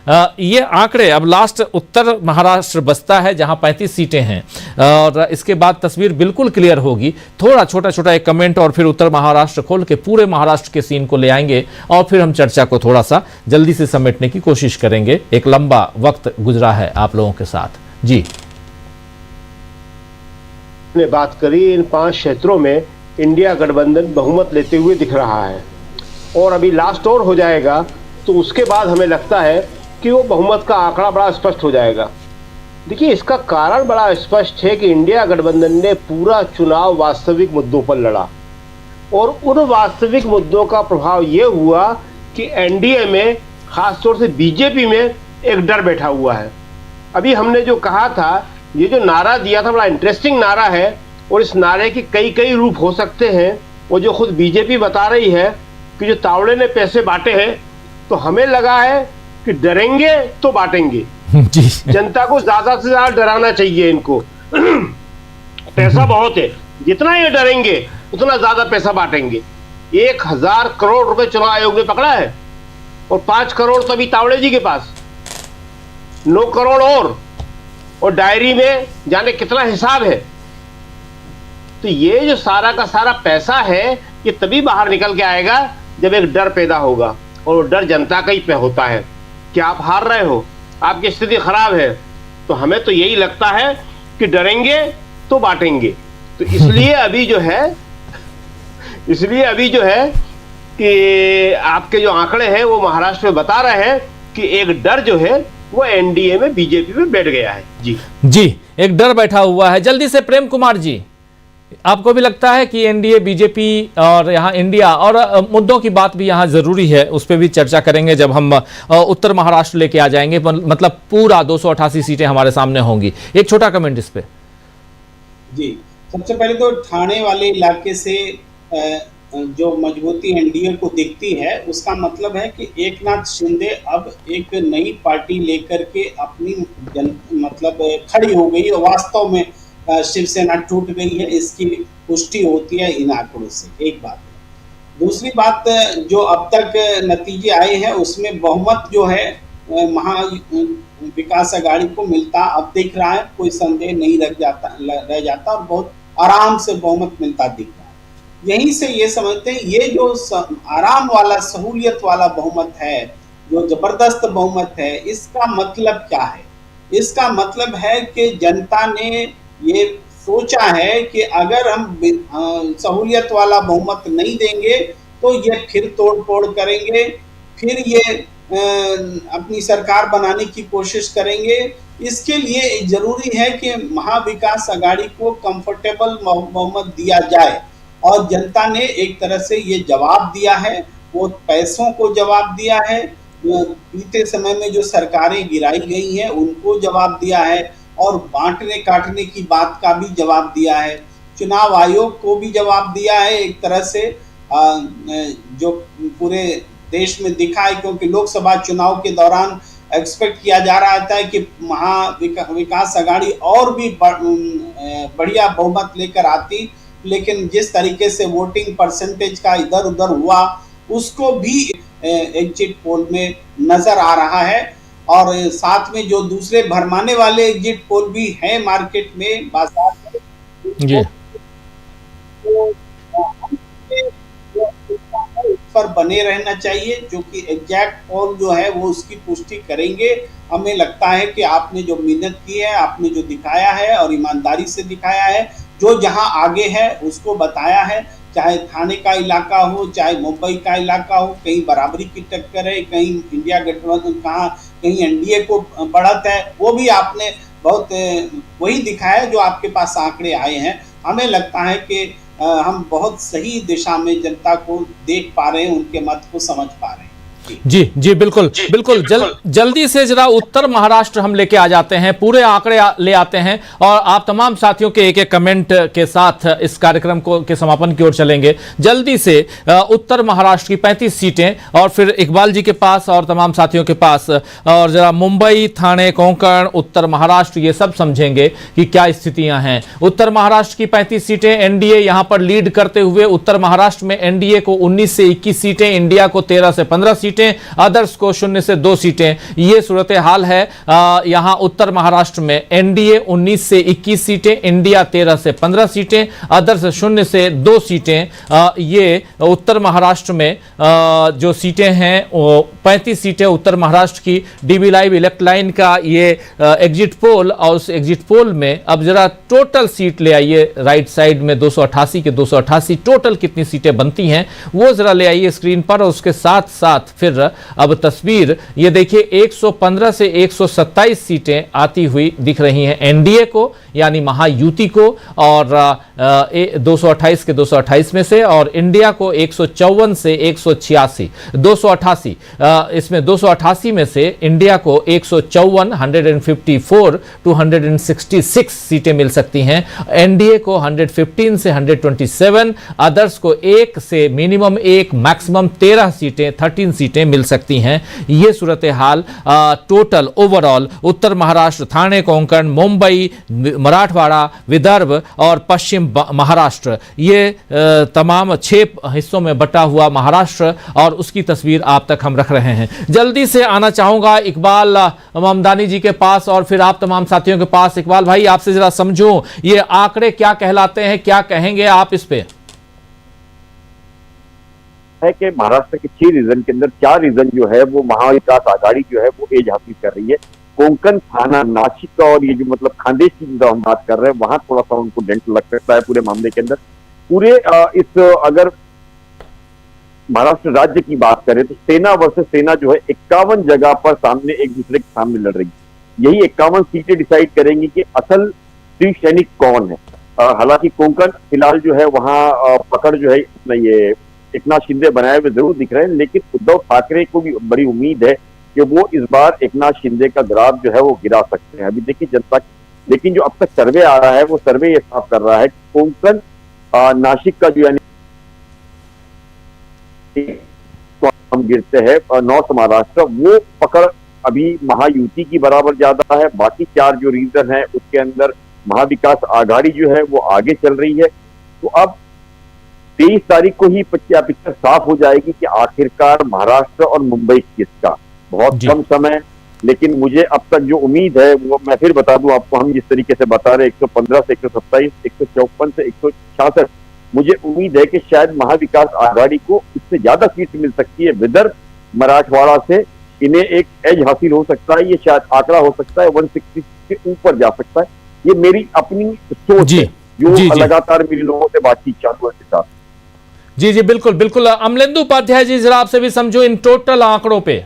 ये आंकड़े अब लास्ट उत्तर महाराष्ट्र बचता है जहां 35 सीटें हैं, और इसके बाद तस्वीर बिल्कुल क्लियर होगी। थोड़ा छोटा छोटा एक कमेंट और फिर उत्तर महाराष्ट्र खोल के पूरे महाराष्ट्र के सीन को ले आएंगे, और फिर हम चर्चा को थोड़ा सा जल्दी से समेटने की कोशिश करेंगे। एक लंबा वक्त गुजरा है आप लोगों के साथ। जी, ने बात करी, इन 5 क्षेत्रों में इंडिया गठबंधन बहुमत लेते हुए दिख रहा है, और अभी लास्ट और हो जाएगा तो उसके बाद हमें लगता है कि वो बहुमत का आंकड़ा बड़ा स्पष्ट हो जाएगा। देखिए, इसका कारण बड़ा स्पष्ट है कि इंडिया गठबंधन ने पूरा चुनाव वास्तविक मुद्दों पर लड़ा, और उन वास्तविक मुद्दों का प्रभाव ये हुआ कि एनडीए में, खासतौर से बीजेपी में एक डर बैठा हुआ है। अभी हमने जो कहा था, ये जो नारा दिया था बड़ा इंटरेस्टिंग नारा है, और इस नारे के कई रूप हो सकते हैं। वो जो खुद बीजेपी बता रही है कि जो तावड़े ने पैसे बांटे हैं, तो हमें लगा है कि डरेंगे तो बांटेंगे। जनता को ज्यादा से ज्यादा डराना चाहिए इनको। पैसा बहुत है, जितना ये डरेंगे उतना ज्यादा पैसा बांटेंगे। 1000 करोड़ रुपए चुनाव आयोग ने पकड़ा है, और 5 करोड़ तो अभी तावड़े जी के पास, 9 करोड़ और डायरी में जाने कितना हिसाब है। तो ये जो सारा का सारा पैसा है, ये तभी बाहर निकल के आएगा जब एक डर पैदा होगा, और वो डर जनता का ही पे होता है कि आप हार रहे हो, आपकी स्थिति खराब है। तो हमें तो यही लगता है कि डरेंगे तो बांटेंगे। तो इसलिए अभी जो है कि आपके जो आंकड़े हैं वो महाराष्ट्र में बता रहे हैं कि एक डर जो है वो एनडीए में, बीजेपी में बैठ गया है। जी, एक डर बैठा हुआ है। जल्दी से प्रेम कुमार जी, आपको भी लगता है कि एनडीए, बीजेपी और यहाँ इंडिया, और मुद्दों की बात भी यहाँ जरूरी है, उस पर भी चर्चा करेंगे जब हम उत्तर महाराष्ट्र लेके आ जाएंगे, मतलब पूरा 288 सीटें हमारे सामने होंगी। एक छोटा कमेंट इस पे। जी, सबसे पहले तो ठाणे वाले इलाके से जो मजबूती एनडीए को दिखती है, उसका मतलब है कि एकनाथ शिंदे अब एक नई पार्टी लेकर के अपनी मतलब खड़ी हो गई और वास्तव में शिवसेना टूट गई है, इसकी पुष्टि होती है इन आंकड़ों से, एक बात है। दूसरी बात, जो अब तक नतीजे आए हैं उसमें बहुमत जो है महा विकास अघाड़ी को मिलता अब दिख रहा है, कोई संदेह नहीं रह जाता और बहुत आराम से बहुमत मिलता दिख रहा है। यहीं से ये समझते हैं ये जो आराम वाला सहूलियत वाला बहुमत है, जो जबरदस्त बहुमत है, इसका मतलब क्या है? इसका मतलब है कि जनता ने ये सोचा है कि अगर हम सहूलियत वाला बहुमत नहीं देंगे तो ये फिर तोड़ फोड़ करेंगे, फिर ये अपनी सरकार बनाने की कोशिश करेंगे। इसके लिए जरूरी है कि महाविकास अघाड़ी को कंफर्टेबल बहुमत दिया जाए और जनता ने एक तरह से ये जवाब दिया है, वो पैसों को जवाब दिया है, बीते समय में जो सरकारें गिराई गई हैं उनको जवाब दिया है और बांटने काटने की बात का भी जवाब दिया है, चुनाव आयोग को भी जवाब दिया है एक तरह से, जो पूरे देश में दिखा है, क्योंकि लोकसभा चुनाव के दौरान एक्सपेक्ट किया जा रहा था कि महाविकास अघाड़ी और भी बढ़िया बहुमत लेकर आती, लेकिन जिस तरीके से वोटिंग परसेंटेज का इधर उधर हुआ उसको भी एग्जिट पोल में नजर आ रहा है। और साथ में जो दूसरे भरमाने वाले एग्जिट पोल भी हैं मार्केट में, बाजार में, पर बने रहना चाहिए, जो कि एग्जैक्ट पोल जो है वो उसकी पुष्टि करेंगे। हमें लगता है कि आपने जो मेहनत की है, आपने जो दिखाया है और ईमानदारी से दिखाया है, जो जहां आगे है उसको बताया है, चाहे थाने का इलाका हो, चाहे मुंबई का इलाका हो, कहीं बराबरी की टक्कर है, कहीं इंडिया गठबंधन, कहीं एनडीए को बढ़त है, वो भी आपने बहुत वही दिखाया जो आपके पास आंकड़े आए हैं। हमें लगता है कि हम बहुत सही दिशा में जनता को देख पा रहे हैं, उनके मत को समझ पा रहे हैं। जी बिल्कुल बिल्कुल। जल्दी से जरा उत्तर महाराष्ट्र हम लेके आ जाते हैं, पूरे आंकड़े ले आते हैं और आप तमाम साथियों के एक एक कमेंट के साथ इस कार्यक्रम को के समापन की ओर चलेंगे। जल्दी से उत्तर महाराष्ट्र की 35 सीटें और फिर इकबाल जी के पास और तमाम साथियों के पास, और जरा मुंबई, ठाणे, कोंकण, उत्तर महाराष्ट्र ये सब समझेंगे कि क्या स्थितियां हैं। उत्तर महाराष्ट्र की 35 सीटें एनडीए यहां पर लीड करते हुए, उत्तर महाराष्ट्र में एनडीए को 19 से 21 सीटें, इंडिया को 13 से 15 सीटें, अदर्स को 0 से 2 सीटें। ये सूरत हाल है यहां उत्तर महाराष्ट्र में। एनडीए 19 से 21 सीटें, इंडिया 13 से 15 सीटें, अदर्स 0 से 2 सीटें। ये उत्तर महाराष्ट्र में जो सीटें हैं 35 सीटें उत्तर महाराष्ट्र की। डीबी लाइव इलेक्ट लाइन का ये एग्जिट पोल, और उस एग्जिट पोल में अब जरा टोटल सीट ले आइए, राइट साइड में 288 के 288 टोटल कितनी सीटें बनती हैं वो जरा ले आइए स्क्रीन पर। और उसके साथ साथ फिर अब तस्वीर ये देखिए, 115 से 127 सीटें आती हुई दिख रही हैं एनडीए को, यानी महायुति को, और 228 के 228 में से, और इंडिया को 154 से 186, 288 इसमें 288 में से इंडिया को 154, 154 टू 166 सीटें मिल सकती हैं। एनडीए को 115 से 127, अदर्स को 1 से मिनिमम 1 मैक्सिमम 13 सीटें 13 सीटें मिल सकती हैं। ये सूरत हाल टोटल ओवरऑल उत्तर महाराष्ट्र, ठाणे, कोंकण, मुंबई, मराठवाड़ा, विदर्भ और पश्चिम महाराष्ट्र, ये तमाम 6 हिस्सों में बटा हुआ महाराष्ट्र, और उसकी तस्वीर आप तक हम रख रहे हैं। जल्दी से आना चाहूंगा इकबाल ममदानी जी के पास और फिर आप तमाम साथियों के पास। इकबाल भाई, आपसे जरा समझूं ये आंकड़े क्या कहलाते हैं, क्या कहेंगे आप इस पे? है कि महाराष्ट्र के 6 रीजन के अंदर 4 रीजन जो है वो महाविकास आघाड़ी जो है वो एज हासिल कर रही है। कोंकण, थाना, नासिक का और ये जो मतलब खानदेश की जो हम बात कर रहे हैं वहां थोड़ा सा उनको डेंट लग सकता है पूरे मामले के अंदर। पूरे अगर महाराष्ट्र राज्य की बात करें तो सेना वर्सेस सेना जो है 51 जगह पर सामने एक दूसरे के सामने लड़ रही है। यही 51 सीटें डिसाइड करेंगी कि असल श्री सैनिक कौन है। हालांकि कोंकण फिलहाल जो है वहां पकड़ जो है ये एकनाथ शिंदे बनाए हुए जरूर दिख रहे हैं, लेकिन उद्धव ठाकरे को भी बड़ी उम्मीद है कि वो इस बार एकनाथ शिंदे का ग्राफ जो है वो गिरा सकते हैं। अभी देखिए जनता लेकिन जो अब तक सर्वे आ रहा है वो सर्वे ये साफ कर रहा है कि कोंकण नासिक का जो यानी तो हम गिरते हैं नॉर्थ महाराष्ट्र, वो पकड़ अभी महायुति की बराबर ज्यादा है। बाकी 4 जो रीजन है उसके अंदर महाविकास आघाड़ी जो है वो आगे चल रही है। तो अब 23 तारीख को ही पिक्चर साफ हो जाएगी कि आखिरकार महाराष्ट्र और मुंबई किसका। बहुत कम समय, लेकिन मुझे अब तक जो उम्मीद है वो मैं फिर बता दूं आपको, हम जिस तरीके से बता रहे 115 से 127, 154 से 166, मुझे उम्मीद है कि शायद महाविकास आघाड़ी को इससे ज्यादा सीट मिल सकती है। विदर्भ मराठवाड़ा से इन्हें एक एज हासिल हो सकता है, ये शायद आंकड़ा हो सकता है 160 के ऊपर जा सकता है। ये मेरी अपनी सोच है जो लगातार मेरे लोगों से बातचीत चालू है के साथ। जी जी बिल्कुल बिल्कुल। अमलेंदु उपाध्याय जी जरा आपसे भी समझो इन टोटल आंकड़ों पे।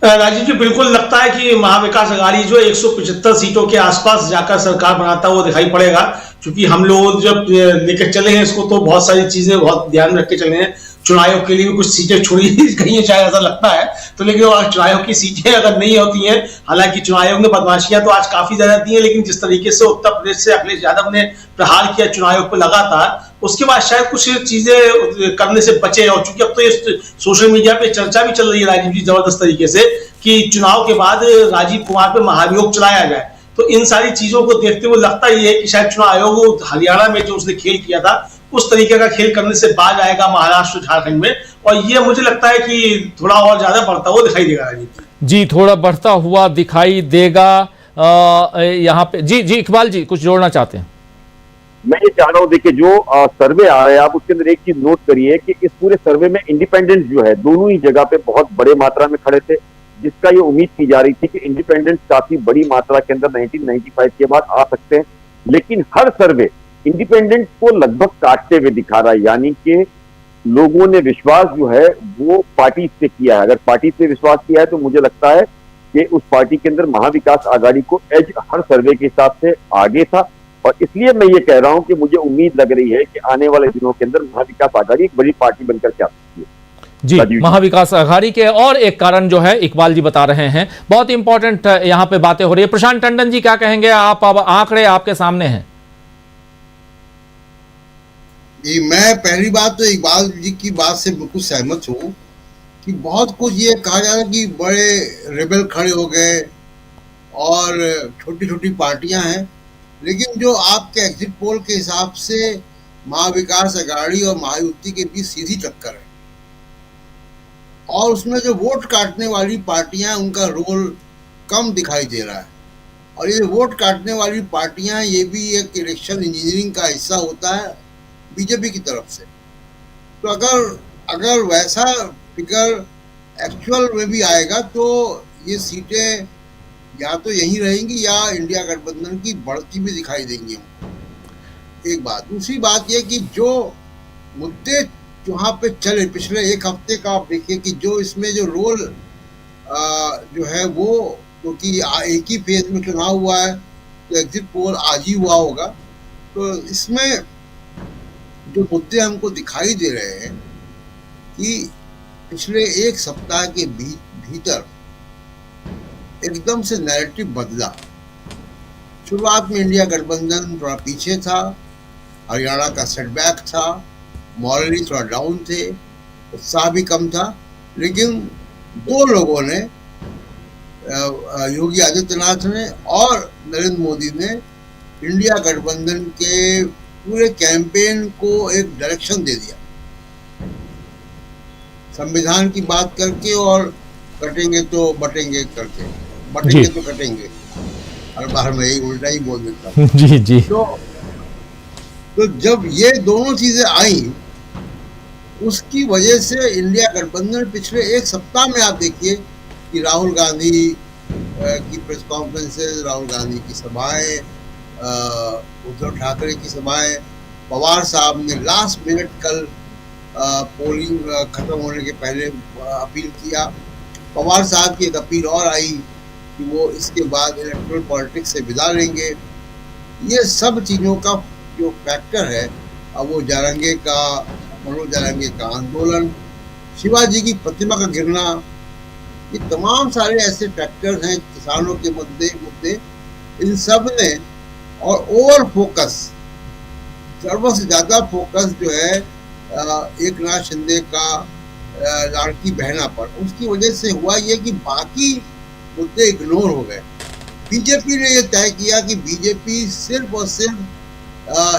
राजीव जी बिल्कुल लगता है कि महाविकास आघाड़ी जो 175 सीटों के आसपास जाकर सरकार बनाता हुआ दिखाई पड़ेगा, क्योंकि हम लोग जब लेकर चले हैं इसको तो बहुत सारी चीजें बहुत ध्यान में रख के चले हैं। चुनाव के लिए भी कुछ सीटें छोड़ी गई हैं शायद ऐसा लगता है, तो लेकिन चुनाव की सीटें अगर नहीं होती हैं, हालांकि चुनाव आयोग ने बदमाशियां तो आज काफी ज्यादा दी है, लेकिन जिस तरीके से उत्तर प्रदेश से अखिलेश यादव ने प्रहार किया चुनाव आयोग पर लगातार, उसके बाद शायद कुछ चीजें करने से बचे। और चूंकि अब तो ये सोशल मीडिया पे चर्चा भी चल रही है राजीव जी जबरदस्त तरीके से कि चुनाव के बाद राजीव कुमार पे महाभियोग चलाया जाए, तो इन सारी चीजों को देखते हुए लगता ही है कि शायद चुनाव आयोग हरियाणा में जो उसने खेल किया था उस तरीके का खेल करने से बाज आएगा महाराष्ट्र झारखंड में, और ये मुझे लगता है कि थोड़ा और ज्यादा बढ़ता हुआ दिखाई देगा राजीव जी, थोड़ा बढ़ता हुआ दिखाई देगा यहाँ पे। जी जी इकबाल जी कुछ जोड़ना चाहते हैं? मैं ये चाह रहा हूँ, देखिए जो सर्वे आ रहा है आप उसके अंदर एक चीज नोट करिए कि इस पूरे सर्वे में इंडिपेंडेंस जो है दोनों ही जगह पे बहुत बड़े मात्रा में खड़े थे, जिसका ये उम्मीद की जा रही थी कि इंडिपेंडेंस काफी बड़ी मात्रा के अंदर 1995 के बाद आ सकते हैं। लेकिन हर सर्वे इंडिपेंडेंस को लगभग काटते हुए दिखा रहा है, यानी कि लोगों ने विश्वास जो है वो पार्टी से किया है। अगर पार्टी से विश्वास किया है तो मुझे लगता है कि उस पार्टी के अंदर महाविकास आघाड़ी को एज हर सर्वे के हिसाब से आगे था, और इसलिए मैं ये कह रहा हूं कि मुझे उम्मीद लग रही है कि आने वाले दिनों के अंदर महाविकास आघाड़ी एक बड़ी पार्टी बनकर के आ सकती है। जी, महाविकास आघाड़ी के और एक कारण जो है इकबाल जी बता रहे हैं, बहुत इंपॉर्टेंट यहाँ पे बातें हो रही है। प्रशांत टंडन जी क्या कहेंगे आप? अब आंकड़े आपके सामने हैं। जी, मैं पहली बात तो इकबाल जी की बात से बिल्कुल सहमत हूँ कि बहुत कुछ ये कहा जा रहा है कि बड़े रेबल खड़े हो गए और छोटी छोटी पार्टियां हैं, लेकिन जो आपके एग्जिट पोल के हिसाब से महाविकास आघाड़ी और महायुति के बीच सीधी टक्कर है, और उसमें जो वोट काटने वाली पार्टियां उनका रोल कम दिखाई दे रहा है। और ये वोट काटने वाली पार्टियां ये भी एक इलेक्शन इंजीनियरिंग का हिस्सा होता है बीजेपी की तरफ से। तो अगर वैसा फिगर एक्चुअल में भी आएगा तो ये सीटें या तो यहीं रहेंगी या इंडिया गठबंधन की बढ़ती भी दिखाई देंगी। एक बात, दूसरी बात यह कि जो मुद्दे वहाँ पे चले पिछले एक हफ्ते का, आप देखिए कि जो इसमें जो रोल जो है वो, क्योंकि एक ही फेज में चुनाव हुआ है तो एग्जिट पोल आज ही हुआ होगा, तो इसमें जो मुद्दे हमको दिखाई दे रहे हैं कि पिछले एक सप्ताह के भीतर एकदम से नैरेटिव बदला। शुरुआत में इंडिया गठबंधन थोड़ा पीछे था, हरियाणा का सेटबैक था, मॉरली थोड़ा डाउन थे, उत्साह भी कम था, लेकिन दो लोगों ने, योगी आदित्यनाथ ने और नरेंद्र मोदी ने, इंडिया गठबंधन के पूरे कैंपेन को एक डायरेक्शन दे दिया, संविधान की बात करके और कटेंगे तो बटेंगे करके, बटेंगे तो कटेंगे, हर बार मैं यही उल्टा ही बोल देता हूँ। जी जी। तो जब ये दोनों चीजें आई, उसकी वजह से इंडिया गठबंधन पिछले एक सप्ताह में आप देखिए कि राहुल गांधी की प्रेस कॉन्फ्रेंसेस, राहुल गांधी की सभाएं, उद्धव ठाकरे की सभाएं, पवार साहब ने लास्ट मिनट कल पोलिंग खत्म होने के पहले अपील किया। पवार साहब की एक अपील और आई कि वो इसके बाद इलेक्टोरल पॉलिटिक्स से विदा लेंगे। ये सब चीज़ों का जो फैक्टर है, अब वो जारंगे का, मनोज जारंगे का आंदोलन, शिवाजी की प्रतिमा का गिरना, कि तमाम सारे ऐसे फैक्टर्स हैं, किसानों के मुद्दे इन सब ने, और ओवर फोकस, सर्वस्व ज्यादा फोकस जो है एक नाथ शिंदे का लाड़की बहना पर, उसकी वजह से हुआ ये कि बाकी मुद्दे इग्नोर हो गए। बीजेपी ने ये तय किया कि बीजेपी सिर्फ और सिर्फ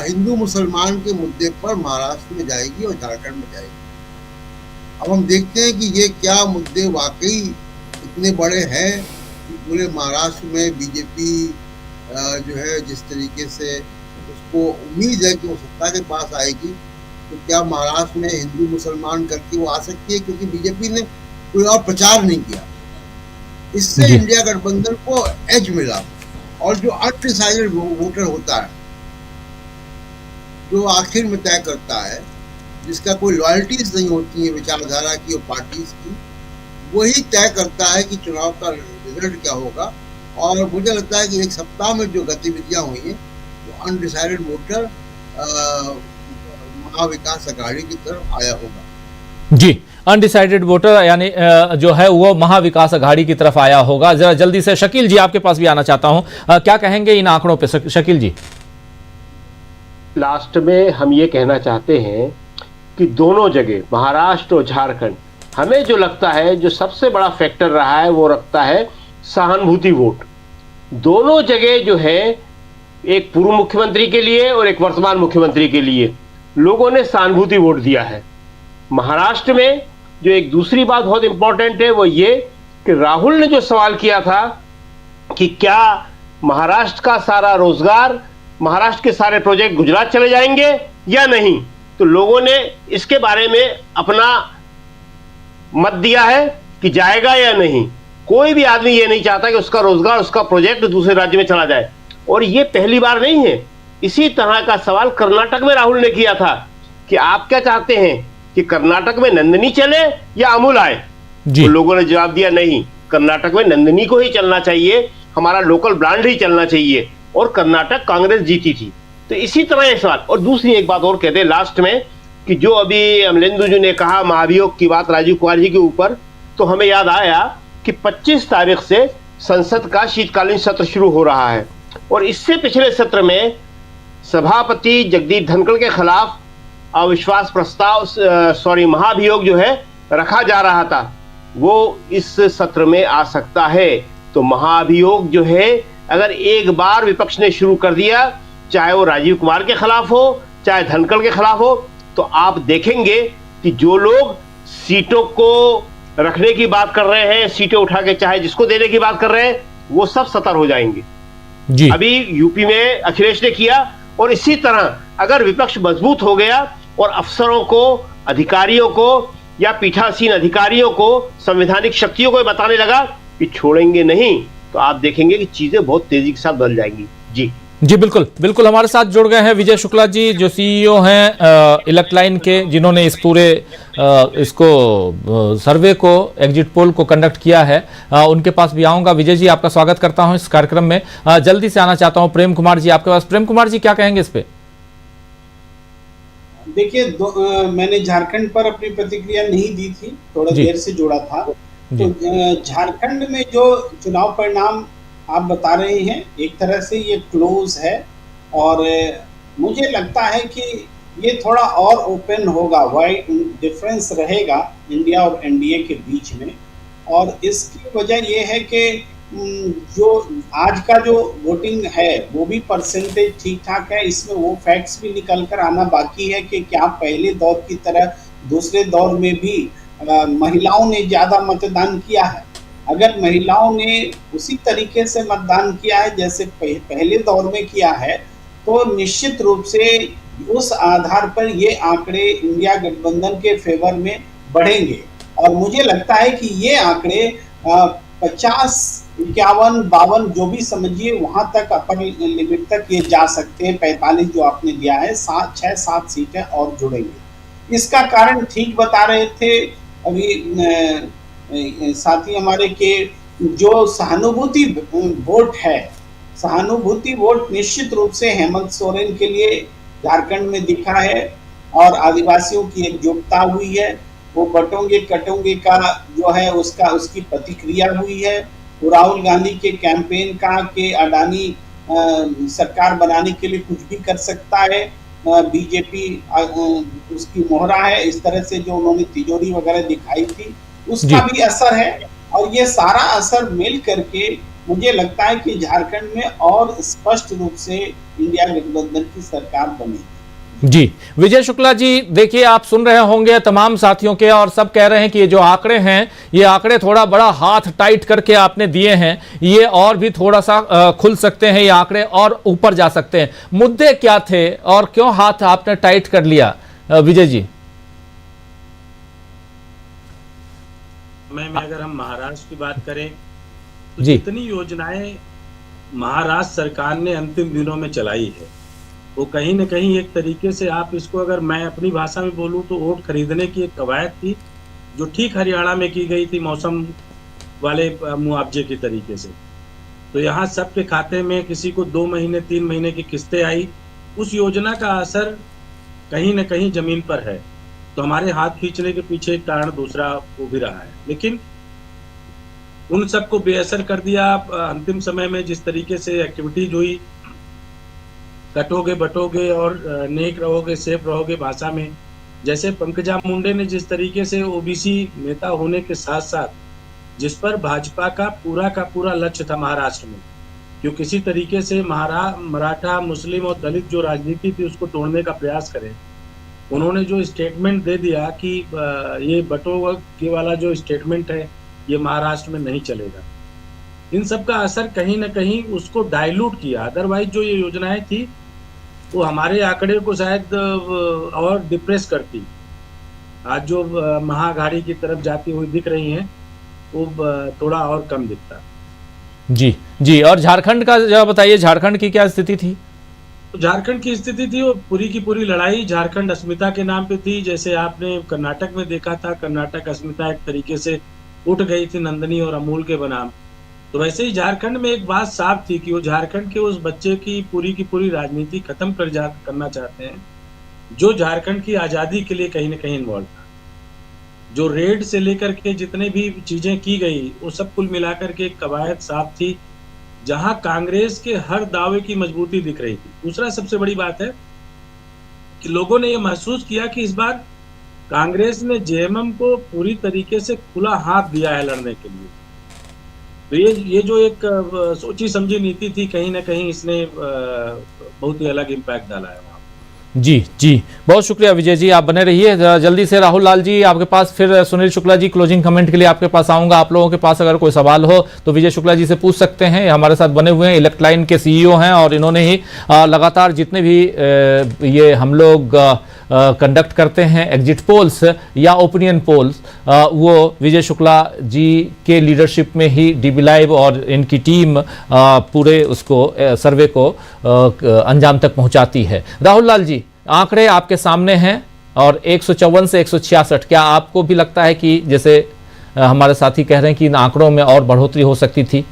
हिंदू मुसलमान के मुद्दे पर महाराष्ट्र में जाएगी और झारखंड में जाएगी। अब हम देखते हैं कि ये क्या मुद्दे वाकई इतने बड़े हैं कि पूरे महाराष्ट्र में बीजेपी जो है जिस तरीके से उसको उम्मीद है कि वो सत्ता के पास आएगी, तो क्या महाराष्ट्र में हिंदू मुसलमान करके वो आ सकती है, क्योंकि बीजेपी ने कोई और प्रचार नहीं किया। इससे इंडिया गठबंधन को एज मिला, और जो अनडिसाइडेड वोटर होता है, जो आखिर में तय करता है, जिसका कोई लॉयल्टीज नहीं होती है विचारधारा की और पार्टीज की, वही तय करता है कि चुनाव का रिजल्ट क्या होगा। और मुझे लगता है कि एक सप्ताह में जो गतिविधियां हुई हैं, तो अनडिसाइडेड वोटर महाविकास अघाड़ी की तरफ आया होगा। जी, अनडिसाइडेड वोटर यानी जो है वो महाविकास अघाड़ी की तरफ आया होगा। जरा जल्दी से शकील जी आपके पास भी आना चाहता हूं, क्या कहेंगे इन आंकड़ों पे शकील जी? लास्ट में हम ये कहना चाहते हैं कि दोनों जगह महाराष्ट्र और झारखंड, हमें जो लगता है जो सबसे बड़ा फैक्टर रहा है वो रखता है सहानुभूति वोट। दोनों जगह जो है, एक पूर्व मुख्यमंत्री के लिए और एक वर्तमान मुख्यमंत्री के लिए लोगों ने सहानुभूति वोट दिया है। महाराष्ट्र में जो एक दूसरी बात बहुत इंपॉर्टेंट है वो ये कि राहुल ने जो सवाल किया था कि क्या महाराष्ट्र का सारा रोजगार, महाराष्ट्र के सारे प्रोजेक्ट गुजरात चले जाएंगे या नहीं, तो लोगों ने इसके बारे में अपना मत दिया है कि जाएगा या नहीं। कोई भी आदमी ये नहीं चाहता कि उसका रोजगार, उसका प्रोजेक्ट दूसरे राज्य में चला जाए, और ये पहली बार नहीं है। इसी तरह का सवाल कर्नाटक में राहुल ने किया था कि आप क्या चाहते हैं कि कर्नाटक में नंदिनी चले या अमूल आए, तो लोगों ने जवाब दिया नहीं, कर्नाटक में नंदिनी को ही चलना चाहिए, हमारा लोकल ब्रांड ही चलना चाहिए, और कर्नाटक कांग्रेस जीती थी। तो इसी तरह ये सवाल। और दूसरी एक बात और कहते हैं लास्ट में कि जो अभी अमलेंदु जी ने कहा महाभियोग की बात राजीव कुमार जी के ऊपर, तो हमें याद आया कि 25 तारीख से संसद का शीतकालीन सत्र शुरू हो रहा है, और इससे पिछले सत्र में सभापति जगदीप धनखड़ के खिलाफ अविश्वास प्रस्ताव महाभियोग जो है रखा जा रहा था, वो इस सत्र में आ सकता है। तो महाभियोग जो है अगर एक बार विपक्ष ने शुरू कर दिया, चाहे वो राजीव कुमार के खिलाफ हो चाहे धनखड़ के खिलाफ हो, तो आप देखेंगे कि जो लोग सीटों को रखने की बात कर रहे हैं, सीटें उठा के चाहे जिसको देने की बात कर रहे हैं, वो सब सतर हो जाएंगे जी। अभी यूपी में अखिलेश ने किया, और इसी तरह अगर विपक्ष मजबूत हो गया और अफसरों को, अधिकारियों को या पीठासीन अधिकारियों को, संवैधानिक शक्तियों को बताने लगा कि छोड़ेंगे नहीं, तो आप देखेंगे कि चीजें बहुत तेजी के साथ बदल जाएंगी। जी जी बिल्कुल बिल्कुल। हमारे साथ जुड़ गए हैं विजय शुक्ला जी, जो सीईओ हैं इलेक्ट्लाइन के, जिन्होंने इस पूरे इसको सर्वे को, एग्जिट पोल को कंडक्ट किया है। उनके पास भी आऊंगा। विजय जी, आपका स्वागत करता हूं इस कार्यक्रम में। जल्दी से आना चाहता हूं प्रेम कुमार जी आपके पास। प्रेम कुमार जी, क्या कहेंगे इस पे? देखिए, मैंने झारखंड पर अपनी प्रतिक्रिया नहीं दी थी, थोड़ा देर से जुड़ा था। तो झारखंड में जो चुनाव परिणाम आप बता रहे हैं, एक तरह से ये क्लोज है, और मुझे लगता है कि ये थोड़ा और ओपन होगा, वाइड डिफरेंस रहेगा इंडिया और एनडीए के बीच में। और इसकी वजह ये है कि जो आज का जो वोटिंग है वो भी परसेंटेज ठीक ठाक है, इसमें वो फैक्ट्स भी निकल कर आना बाकी है कि क्या पहले दौर की तरह दूसरे दौर में भी महिलाओं ने ज़्यादा मतदान किया है। अगर महिलाओं ने उसी तरीके से मतदान किया है जैसे पहले दौर में किया है, तो निश्चित रूप से उस आधार पर ये आंकड़े इंडिया गठबंधन के फेवर में बढ़ेंगे। और मुझे लगता है कि ये आंकड़े 50, 51, 52 जो भी समझिए वहां तक अपर लिमिट तक ये जा सकते हैं। 45 जो आपने दिया है, 6-7 सीटें और जुड़ेंगे। इसका कारण ठीक बता रहे थे अभी साथी हमारे के, जो सहानुभूति वोट है, सहानुभूति वोट निश्चित रूप से हेमंत सोरेन के लिए झारखंड में दिखा है, और आदिवासियों की एकजुटता हुई है। वो बटोंगे कटोंगे का जो है उसकी प्रतिक्रिया हुई है। वो राहुल गांधी के कैंपेन का कि अडानी सरकार बनाने के लिए कुछ भी कर सकता है, बीजेपी उसकी मोहरा है, इस तरह से जो उन्होंने तिजोरी वगैरह दिखाई थी उसका भी असर है। और ये सारा असर मिल करके मुझे लगता है कि झारखंड में और स्पष्ट रूप से इंडिया गठबंधन की सरकार बनेगी। जी विजय शुक्ला जी, देखिए आप सुन रहे होंगे तमाम साथियों के, और सब कह रहे हैं कि ये जो आंकड़े हैं, ये आंकड़े थोड़ा बड़ा हाथ टाइट करके आपने दिए हैं, ये और भी थोड़ा सा खुल सकते हैं, ये आंकड़े और ऊपर जा सकते हैं। मुद्दे क्या थे और क्यों हाथ आपने टाइट कर लिया विजय जी? में अगर हम महाराष्ट्र की बात करें तो जितनी योजनाएं महाराष्ट्र सरकार ने अंतिम दिनों में चलाई है वो कहीं न कहीं एक तरीके से, आप इसको अगर मैं अपनी भाषा में बोलूं तो वोट खरीदने की एक कवायद थी, जो ठीक हरियाणा में की गई थी मौसम वाले मुआवजे की तरीके से। तो यहाँ सबके खाते में किसी को 2 महीने 3 महीने की किस्तें आई, उस योजना का असर कहीं न कहीं जमीन पर है। तो हमारे हाथ खींचने के पीछे एक कारण दूसरा वो भी रहा है, लेकिन उन सबको बेअसर कर दिया। अंतिम समय में जिस तरीके से एक्टिविटीज हुई, कटोगे बटोगे और नेक रहोगे सेफ रहोगे भाषा में, जैसे पंकजा मुंडे ने जिस तरीके से ओबीसी नेता होने के साथ साथ जिस पर भाजपा का पूरा लक्ष्य था महाराष्ट्र में, जो किसी तरीके से मराठा मुस्लिम और दलित जो राजनीति थी उसको तोड़ने का प्रयास करें, उन्होंने जो स्टेटमेंट दे दिया कि ये बटोगे वाला जो स्टेटमेंट है ये महाराष्ट्र में नहीं चलेगा, इन सब का असर कहीं ना कहीं उसको डाइल्यूट किया। अदरवाइज जो ये योजनाएं थी वो हमारे आंकड़े को शायद और डिप्रेस करती। आज जो महाअघाड़ी की तरफ जाती हुई दिख रही हैं वो थोड़ा और कम दिखता। जी और झारखंड का जरा बताइए, झारखंड की क्या स्थिति थी? झारखंड की स्थिति थी वो पूरी की पूरी लड़ाई झारखंड अस्मिता के नाम पे थी। जैसे आपने कर्नाटक में देखा था, कर्नाटक अस्मिता एक तरीके से उठ गई थी नंदनी और अमूल के बनाम, तो वैसे ही झारखंड में एक बात साफ थी कि वो झारखंड के उस बच्चे की पूरी राजनीति खत्म करना चाहते हैं जो झारखंड की आज़ादी के लिए कहीं ना कहीं इन्वॉल्व था। जो रेड से लेकर के जितने भी चीजें की गई वो सब कुल मिलाकर के एक कवायद साफ थी, जहां कांग्रेस के हर दावे की मजबूती दिख रही थी। दूसरा सबसे बड़ी बात है कि लोगों ने ये महसूस किया कि इस बार कांग्रेस ने जेएमएम को पूरी तरीके से खुला हाथ दिया है लड़ने के लिए। तो ये जो एक सोची समझी नीति थी, कहीं ना कहीं इसने बहुत ही अलग इम्पैक्ट डाला है। जी बहुत शुक्रिया विजय जी, आप बने रहिए। जल्दी से राहुल लाल जी आपके पास, फिर सुनील शुक्ला जी क्लोजिंग कमेंट के लिए आपके पास आऊंगा। आप लोगों के पास अगर कोई सवाल हो तो विजय शुक्ला जी से पूछ सकते हैं, हमारे साथ बने हुए हैं, इलेक्ट्राइन के सीईओ हैं और इन्होंने ही लगातार जितने भी ये हम लोग कंडक्ट करते हैं एग्जिट पोल्स या ओपिनियन पोल्स, वो विजय शुक्ला जी के लीडरशिप में ही डीबी लाइव और इनकी टीम पूरे उसको सर्वे को अंजाम तक पहुंचाती है। राहुल लाल जी, आंकड़े आपके सामने हैं और 154 से 166, क्या आपको भी लगता है कि जैसे हमारे साथी कह रहे हैं कि इन आंकड़ों में और बढ़ोतरी हो सकती थी?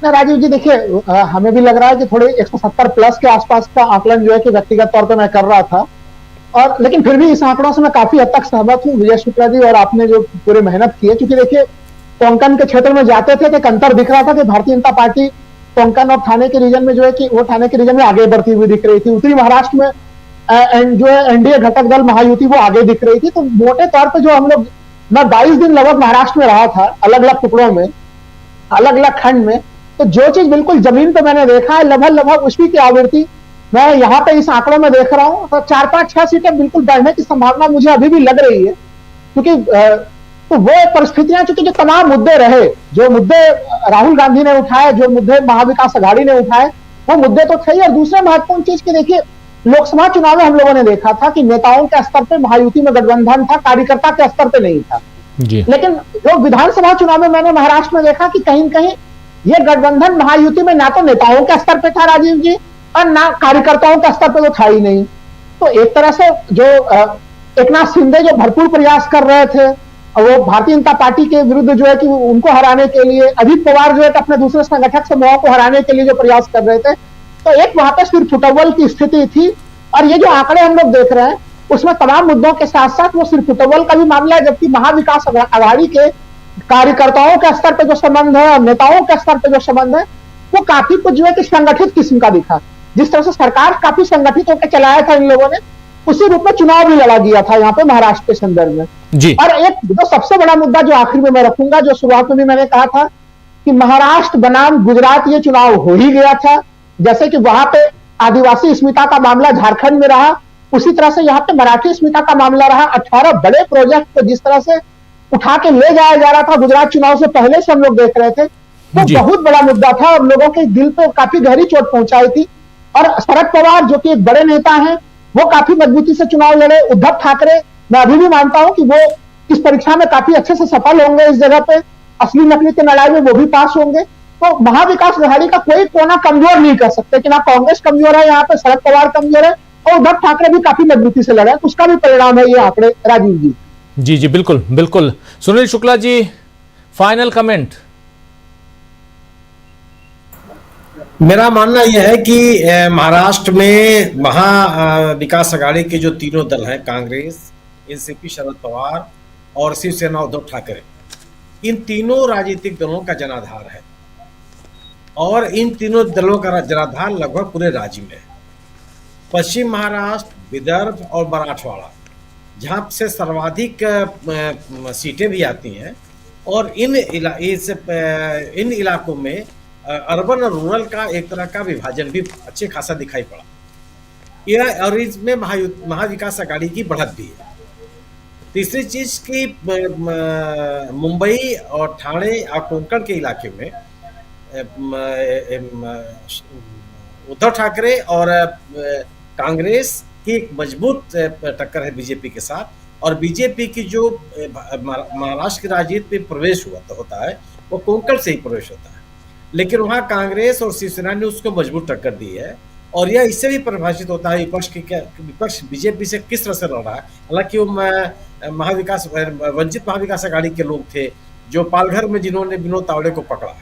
ना राजीव जी, देखिए हमें भी लग रहा है कि थोड़े 170 प्लस के आसपास का आकलन जो है कि व्यक्तिगत तौर पे मैं कर रहा था, और लेकिन फिर भी इस आंकड़ों से मैं काफी हद तक सहमत हूँ विजय शुक्ला जी और आपने जो पूरी मेहनत की है। क्योंकि देखिए कोंकण के क्षेत्र में जाते थे तो एक अंतर दिख रहा था कि भारतीय जनता पार्टी कोंकण और थाने के रीजन में जो है कि वो थाने के रीजन में आगे बढ़ती हुई दिख रही थी। उत्तरी महाराष्ट्र में जो है एनडीए घटक दल महायुति वो आगे दिख रही थी। तो मोटे तौर पर जो हम लोग, मैं 22 दिन लगभग महाराष्ट्र में रहा था, अलग अलग टुकड़ों में, अलग अलग खंड में, तो जो चीज बिल्कुल जमीन पे मैंने देखा है लगभग उसी की आवृत्ति मैं यहाँ पे इस आंकड़ों में देख रहा हूँ। तो 4, 5, 6 सीटें बिल्कुल बढ़ने की संभावना मुझे अभी भी लग रही है। क्योंकि तो वो परिस्थितियां, चूंकि जो तमाम मुद्दे रहे, जो मुद्दे राहुल गांधी ने उठाए, जो मुद्दे महाविकास अघाड़ी ने उठाए, वो मुद्दे तो थे ही। और दूसरा महत्वपूर्ण चीज की देखिए, लोकसभा चुनाव में हम लोगों ने देखा था कि नेताओं के स्तर पे महायुति में गठबंधन था, कार्यकर्ता के स्तर पे नहीं था। लेकिन जो विधानसभा चुनाव में मैंने महाराष्ट्र में देखा कि कहीं न कहीं ये गठबंधन महायुति में ना तो नेताओं के स्तर पे था राजीव जी, और ना कार्यकर्ताओं के स्तर पे तो था ही नहीं। तो एक तरह से जो एकनाथ शिंदे जो भरपूर प्रयास कर रहे थे, वो भारतीय जनता पार्टी के विरुद्ध जो है कि उनको हराने के लिए, अजित पवार जो है अपने दूसरे संगठक समूहों को हराने के लिए जो प्रयास कर रहे थे, तो एक वहां पर सिर्फ फुटबॉल की स्थिति थी। और ये जो आंकड़े हम लोग देख रहे हैं, उसमें तमाम मुद्दों के साथ साथ वो सिर्फ फुटबॉल का भी मामला है, जबकि महाविकास अघाड़ी के कार्यकर्ताओं के स्तर पर जो संबंध है और नेताओं के स्तर पर जो संबंध है वो काफी कुछ जो है कि संगठित किस्म का दिखा। जिस तरह से सरकार काफी संगठित होकर चलाया था इन लोगों ने, उसी रूप में चुनाव भी लड़ा गया था यहाँ पे महाराष्ट्र के संदर्भ में जी। और एक जो सबसे बड़ा मुद्दा जो आखिर में मैं रखूंगा, जो शुरुआत में भी मैंने कहा था कि महाराष्ट्र बनाम गुजरात ये चुनाव हो ही गया था। जैसे कि वहां पे आदिवासी अस्मिता का मामला झारखंड में रहा, उसी तरह से यहाँ पे मराठी अस्मिता का मामला रहा। 18 बड़े प्रोजेक्ट को जिस तरह से उठा के ले जाया जा रहा था गुजरात चुनाव से पहले से हम लोग देख रहे थे, तो बहुत बड़ा मुद्दा था और लोगों के दिल पे काफी गहरी चोट पहुंचाई थी। और शरद पवार जो कि एक बड़े नेता हैं, वो काफी मजबूती से चुनाव लड़े। उद्धव ठाकरे, मैं अभी भी मानता हूं कि वो इस परीक्षा में काफी अच्छे से सफल होंगे। इस जगह पे असली नकली की लड़ाई में वो भी पास होंगे। तो महाविकास अघाड़ी का कोई कोना कमजोर नहीं कर सकते कि ना कांग्रेस कमजोर है, यहाँ पे शरद पवार कमजोर है और उद्धव ठाकरे भी काफी मजबूती से लड़े। उसका भी परिणाम है ये आंकड़े। राजीव जी जी जी बिल्कुल बिल्कुल। Sunil Shukla ji, final comment. मेरा मानना यह है कि महाराष्ट्र में महाविकास अघाड़ी के जो तीनों दल हैं, कांग्रेस, एनसीपी शरद पवार और शिवसेना उद्धव ठाकरे, इन तीनों राजनीतिक दलों का जनाधार है और इन तीनों दलों का जनाधार लगभग पूरे राज्य में है। पश्चिम महाराष्ट्र, विदर्भ और मराठवाड़ा, जहाँ से सर्वाधिक सीटें भी आती हैं और इन इलाकों में अर्बन और रूरल का एक तरह का विभाजन भी अच्छे खासा दिखाई पड़ा। यह और इसमें महाविकास अघाड़ी की बढ़त भी है। तीसरी चीज की मुंबई और ठाणे और कोंकण के इलाके में उद्धव ठाकरे और कांग्रेस की एक मजबूत टक्कर है बीजेपी के साथ, और बीजेपी की जो महाराष्ट्र की राजनीति में प्रवेश होता है वो कोंकण से ही प्रवेश होता है, लेकिन वहाँ कांग्रेस और शिवसेना ने उसको मजबूत टक्कर दी है। और यह इससे भी परिभाषित होता है विपक्ष बीजेपी से किस तरह से लड़ रहा है। हालांकि वो वंचित महाविकास अघाड़ी के लोग थे जो पालघर में जिन्होंने विनोद तावड़े को पकड़ा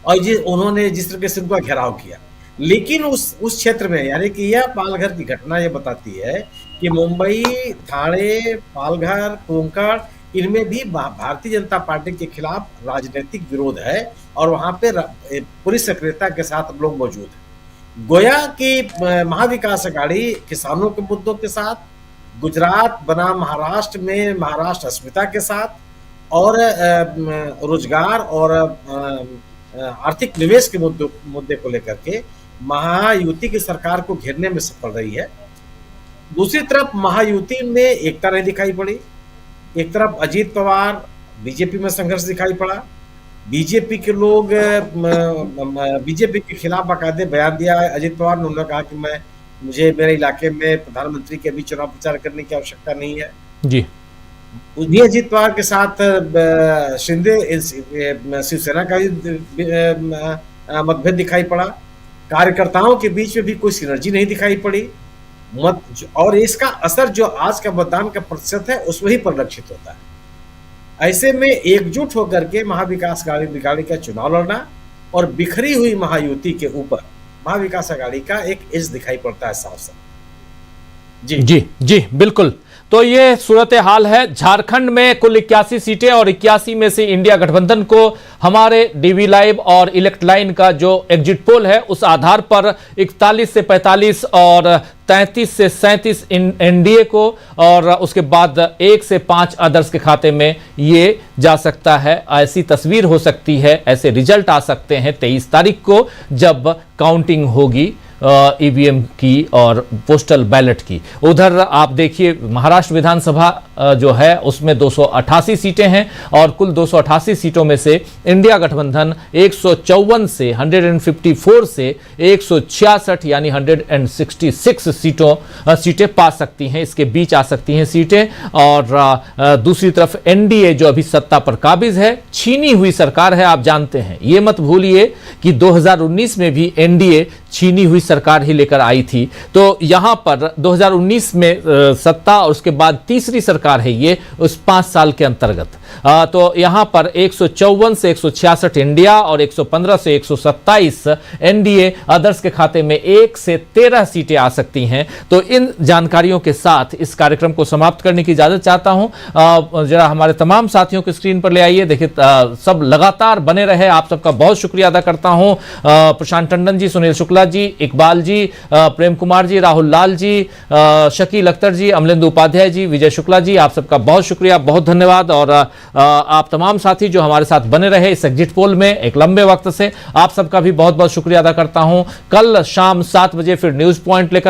और उन्होंने जिस तरह से उनका घेराव किया, लेकिन उस क्षेत्र में, यानी कि यह पालघर की घटना ये बताती है कि मुंबई, ठाणे, पालघर, कोंकण, इनमें भी भारतीय जनता पार्टी के खिलाफ राजनीतिक विरोध है और वहां पे पूरी सक्रियता के साथ लोग मौजूद हैं। गोया कि महाविकास अघाड़ी किसानों के मुद्दों के साथ, गुजरात बनाम महाराष्ट्र में महाराष्ट्र अस्मिता के साथ और रोजगार और आर्थिक निवेश के मुद्दे को लेकर के महायुति की सरकार को घेरने में सफल रही है। दूसरी तरफ महायुति में एकता नहीं दिखाई पड़ी। एक तरफ अजीत पवार बीजेपी में संघर्ष दिखाई पड़ा, बीजेपी के लोग बीजेपी के खिलाफ बाकायदे बयान दिया है अजीत पवार ने। उन्होंने कहा कि मुझे मेरे इलाके में प्रधानमंत्री के भी चुनाव प्रचार करने की आवश्यकता नहीं है जी। उन्हीं अजीत पवार के साथ शिंदे शिवसेना का मतभेद दिखाई पड़ा। कार्यकर्ताओं के बीच में भी कोई सिनर्जी नहीं दिखाई पड़ी और इसका असर जो आज का मतदान का प्रतिशत है उसमें ही परिलक्षित होता है। ऐसे में एकजुट होकर के महाविकास अघाड़ी का चुनाव लड़ना और बिखरी हुई महायुति के ऊपर महाविकास अघाड़ी का एक एज दिखाई पड़ता है साफ साफ। जी जी जी बिल्कुल। तो ये सूरत हाल है झारखंड में। कुल 81 सीटें और 81 में से इंडिया गठबंधन को हमारे डीवी लाइव और इलेक्ट लाइन का जो एग्जिट पोल है उस आधार पर 41 से 45 और 33 से 37 एनडीए को और उसके बाद 1 से 5 अदर्स के खाते में ये जा सकता है। ऐसी तस्वीर हो सकती है, ऐसे रिजल्ट आ सकते हैं 23 तारीख को जब काउंटिंग होगी ईवीएम की और पोस्टल बैलेट की। उधर आप देखिए महाराष्ट्र विधानसभा जो है उसमें 288 सीटें हैं और कुल 288 सीटों में से इंडिया गठबंधन 154 से 154 से 166 यानी 166 सीटें पा सकती हैं। इसके बीच आ सकती हैं सीटें। और दूसरी तरफ एनडीए जो अभी सत्ता पर काबिज है, छीनी हुई सरकार है, आप जानते हैं। ये मत भूलिए कि 2019 में भी एनडीए छीनी हुई सरकार ही लेकर आई थी। तो यहां पर 2019 में सत्ता और उसके बाद तीसरी सरकार है ये उस 5 साल के अंतर्गत। तो यहां पर 154 से 166 इंडिया और 115 से 127 एनडीए, अदर्स के खाते में 1 से 13 सीटें आ सकती हैं। तो इन जानकारियों के साथ इस कार्यक्रम को समाप्त करने की इजाजत चाहता हूं। जरा हमारे तमाम साथियों को स्क्रीन पर ले आइए। देखिए सब लगातार बने रहे, आप सबका बहुत शुक्रिया अदा करता हूं। प्रशांत टंडन जी, सुनील शुक्ला जी, इकबाल जी, प्रेम कुमार जी, राहुल लाल जी, शकील अख्तर जी, अमलेंदु उपाध्याय जी, विजय शुक्ला जी, आप सबका बहुत शुक्रिया, बहुत धन्यवाद। और आप तमाम साथी जो हमारे साथ बने रहे इस एग्जिट पोल में एक लंबे वक्त से, आप सबका भी बहुत बहुत शुक्रिया अदा करता हूं। कल शाम 7 बजे फिर न्यूज पॉइंट लेकर